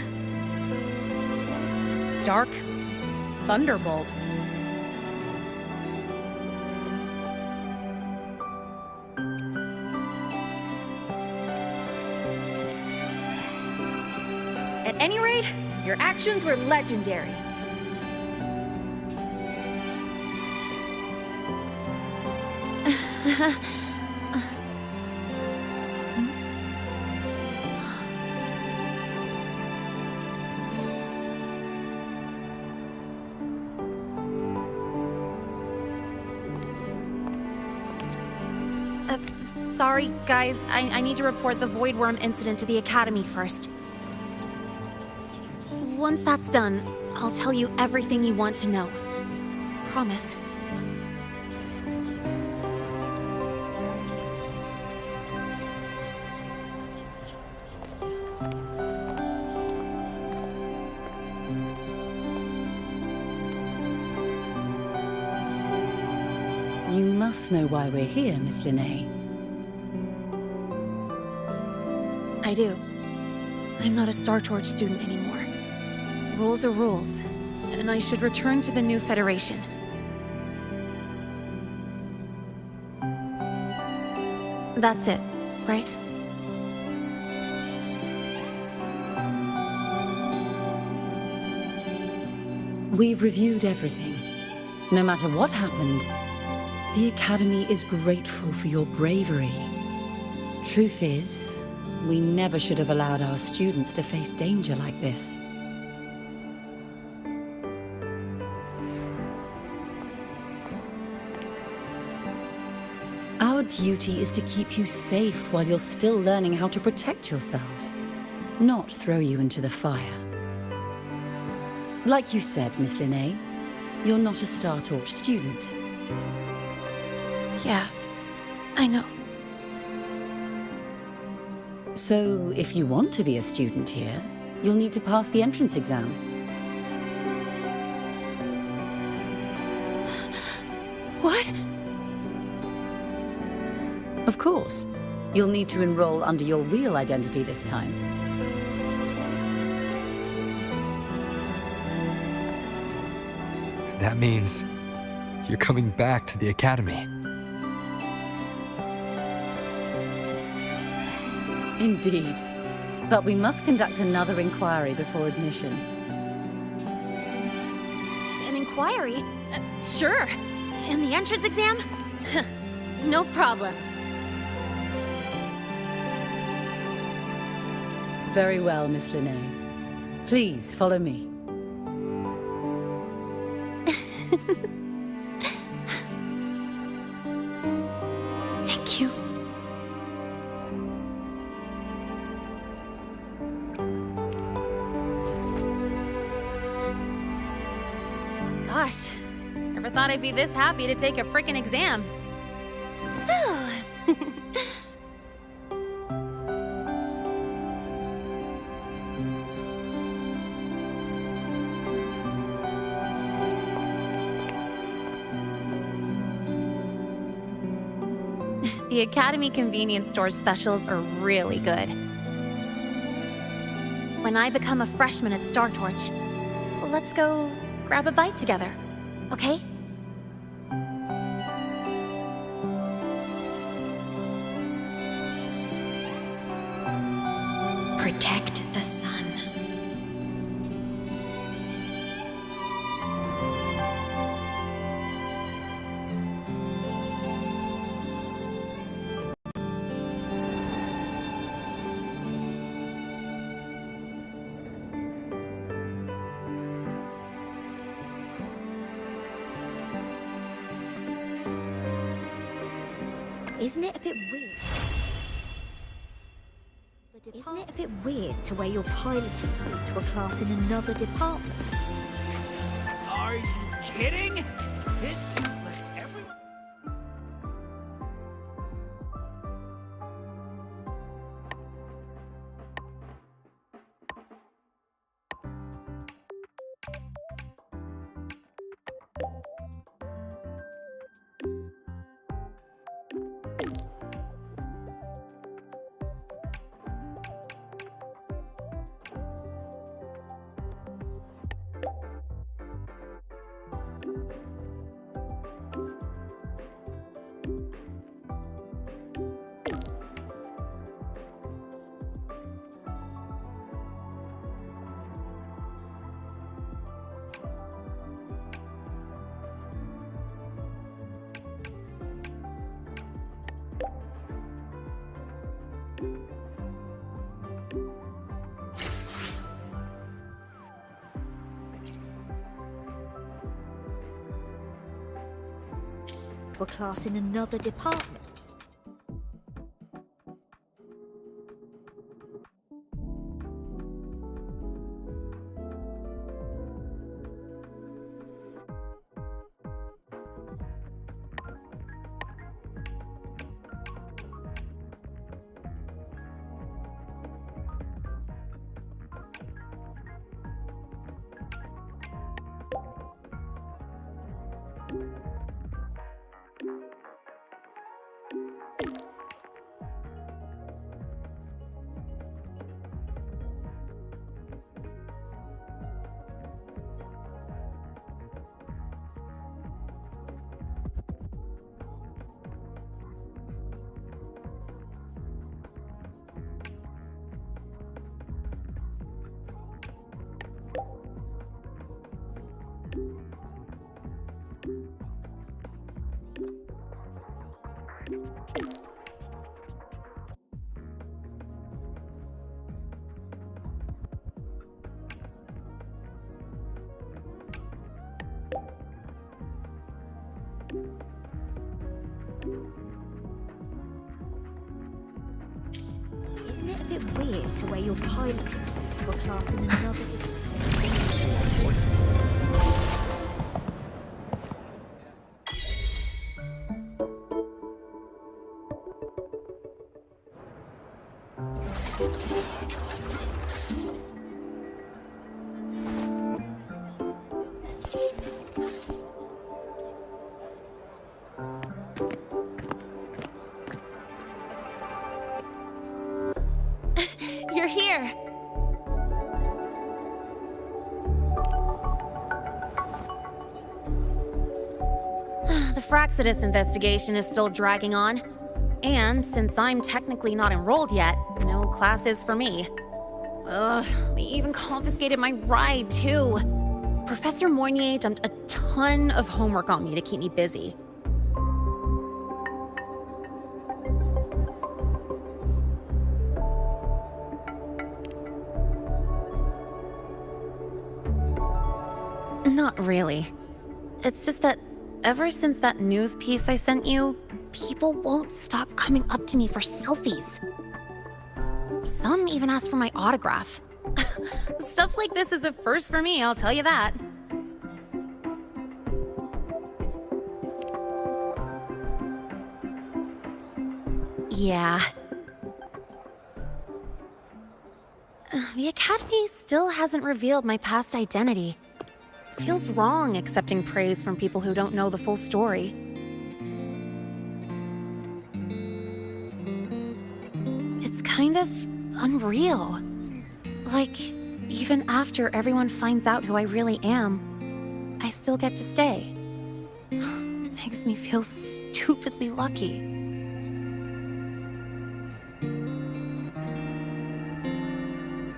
Speaker 3: Dark Thunderbolt.
Speaker 23: At any rate, your actions were legendary.
Speaker 5: Sorry, guys. I need to report the Void Worm incident to the Academy first. Once that's done, I'll tell you everything you want to know. Promise.
Speaker 21: You must know why we're here, Miss Linnae.
Speaker 5: I do. I'm not a Star Torch student anymore. Rules are rules, and I should return to the new Federation. That's it, right?
Speaker 21: We've reviewed everything. No matter what happened, the Academy is grateful for your bravery. Truth is, we never should have allowed our students to face danger like this. Our duty is to keep you safe while you're still learning how to protect yourselves, not throw you into the fire. Like you said, Miss Linnae, you're not a Star Torch student.
Speaker 5: Yeah, I know.
Speaker 21: So, if you want to be a student here, you'll need to pass the entrance exam.
Speaker 5: What?
Speaker 21: Of course. You'll need to enroll under your real identity this time.
Speaker 2: That means you're coming back to the Academy.
Speaker 21: Indeed. But we must conduct another inquiry before admission.
Speaker 5: An inquiry? Sure. And the entrance exam? No problem.
Speaker 21: Very well, Miss Linnae. Please follow me.
Speaker 5: Thank you. Gosh, never thought I'd be this happy to take a frickin' exam. The Academy convenience store specials are really good. When I become a freshman at Star Torch, let's go grab a bite together, okay?
Speaker 1: Protect the sun.
Speaker 22: Isn't it a bit weird? Isn't it a bit weird to wear your piloting suit to a class in another department?
Speaker 14: Are you kidding? This suit lets everyone...
Speaker 23: For class in another department. Isn't it a bit weird to wear your piloting suit for class in another
Speaker 5: You're here! The Fraxidus investigation is still dragging on. And since I'm technically not enrolled yet, no classes for me. Ugh, they even confiscated my ride, too. Professor Moynier dumped a ton of homework on me to keep me busy. Not really. It's just that ever since that news piece I sent you, people won't stop coming up to me for selfies. Some even ask for my autograph. Stuff like this is a first for me, I'll tell you that. Yeah. The Academy still hasn't revealed my past identity. Feels wrong accepting praise from people who don't know the full story. It's kind of unreal. Like, even after everyone finds out who I really am, I still get to stay. Makes me feel stupidly lucky.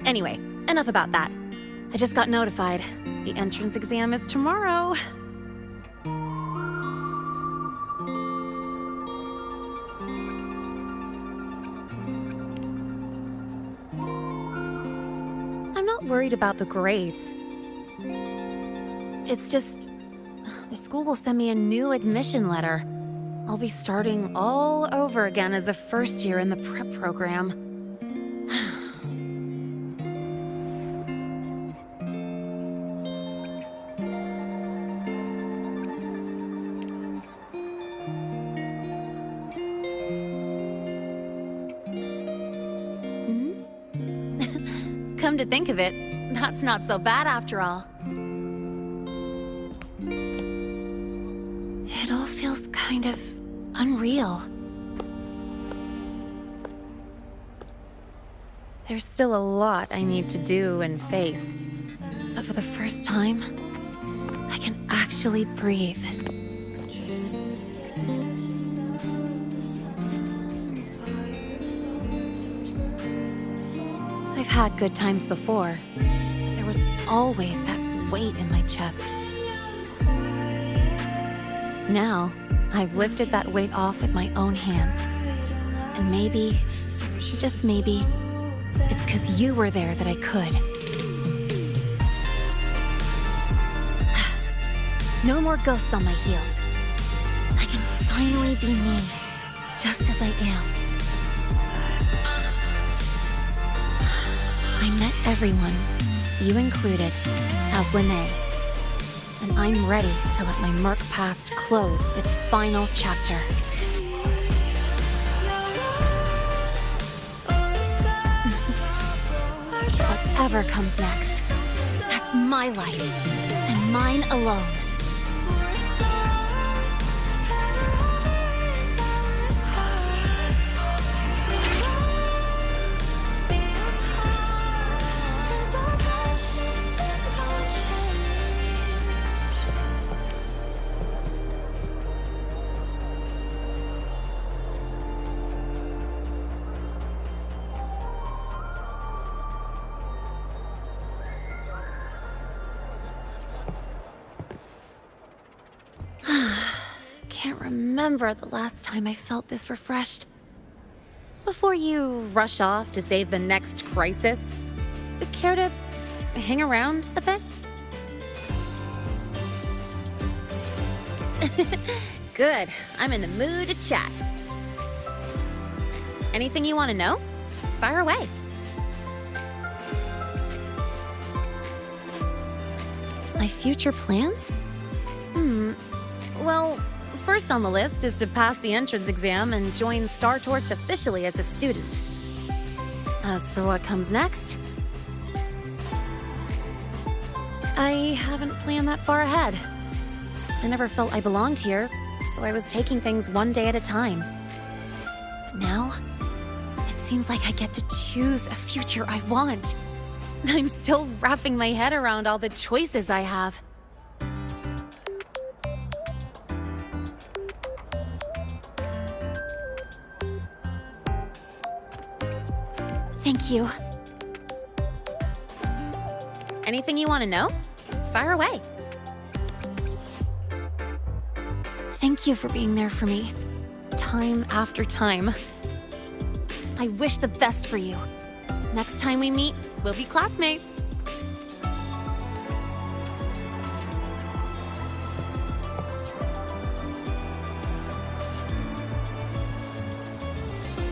Speaker 5: Anyway, enough about that. I just got notified. The entrance exam is tomorrow. I'm not worried about the grades. It's just, the school will send me a new admission letter. I'll be starting all over again as a first year in the prep program. Come to think of it, that's not so bad after all. It all feels kind of unreal. There's still a lot I need to do and face, but for the first time, I can actually breathe. I've had good times before, but there was always that weight in my chest. Now, I've lifted that weight off with my own hands. And maybe just maybe, it's because you were there that I could. No more ghosts on my heels. I can finally be me, just as I am. I met everyone, you included, as Lene. And I'm ready to let my murk past close its final chapter. Whatever comes next, that's my life, and mine alone. Can't remember the last time I felt this refreshed. Before you rush off to save the next crisis, care to hang around a bit? Good. I'm in the mood to chat. Anything you want to know? Fire away. My future plans? Well, first on the list is to pass the entrance exam and join Star Torch officially as a student. As for what comes next, I haven't planned that far ahead. I never felt I belonged here, so I was taking things one day at a time. But now, it seems like I get to choose a future I want. I'm still wrapping my head around all the choices I have. Thank you. Anything you want to know? Fire away. Thank you for being there for me, time after time. I wish the best for you. Next time we meet, we'll be classmates.